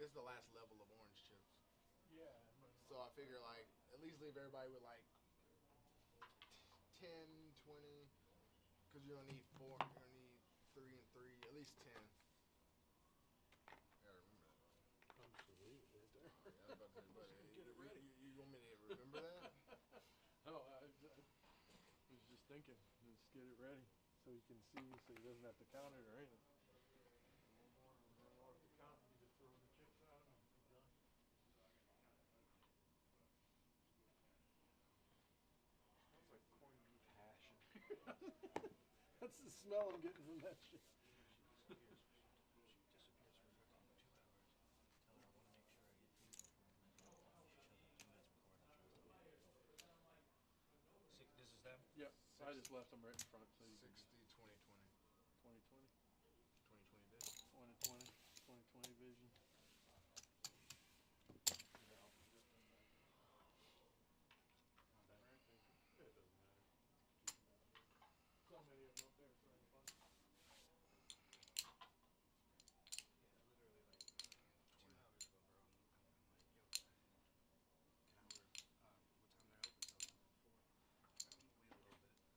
this is the last level of orange chips. Yeah. So I figure like at least leave everybody with like 10, 20, because you're gonna need 4. You're gonna need 3 and 3, at least 10. I gotta remember that. I'm just gonna leave it right there. Yeah, I was about to say, buddy, Get it ready. You want me to remember that? Oh, I was just thinking, let's get it ready so he can see, so he doesn't have to count it or anything. No more to count, you just throw the chips out and be done. Smells like corned beef hash. That's the smell I'm getting from that shit. This is them? Yep, I just left them right in front so you 60, can 20, 2020. 2020 vision. 2020 vision. Alright, thank you. It doesn't matter. So many of them up there, it's not even fun. Yeah, literally like 2 hours ago, bro. I'm like, yo, can I order, what time they're open till? 4. I'm gonna wait a little bit. Just came back at the wrong time.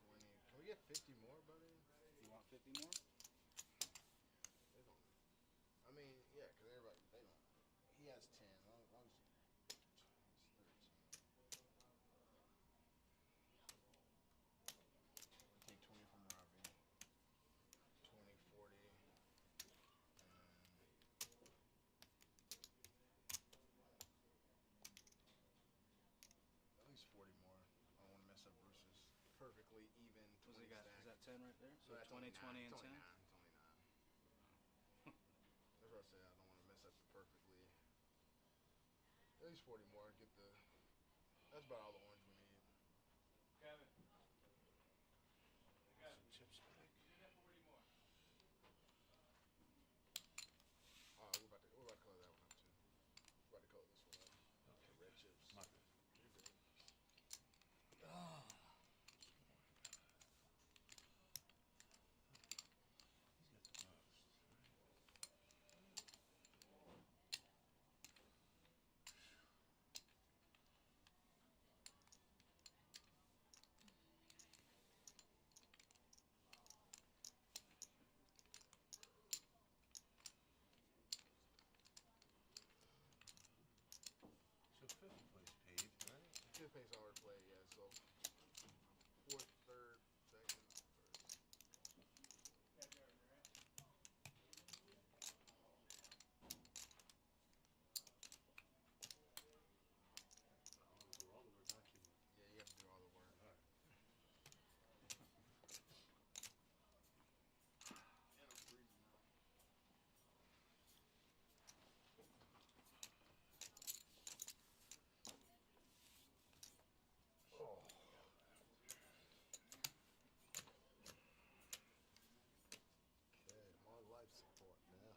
20. Can we get 50 more, buddy? You want 50 more? They don't. I mean, yeah, because everybody, they don't. He has 10. As long as it's 13. Take 20 from Robbie. 20, 40. And at least 40 more. I don't want to mess up Bruce's perfectly even 20 What's he got? stack. Is that 10 right there? So that's 20, only 20, and 10? It's only 9. It's only 9. That's what I said. I don't want to mess up the perfectly. At least 40 more. Get the. That's about all the orange we need. Kevin. Some chips back. Oh, we're about to color that one up too. We're about to color this one up. Okay, red chips. You're good. So fifth place paid, right? Fifth place already played, yeah. So fourth, third, second, first. I'll do all the work, not you. Yeah, you have to do all the work. Alright. Yeah, I'm freezing now. Oh. Okay, I'm on life support now.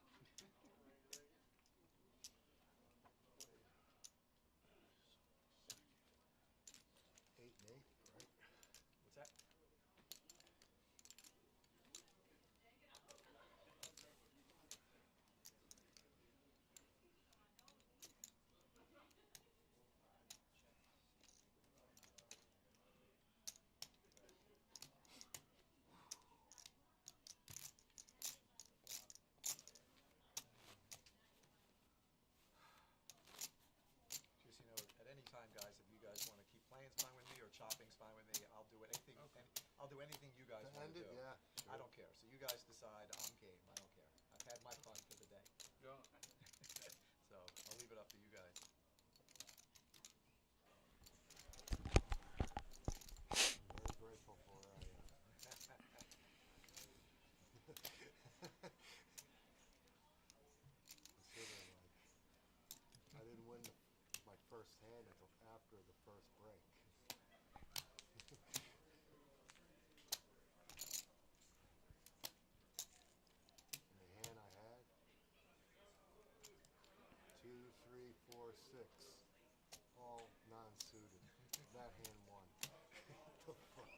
8 and 8, right? What's that? Just, at any time, guys, if you guys want to keep playing's fine with me or chopping's fine with me. I'll do anything. I'll do anything you guys want to do. Yeah, I don't care. So you guys decide. I'm game. I don't care. I've had my fun for the day. Yeah. So I'll leave it up to you guys. I'm very grateful for where I am. Considering, I didn't win my first hand until after the first break. And the hand I had, 2, 3, 4, 6, all non-suited. That hand won. The fuck?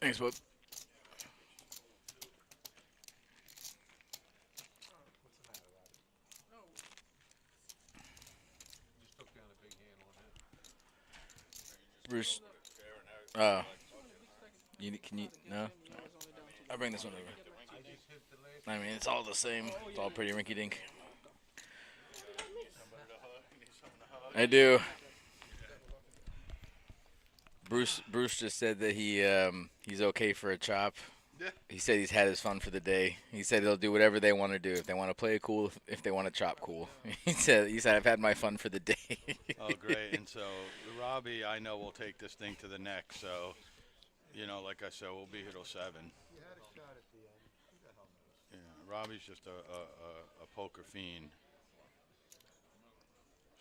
Thanks, bud. What's the matter, Robbie? Just took down a big hand on that. Bruce. Can you? No. I'll bring this one over. I mean, it's all the same. It's all pretty rinky-dink. I do. Bruce just said that he's okay for a chop. Yeah. He said he's had his fun for the day. He said he'll do whatever they want to do. If they want to play it cool, if they want to chop, cool. He said I've had my fun for the day. Oh, great. And so Robbie, I know, will take this thing to the neck. So, you know, like I said, we'll be here till 7. You had a shot at the end. Who the hell knows? Yeah, Robbie's just a poker fiend.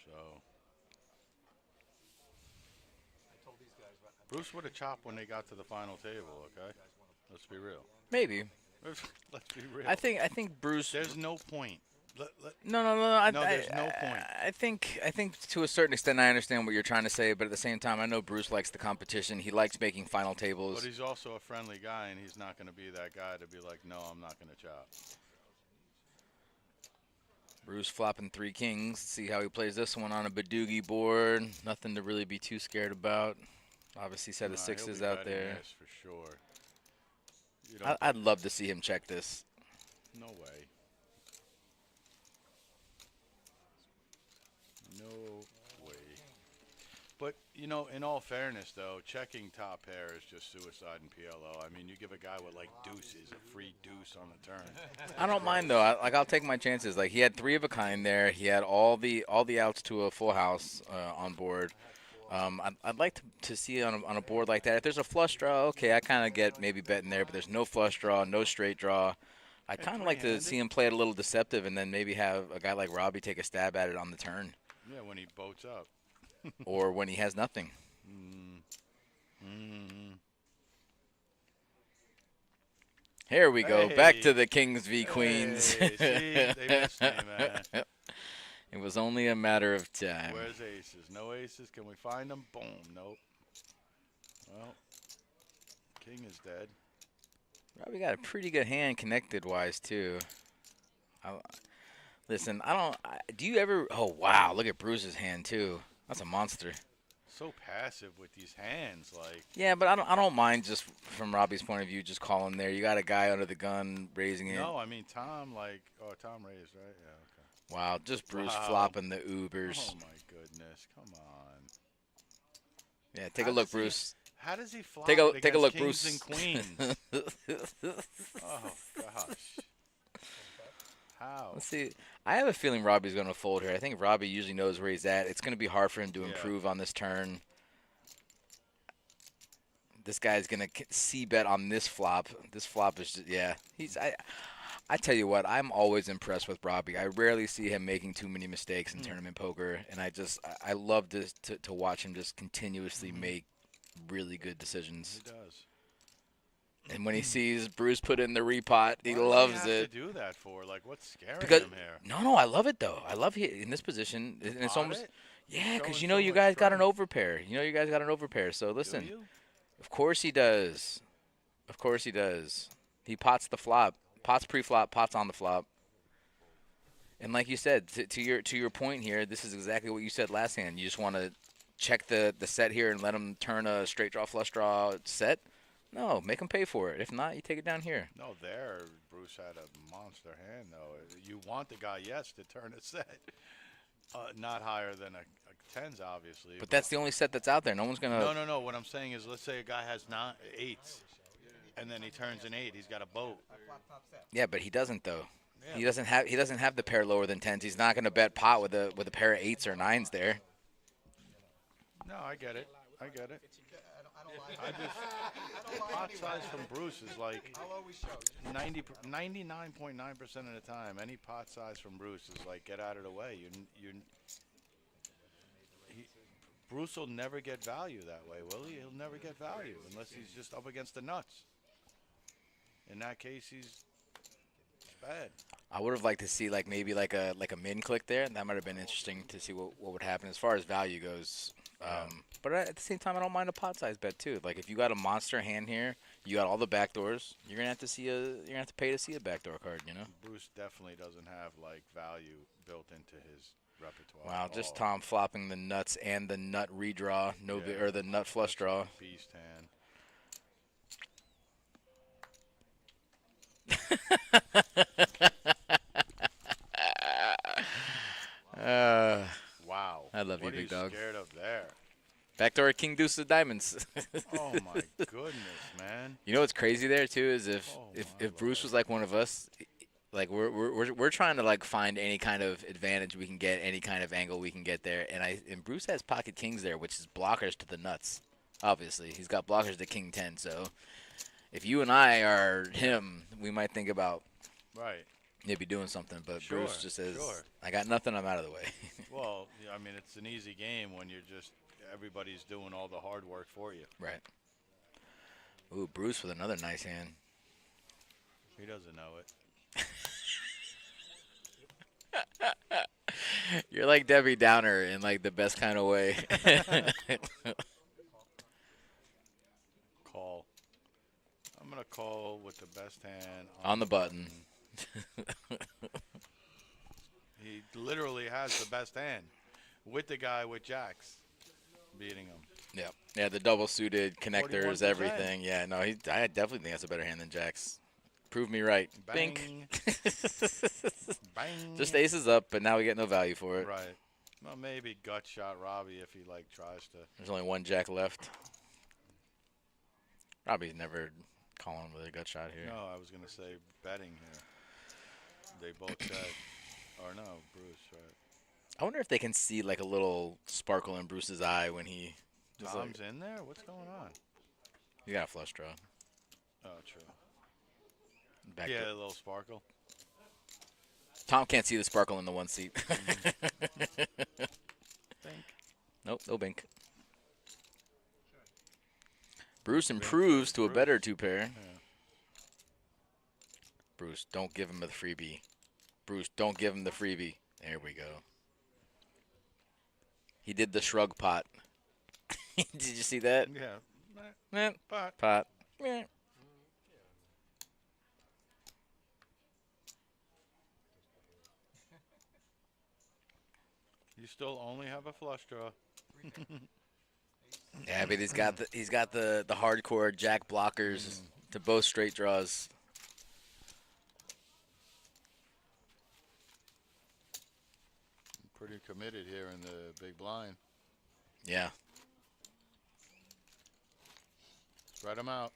So I told these guys what. Bruce would have chopped when they got to the final table. Okay, let's be real. Maybe. Let's be real. I think Bruce. There's no point. No. There's no point. I think to a certain extent I understand what you're trying to say, but at the same time I know Bruce likes the competition. He likes making final tables. But he's also a friendly guy, and he's not going to be that guy to be like, no, I'm not going to chop. Bruce flopping 3 kings. See how he plays this one on a Badoogie board. Nothing to really be too scared about. Obviously set of He'll sixes be out betting there. this for sure. You don't I'd love to see him check this. No way. No way. But, you know, in all fairness, though, checking top pair is just suicide in PLO. I mean, you give a guy with, like, deuces, a free deuce on the turn. I don't mind, though. I'll take my chances. Like, he had 3 of a kind there. He had all the outs to a full house on board. I'd like to see on a board like that. If there's a flush draw, okay, I kind of get maybe betting there. But there's no flush draw, no straight draw. I kind of like to see him play it a little deceptive and then maybe have a guy like Robbie take a stab at it on the turn. Yeah, when he boats up. Or when he has nothing. Here we go. Hey. Back to the Kings v. Queens. Hey, see, they missed me, man. It was only a matter of time. Where's aces? No aces? Can we find them? Boom. Nope. Well, king is dead. Robbie got a pretty good hand connected-wise, too. Listen, do you ever – oh, wow. Look at Bruce's hand, too. That's a monster. So passive with these hands, like. Yeah, but I don't mind just from Robbie's point of view just calling there. You got a guy under the gun raising it. No, I mean, Tom raised, right? Yeah, okay. Wow, just Bruce Wow. flopping the Ubers. Oh, my goodness. Come on. Yeah, take a look, Bruce. How does he flop Take a look, kings Bruce. and queens? Oh, gosh. How? Let's see. I have a feeling Robbie's going to fold here. I think Robbie usually knows where he's at. It's going to be hard for him to improve on this turn. This guy's going to c-bet on this flop. This flop is just, yeah. I tell you what, I'm always impressed with Robbie. I rarely see him making too many mistakes in tournament poker, and I love to watch him just continuously make really good decisions. He does. And when he sees Bruce put in the repot, he What does loves he have it. to do that for? Like, what's scaring Because him here? no, I love it though. I love he in this position, and it's Got almost it? yeah, because Showing you know so you much guys got an strength. overpair. You know you guys got an overpair. So listen, Do you? of course he does. Of course he does. He pots the flop, pots pre-flop, pots on the flop. And like you said, to your point here, this is exactly what you said last hand. You just want to check the set here and let him turn a straight draw, flush draw set. No, make him pay for it. If not, you take it down here. No, Bruce had a monster hand, though. You want the guy, yes, to turn a set. Not higher than a tens, obviously. But that's the only set that's out there. No one's going to. No. What I'm saying is, let's say a guy has eights, and then he turns an 8. He's got a boat. Yeah, but he doesn't, though. Yeah. He doesn't have the pair lower than tens. He's not going to bet pot with a pair of 8s or 9s there. No, I get it. Pot size from Bruce is like 99.9% of the time. Any pot size from Bruce is like, get out of the way. Bruce will never get value that way, will he? He'll never get value unless he's just up against the nuts. In that case, it's bad. I would have liked to see maybe like a min click there. That might have been interesting to see what would happen as far as value goes. But at the same time, I don't mind a pot size bet too. Like if you got a monster hand here, you got all the back doors. You're gonna have to pay to see a backdoor card. You know. Bruce definitely doesn't have like value built into his repertoire. Wow, at just all. Tom flopping the nuts and the nut redraw, Yeah, or the nut flush draw. Beast hand. Wow. I love you, what are big dog. Scared of there? Backdoor King Deuce of Diamonds. Oh my goodness, man. You know what's crazy there too is if Oh, if, my if Bruce Lord. was like one of us, like we're trying to like find any kind of advantage we can get, any kind of angle we can get there, and Bruce has pocket kings there, which is blockers to the nuts. Obviously, he's got blockers to King 10. So if you and I are him, we might think about Right. maybe doing something. But Sure, Bruce just says, sure. "I got nothing. I'm out of the way." Well, I mean, it's an easy game when everybody's doing all the hard work for you. Right. Ooh, Bruce with another nice hand. He doesn't know it. You're like Debbie Downer in like the best kind of way. Call. I'm gonna call with the best hand On the button. He literally has the best hand with the guy with jacks beating him. Yeah. Yeah, the double suited connectors, 41%. everything. Yeah, no, I definitely think that's a better hand than Jacks. Prove me right. Bang. Bink. Bang. Just aces up, but now we get no value for it. Right. Well, maybe gut shot Robbie if he like tries to. There's only one Jack left. Robbie's never calling with a gut shot here. No, I was gonna say betting here. They both said, or no, Bruce, right? I wonder if they can see like a little sparkle in Bruce's eye when he just Tom's in there. What's going on? you got a flush draw. Oh, true. Back Yeah, to- a little sparkle. Tom can't see the sparkle in the one seat. Think. Nope, no bink. Bruce improves to a Bruce. better two pair. Yeah. Bruce, don't give him the freebie. Bruce, don't give him the freebie. There we go. He did the shrug pot. Did you see that? Yeah. Eh, But pot. Eh. you still only have a flush draw. Yeah, but he's got the hardcore jack blockers to both straight draws. Pretty committed here in the big blind. Yeah. Spread them out.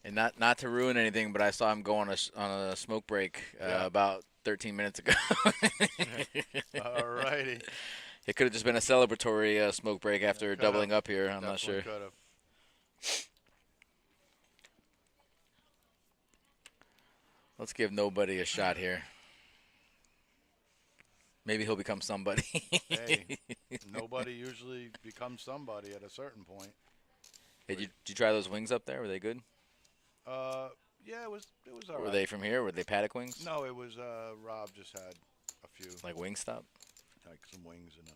And not to ruin anything, but I saw him go on a smoke break Yeah. about 13 minutes ago. All righty. It could have just been a celebratory smoke break after could've. doubling up here. I'm not Definitely sure. could've. Let's give nobody a shot here. Maybe he'll become somebody. Hey, nobody usually becomes somebody at a certain point. Hey, did you try those wings up there? Were they good? Yeah, it was all right. Were they from here? Were they paddock wings? No, it was Rob just had a few, Like Wingstop? like some wings and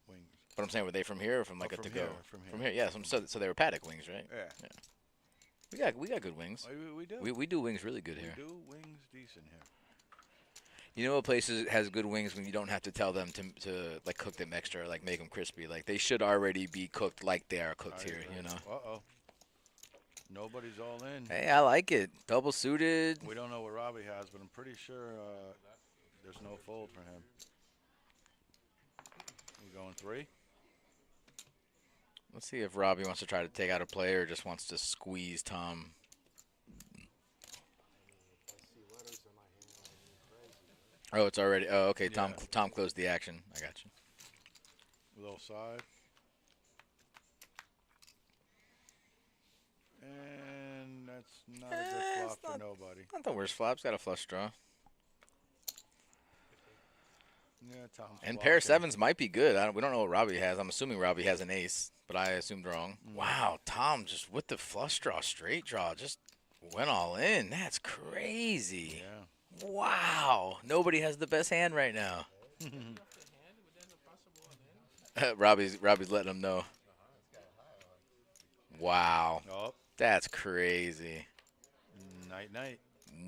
wings. But I'm saying, were they from here or from like Oh, a from to-go? here, from here. From here, yeah. So they were paddock wings, right? Yeah. We got good wings. We do. We do wings really good here. We do wings decent here. You know what place has good wings when you don't have to tell them to like cook them extra, like make them crispy. Like they should already be cooked like they are cooked here. You know. Uh-oh. Nobody's all in. Hey, I like it. Double suited. We don't know what Robbie has, but I'm pretty sure there's no fold for him. We going 3? Let's see if Robbie wants to try to take out a play or just wants to squeeze Tom. Oh, it's already. Oh, okay. Yeah. Tom closed the action. I got you. A little side. And that's not a good flop for nobody. Not the worst flop. He's got a flush draw. Yeah, Tom's And flop pair here. sevens might be good. We don't know what Robbie has. I'm assuming Robbie has an ace, but I assumed wrong. Wow, Tom just with the flush draw, straight draw, just went all in. That's crazy. Yeah. Wow. Nobody has the best hand right now. Robbie's letting him know. Wow, Oh, that's crazy. night night.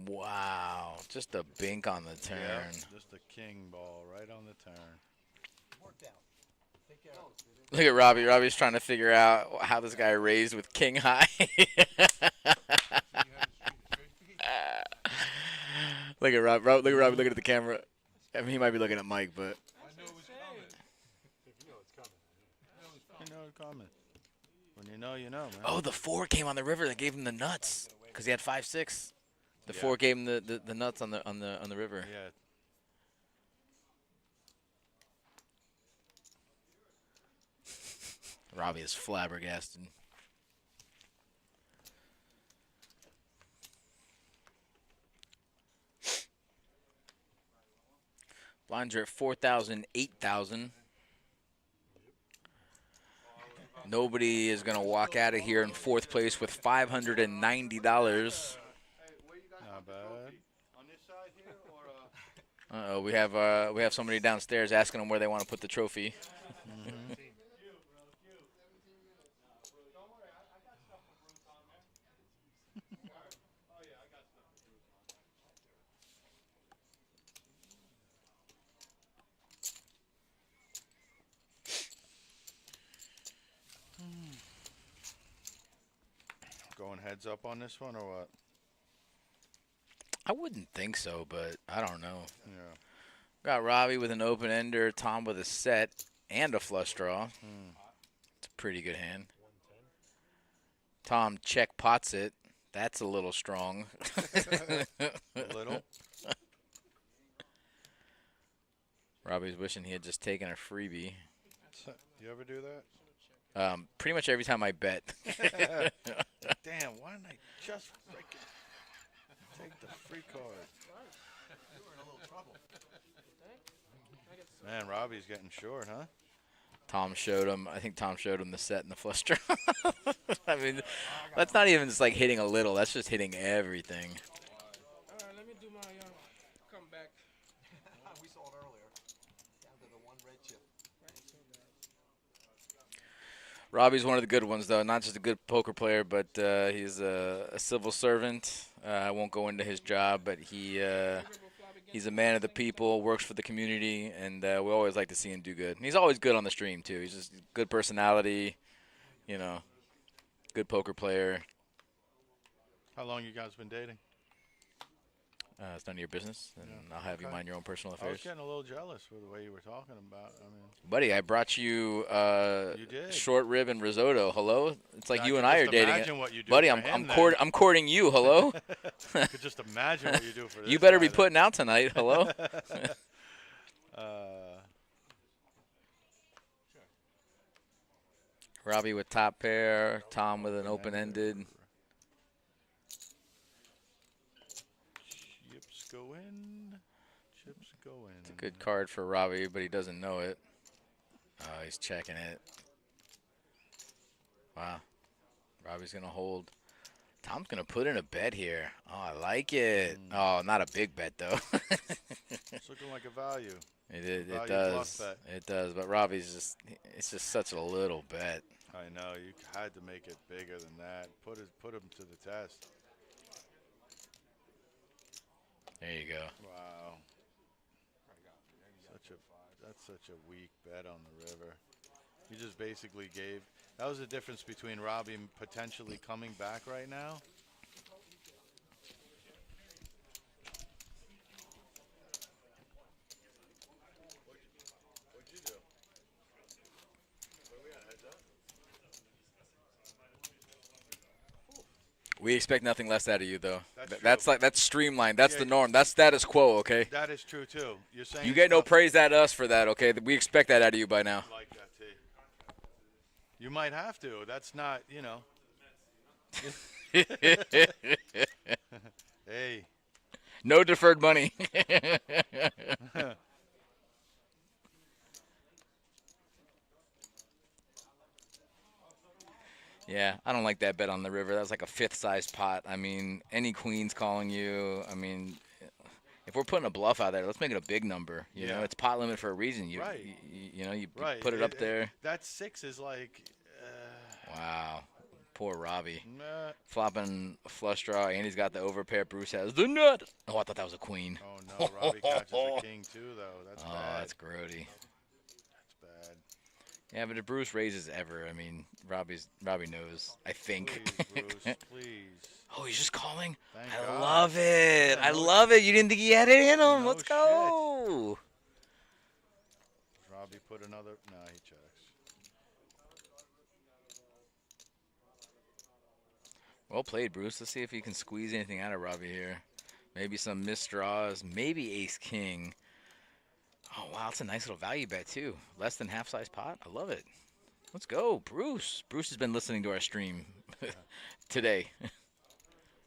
Wow, just a bink on the turn. Yeah, just a king ball right on the turn. Worked out. Take care. Look at Robbie. Robbie's trying to figure out how this guy raised with king high. Look at Rob. Look at Robbie looking at the camera. I mean, he might be looking at Mike, but I know it's coming. You know it's coming. You know it's coming. When you know, you know, man. oh, the 4 came on the river that gave him the nuts because he had 5-6. The Yeah. 4 gave him the nuts on the river. Yeah. Robbie is flabbergasted. Blinds are at 4,000, 8,000. Nobody is going to walk out of here in 4th place with $590. Not bad. Uh-oh, we have somebody downstairs asking them where they want to put the trophy. Going heads up on this one or what? I wouldn't think so, but I don't know. Yeah. Got Robbie with an open ender, Tom with a set and a flush draw. It's a pretty good hand. Tom check pots it. That's a little strong. A little. Robbie's wishing he had just taken a freebie. You ever do that? Pretty much every time I bet. Damn, why didn't I just freaking take the free card? Man, Robbie's getting short, huh? Tom showed him. I think Tom showed him the set and the flush draw. I mean, that's not even just like hitting a little. That's just hitting everything. All right, let me do my comeback. We saw it earlier. Down to the one red chip. Robbie's one of the good ones, though. Not just a good poker player, but he's a civil servant. I won't go into his job, but he's a man of the people, works for the community, and we always like to see him do good. And he's always good on the stream, too. He's just good personality, you know, good poker player. How long you guys been dating? It's none of your business, and I'll have you Okay. mind your own personal I was affairs. getting a little jealous with the way you were talking about. I mean, Buddy, I brought you, You did. short rib and risotto. Hello? It's like I you could and I are just dating. imagine what you do Buddy, for I'm him I'm courting you. Hello? I could just imagine what you do for this. You better be guy, putting out tonight. Hello? then. Robbie with top pair, Tom with an open-ended. Chips go in. Chips go in. It's a good card for Robbie, but he doesn't know it. Oh, he's checking it. Wow. Robbie's going to hold. Tom's going to put in a bet here. Oh, I like it. Oh, not a big bet, though. It's looking like a value. It Value does. plus bet. It does. But Robbie's it's just such a little bet. I know you had to make it bigger than that. Put him to the test. There you go. Wow. That's such a weak bet on the river. You just basically gave. That was the difference between Robbie potentially coming back right now. What'd you do? Where we at? Heads up? We expect nothing less out of you, though. That's true. That's streamlined. That's Yeah. the norm. That's status quo, okay? That is true too. You're saying You get no stuff praise at us for that, okay? We expect that out of you by now. like that, T. You might have to. That's not, you know. Hey. No deferred money. Yeah, I don't like that bet on the river. That's like a 5th size pot. I mean, any queen's calling you. I mean, If we're putting a bluff out there, let's make it a big number. You know, Yeah. it's pot limit for a reason. You, Right. you know, you Right. put it up there. That 6 is like. Wow. Poor Robbie. Nah. Flopping a flush draw, and he's got the overpair. Bruce has the nut. Oh, I thought that was a queen. Oh no, Robbie catches a king too, though. That's Oh, bad. that's grody. That's bad. Yeah, but if Bruce raises ever, I mean, Robbie knows. I think. Please, Bruce, please. Oh, he's just calling. Thank I God. love it. Yeah, I no love it. You didn't think he had it in him. No Let's go. Robbie put another. No, he checks. Well played, Bruce. Let's see if he can squeeze anything out of Robbie here. Maybe some missed draws. Maybe ace king. Oh, wow. It's a nice little value bet, too. Less than half size pot. I love it. Let's go, Bruce. Bruce has been listening to our stream today,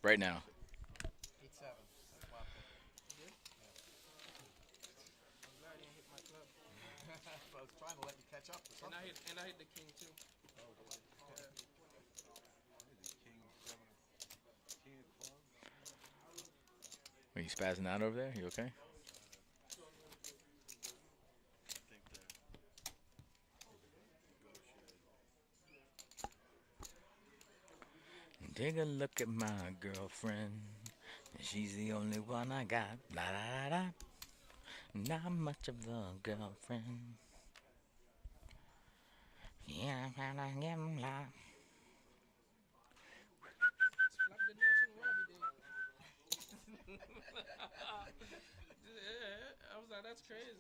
right now. 8-7. That's flop there. I'm glad you hit my club. I was trying to let you catch up to And something. I hit the king too. Are you spazzing out over there? You okay? Take a look at my girlfriend. She's the only one I got. La la la la. Not much of a girlfriend. Yeah, I give 'em la. Flop the nuts and Robbie did. Yeah, I was like, that's crazy.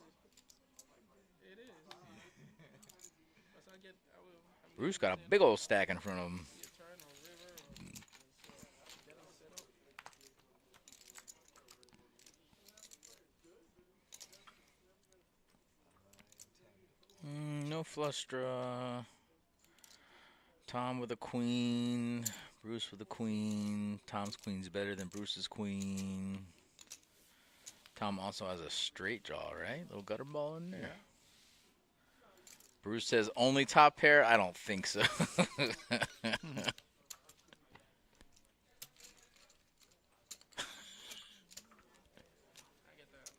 It is. Plus I get, I'm Bruce got a big old stack in front of him. the eternal river. Getting set up. No flush draw. Tom with a queen. Bruce with a queen. Tom's queen's better than Bruce's queen. Tom also has a straight draw, right? Little gutter ball in there. Bruce says only top pair. I don't think so. I get that.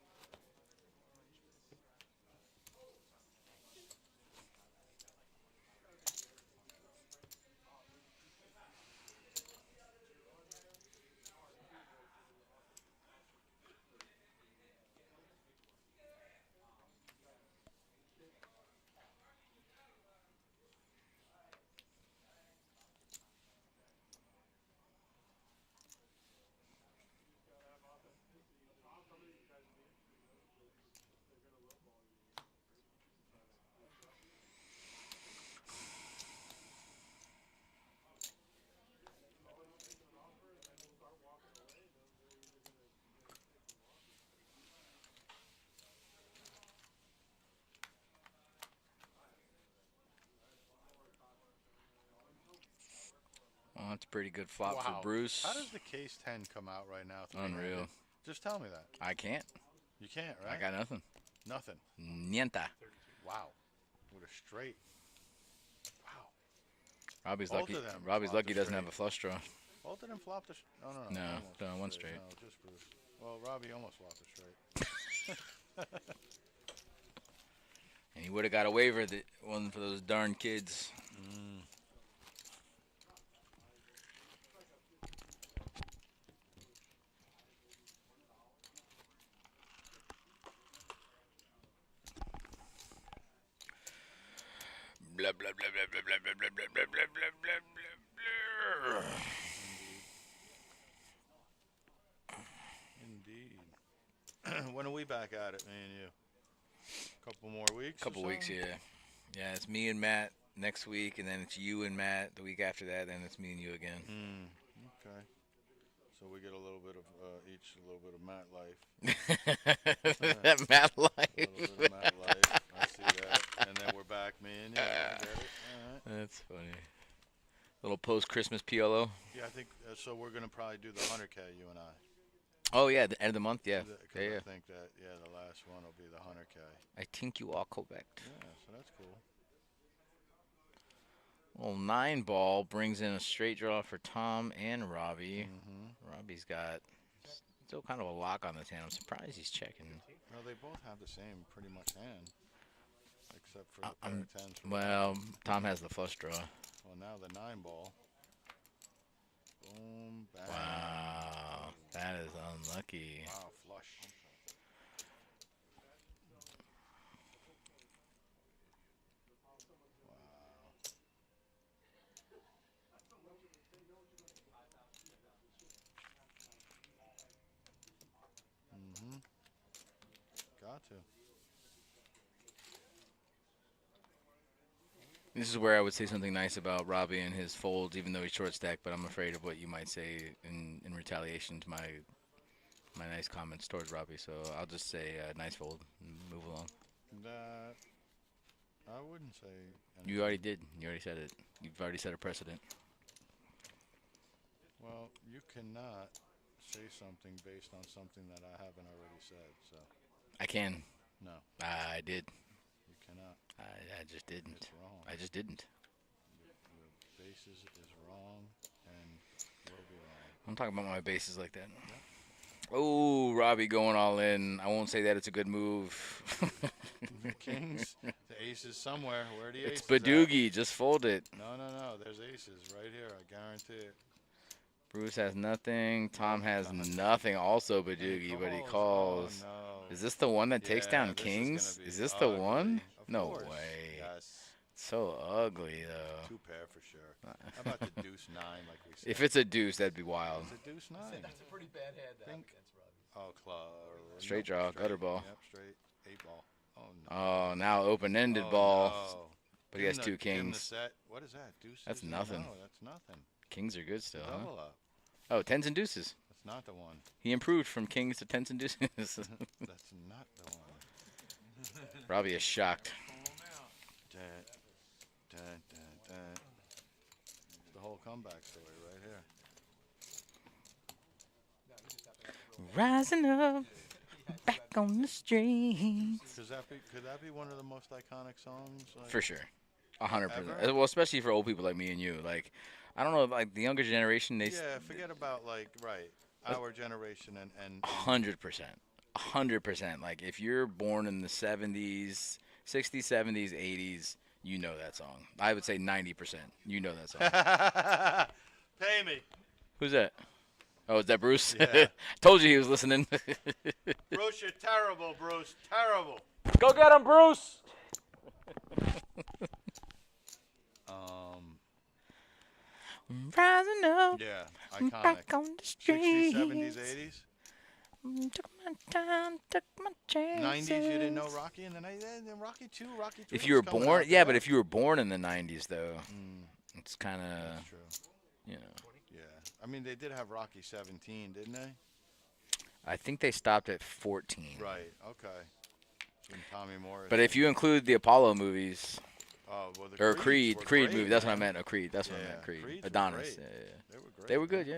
Oh, that's a pretty good flop Wow. for Bruce. How does the case 10 come out right now? Unreal. Just tell me that. I can't. You can't, right? I got nothing. Nothing. Nienta. Wow. With a straight. Wow. Robbie's Both lucky. of them Robbie's flopped lucky a doesn't have straight. a flush draw. Both of them flopped a. No, no, no. No, almost no, a one straight. No, just Bruce. Well, Robbie almost flopped a straight. And he would have got a waiver that wasn't for those darn kids. Blah blah blah blah blah blah blah blah blah blah blah blah blah blah. Indeed. When are we back at it, me and you? Couple more weeks? or Couple weeks, something? yeah. Yeah, it's me and Matt next week, and then it's you and Matt the week after that, then it's me and you again. Okay. So we get a little bit of each, a little bit of Matt life. That Matt A life. little bit of Matt life. I see that. And then we're back, me and you. I get it. All right. That's funny. Little post-Christmas PLO. Yeah, I think so. We're gonna probably do the 100K, you and I. Oh, yeah, the end of the month, yeah. 'Cause Yeah, yeah. I think that the last one will be the 100K. I think you are correct. Yeah, so that's cool. Well, 9 ball brings in a straight draw for Tom and Robbie. Mm-hmm. Robbie's got Still kind of a lock on this hand. I'm surprised he's checking. Well, they both have the same pretty much hand, except for the pair I'm, of tens. For well, Tom has the flush draw. Well, now the 9-ball. Boom, bang. Wow, that is unlucky. Wow, flush. Mm-hmm. Got to. This is where I would say something nice about Robbie and his folds, even though he's short stack. But I'm afraid of what you might say in retaliation to my nice comments towards Robbie. So I'll just say nice fold and move along. That I wouldn't say. You already did. You already said it. You've already set a precedent. Well, you cannot say something based on something that I haven't already said. So I can. no, I did. you cannot. I just didn't. It's wrong. I just didn't. The basis is wrong and will be wrong. I'm talking about my bases like that. Oh, Robbie going all in. I won't say that it's a good move. The kings, the aces somewhere. Where are the aces? It's Badoogie. Just fold it. No. There's aces right here. I guarantee it. Bruce has nothing. Tom has nothing. Also Badoogie, but he calls. Oh, no. Is this the one that takes down this is kings? gonna be Is this the ugly. one? Of No course. way. Yes. So ugly though. 2-pair for sure. How about the deuce 9, like we said? If it's a deuce, that'd be wild. It's a deuce 9. That's a pretty bad hand to have Think- against Robbie. Oh, club. Straight draw, gutter ball. Yep, straight 8-ball. Oh no. Oh, now open-ended Oh, ball. no. But he has Give two him the- give him the kings. set. What is that? Deuces? That's and- nothing. No, that's nothing. Kings are good still, huh? Double up. Oh, tens and deuces. That's not the one. He improved from kings to tens and deuces. That's not the one. Robbie is shocked. Dun, dun, dun, dun. The whole comeback story right here. Rising up, back on the streets. Could that be one of the most iconic songs? Like, For sure. 100%. Ever? Well, especially for old people like me and you. Like, I don't know, like the younger generation, they Yeah, forget about our generation and 100%. 100%. Like, if you're born in the 70s, 60s, 70s, 80s, you know that song. I would say 90%. You know that song. Pay me. Who's that? Oh, is that Bruce? Yeah. Told you he was listening. Bruce, you're terrible, Bruce. Terrible. Go get him, Bruce! Rising up, Yeah, back iconic. on the 60s, streets. 70s, 80s. Took my time, took my chances. 90s, you didn't know Rocky in the 90s? Then Rocky 2, Rocky 3. If you were was coming born, after yeah, that. but if you were born in the 90s, though, Mm, it's kind that's of, true. you know. Yeah. I mean, they did have Rocky 17, didn't they? I think they stopped at 14. Right, okay. When Tommy Morris. But if you include the Apollo movies, Oh, well, the or Creeds were Creed great, movie, that's what I man. meant. Oh, Creed, that's what I Yeah, meant. Creed, Creeds were Adonis. great. Yeah, yeah. They were great. They were man. good, yeah.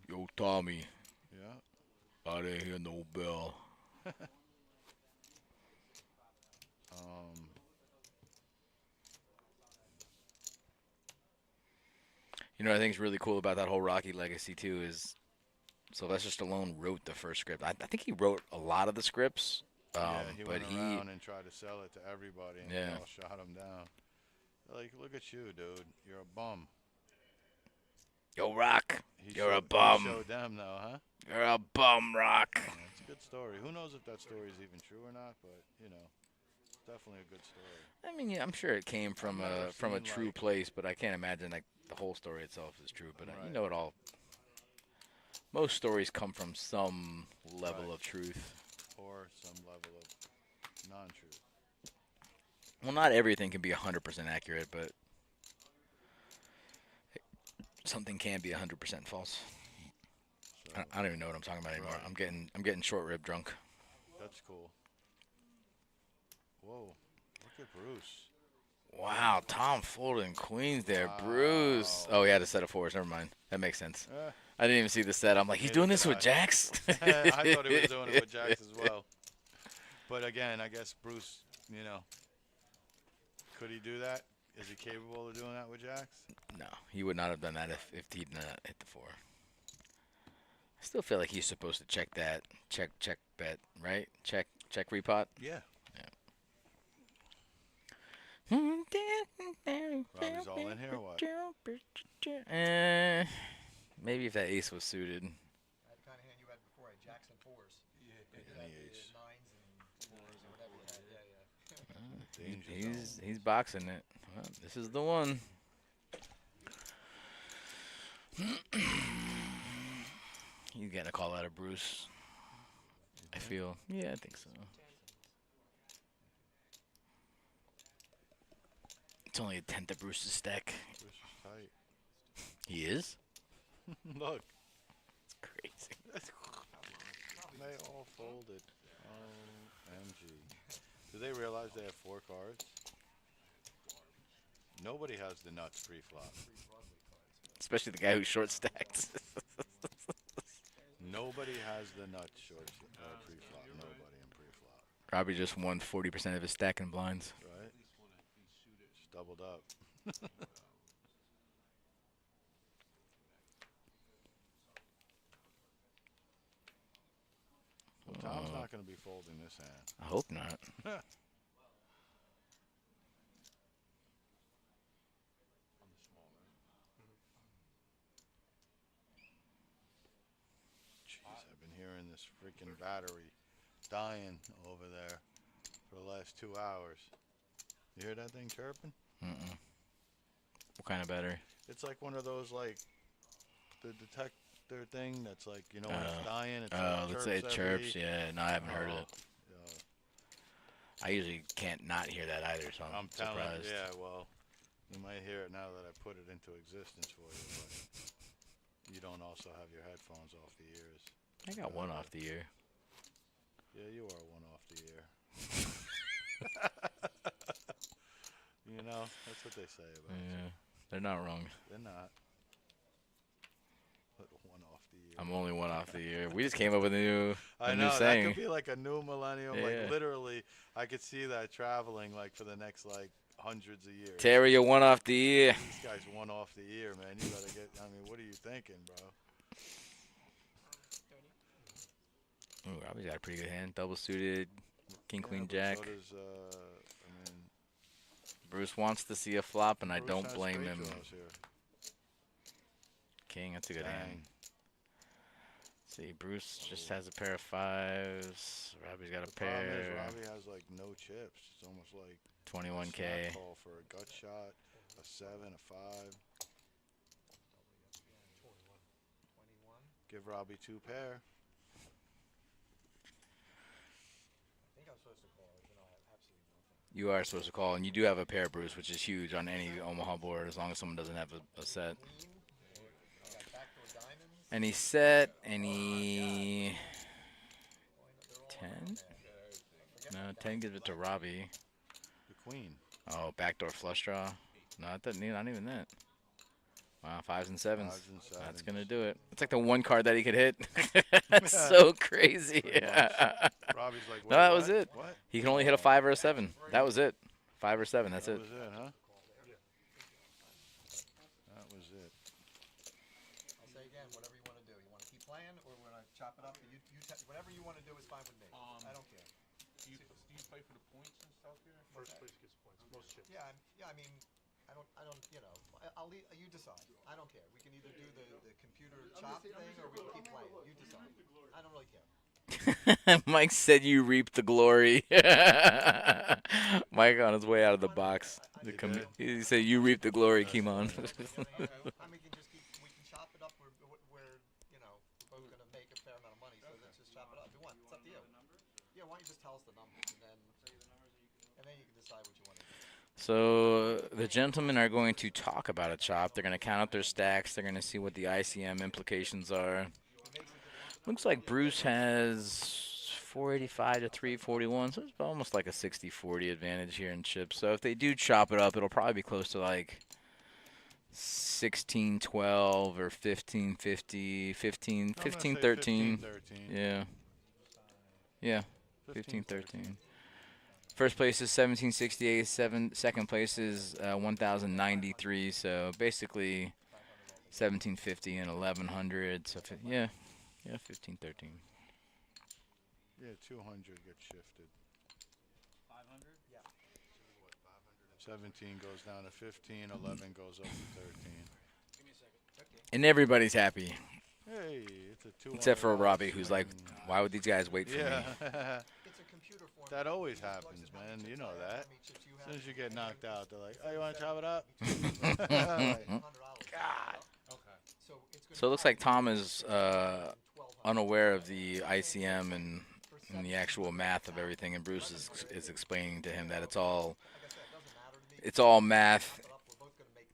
They were good. Yo, Tommy, Yeah. I didn't hear no bell. You know what I think is really cool about that whole Rocky legacy, too, is Sylvester Stallone wrote the first script. I think he wrote a lot of the scripts, Yeah, he but went around and tried to sell it to everybody, and they Yeah. all shot him down. They're like, look at you, dude. You're a bum. Yo, Rock, He you're a showed- bum. He showed them, though, huh? You're a bum, Rock. Yeah, it's a good story. Who knows if that story is even true or not, but, you know, it's definitely a good story. I mean, yeah, I'm sure it came from never a seen, true like- place, but I can't imagine like the whole story itself is true. But you Right. know it all. Most stories come from some level Right. of truth. Or some level of non-truth. Well, not everything can be 100% accurate, but something can be 100% false. So, I don't even know what I'm talking about anymore. Right. I'm getting short rib drunk. that's cool. Whoa. Look at Bruce. Wow, Tom folding queens there, Bruce. Wow. Oh, he had a set of fours. Never mind. That makes sense. Eh, I didn't even see the set. I'm like, he's Neither doing this did with I. Jax? I thought he was doing it with Jax as well. But again, I guess Bruce, you know, could he do that? Is he capable of doing that with Jax? No, he would not have done that if he'd not hit the four. Still feel like he's supposed to check that. Check bet, right? Check repot. Yeah. Yeah. Robbie's all in here or what? Maybe if that ace was suited. That kind of hand you had before, Jackson fours. Yeah. You had Any the ace. nines and fours or whatever you had. Yeah, yeah. He's boxing it. Well, this is the one. You gotta call out of Bruce. I feel. Yeah, I think so. It's only a tenth of Bruce's stack. Bruce is tight. He is? Look. It's crazy. They all folded. OMG. Do they realize they have 4 cards? Nobody has the nuts pre-flop. Especially the guy who short stacks. Nobody has the nuts short pre-flop. Nobody in pre-flop. Robbie just won 40% of his stack in blinds. Right? Just doubled up. Well, Tom's not going to be folding this hand. I hope not. Jeez, I've been hearing this freaking battery dying over there for the last 2 hours. You hear that thing chirping? Mm-mm. What kind of battery? It's like one of those, like, the detector thing that's like, you know, when it's dying, it's let's say it chirps. Yeah, no, I haven't heard it. Yeah. I usually can't not hear that either, so I'm telling surprised. you, yeah, well, you might hear it now that I put it into existence for you, but you don't also have your headphones off the ears. I got one off the ear. Yeah, you are one off the ear. You know, that's what they say about you. Yeah, they're not wrong. They're not. But one off the ear. I'm only one off the ear. We just came up with a new That saying. could be like a new millennium. Yeah. Like literally, I could see that traveling like for the next like hundreds of years. Terry, you're one off the ear. This guy's one off the ear, man. You gotta get. I mean, what are you thinking, bro? Ooh, Robbie's got a pretty good hand. Double suited, king, Yeah, queen, but jack. So does, I mean, Bruce wants to see a flop, and I Bruce don't has blame straight him. draws here. King, that's a good hand. Dang. See, Bruce just has a pair of fives. Robbie's got a The problem is pair. Robbie has like no chips. It's almost like a 21K. snap call for a gut shot, a 7, a 5. 21. Give Robbie 2 pair. I think I'm supposed to call it. You know, I have absolutely nothing. You are supposed to call, and you do have a pair, Bruce, which is huge on any Omaha board, as long as someone doesn't have a set. I got backdoor diamonds. Any set, any 10? No, 10 gives it to Robbie. The queen. Oh, backdoor flush draw. No, not even that. Wow, 5s and 7s. 5s and That's 7s. gonna do it. It's like the one card that he could hit. That's so crazy. Pretty much. Robbie's like, No, wait, that was what? it. What? He can only hit a 5 or a 7. That was it. 5 or 7. That's That it. was it, huh? That was it. I'll say again, whatever you want to do. You want to keep playing, or we're gonna chop it up? Whatever you want to do is fine with me. I don't care. Do you play for the points and stuff here? First place gets points. Most chips. Yeah, I mean, I don't, you know, I'll leave, you decide. I don't care. We can either do the computer chop thing, or we can keep playing. You decide. I don't really care. Mike said you reap the glory. Mike on his way out of the box. He said you reap the glory, Kimon. I mean, we can just we can chop it up. We're you know, we're both gonna make a fair amount of money, so let's just chop it up. If you want, it's up to you. Yeah, why don't you just tell us the numbers, and then you can decide what you want to do. So the gentlemen are going to talk about a chop. They're going to count up their stacks. They're going to see what the ICM implications are. Looks like Bruce has 485 to 341, so it's almost like a 60-40 advantage here in chips. So if they do chop it up, it'll probably be close to like 16-12 or 15-50, 15-13. Yeah. Yeah, 15-13. First place is 1768. Second place is 1093. So basically 1750 and 1100. So yeah, Yeah, 15, 13. Yeah, 200 gets shifted. 500? Yeah. 17 goes down to 15. 11 goes up to 13. Give me a second. Okay. And everybody's happy, Hey, it's a 200. except for Robbie, who's like, why would these guys wait for me? Yeah. It's a computer form. That always happens, man. You know that. As soon as you get knocked out, they're like, oh, you want to chop it up? God. Okay. So it looks like Tom is unaware of the ICM and the actual math of everything, and Bruce is explaining to him that it's all math.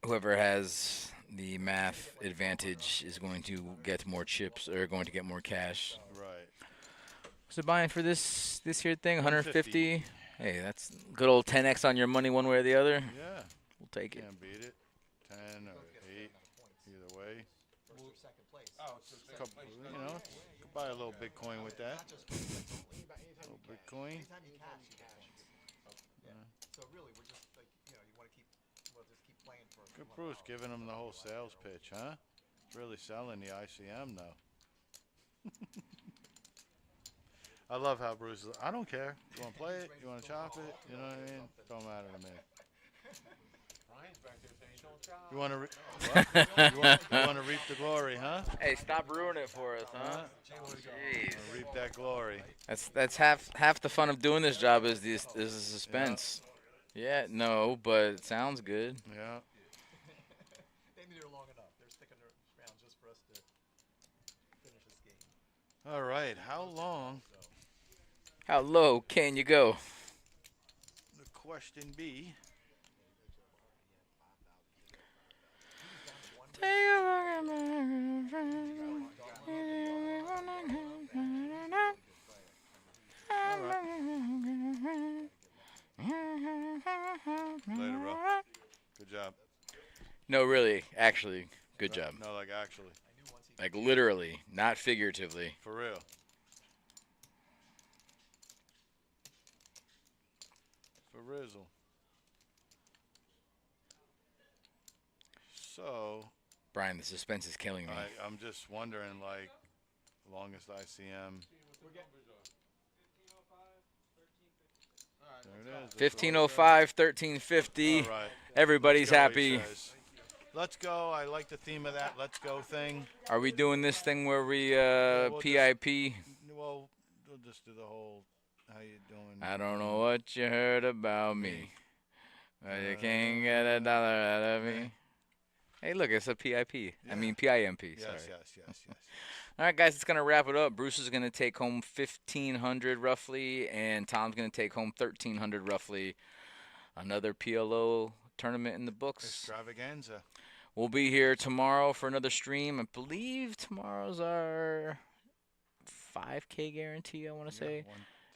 Whoever has the math advantage is going to get more chips or going to get more cash. Right. So buying for this here thing, 150. Hey, that's good old 10x on your money one way or the other. Yeah. We'll take it. Can't beat it. 10 or 8, either way. Oh, it's the second place. You know, you could buy a little Bitcoin with that. little Bitcoin. So really, we're just like, you want to we'll just keep playing for. Good Bruce giving him the whole sales pitch, huh? Really selling the ICM though. I love how Bruce is, I don't care. You want to play it? You want to chop it? You know what I mean? Don't matter to me. Ryan's back there saying don't chop. You want to you want to reap the glory, huh? Hey, stop ruining it for us, huh? Jeez. Reap that glory. That's half the fun of doing this job is the suspense. Yeah, no, but it sounds good. Yeah. They've been here long enough. They're sticking around just for us to finish this game. All right. How long? How low can you go? The question be. Later, bro. Good job. No, really, actually, good job. No, like actually. Like literally, not figuratively. For real. For Rizzle. So, Brian, the suspense is killing me. I'm just wondering, like, longest ICM. There it is. 1505, 1350. All right. Everybody's Let's go, he happy. says. Let's go. I like the theme of that let's go thing. Are we doing this thing where we we'll PIP? Well, we'll just do the whole, how you doing? I don't know what you heard about me, but you can't get $1 out of me. Hey, look, it's a PIP. Yeah. I mean PIMP. Yes, Sorry. yes. All right, guys, it's gonna wrap it up. Bruce is gonna take home 1,500 roughly, and Tom's gonna take home 1,300 roughly. Another PLO tournament in the books. Extravaganza. We'll be here tomorrow for another stream. I believe tomorrow's our 5K guarantee, I want to say.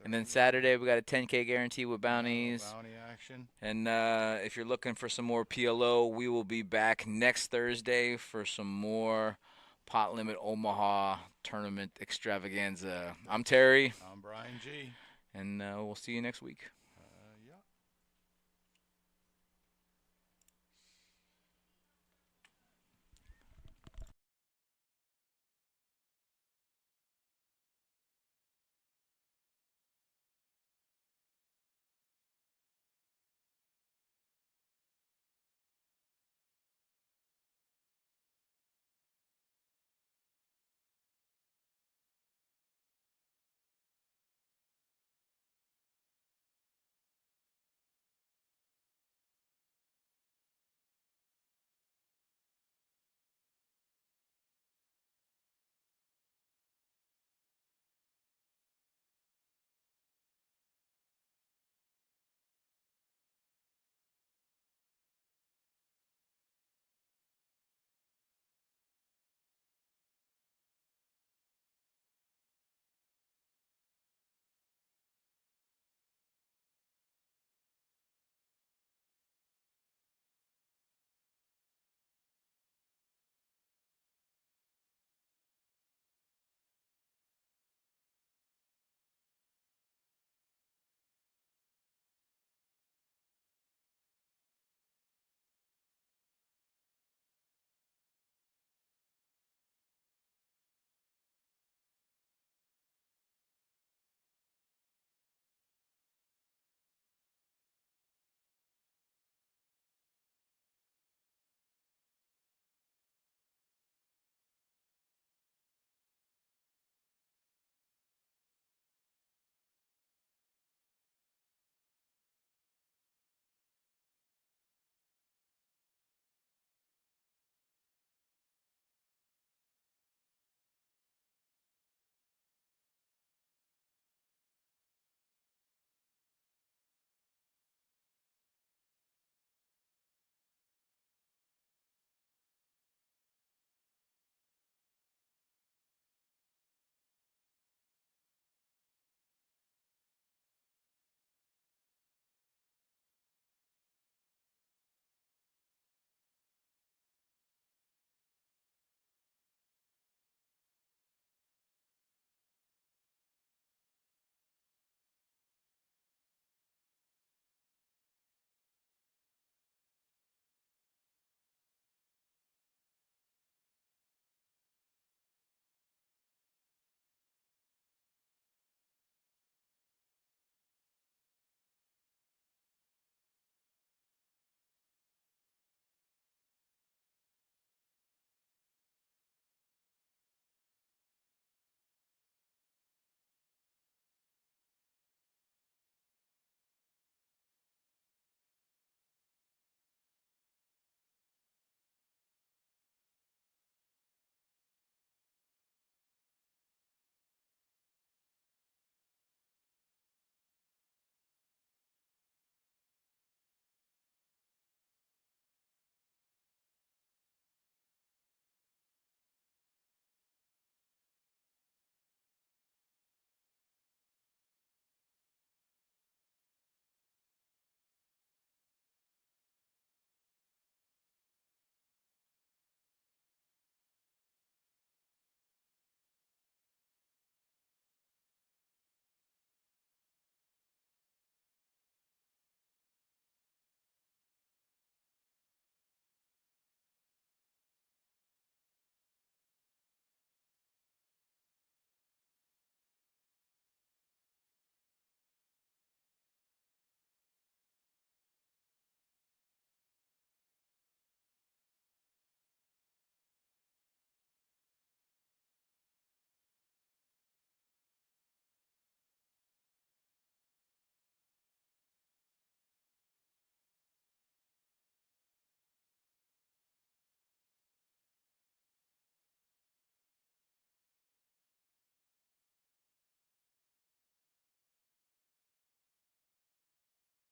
And then Saturday, we got a 10K guarantee with bounties. Bounty action. And if you're looking for some more PLO, we will be back next Thursday for some more Pot Limit Omaha tournament extravaganza. I'm Terry. I'm Brian G. And we'll see you next week.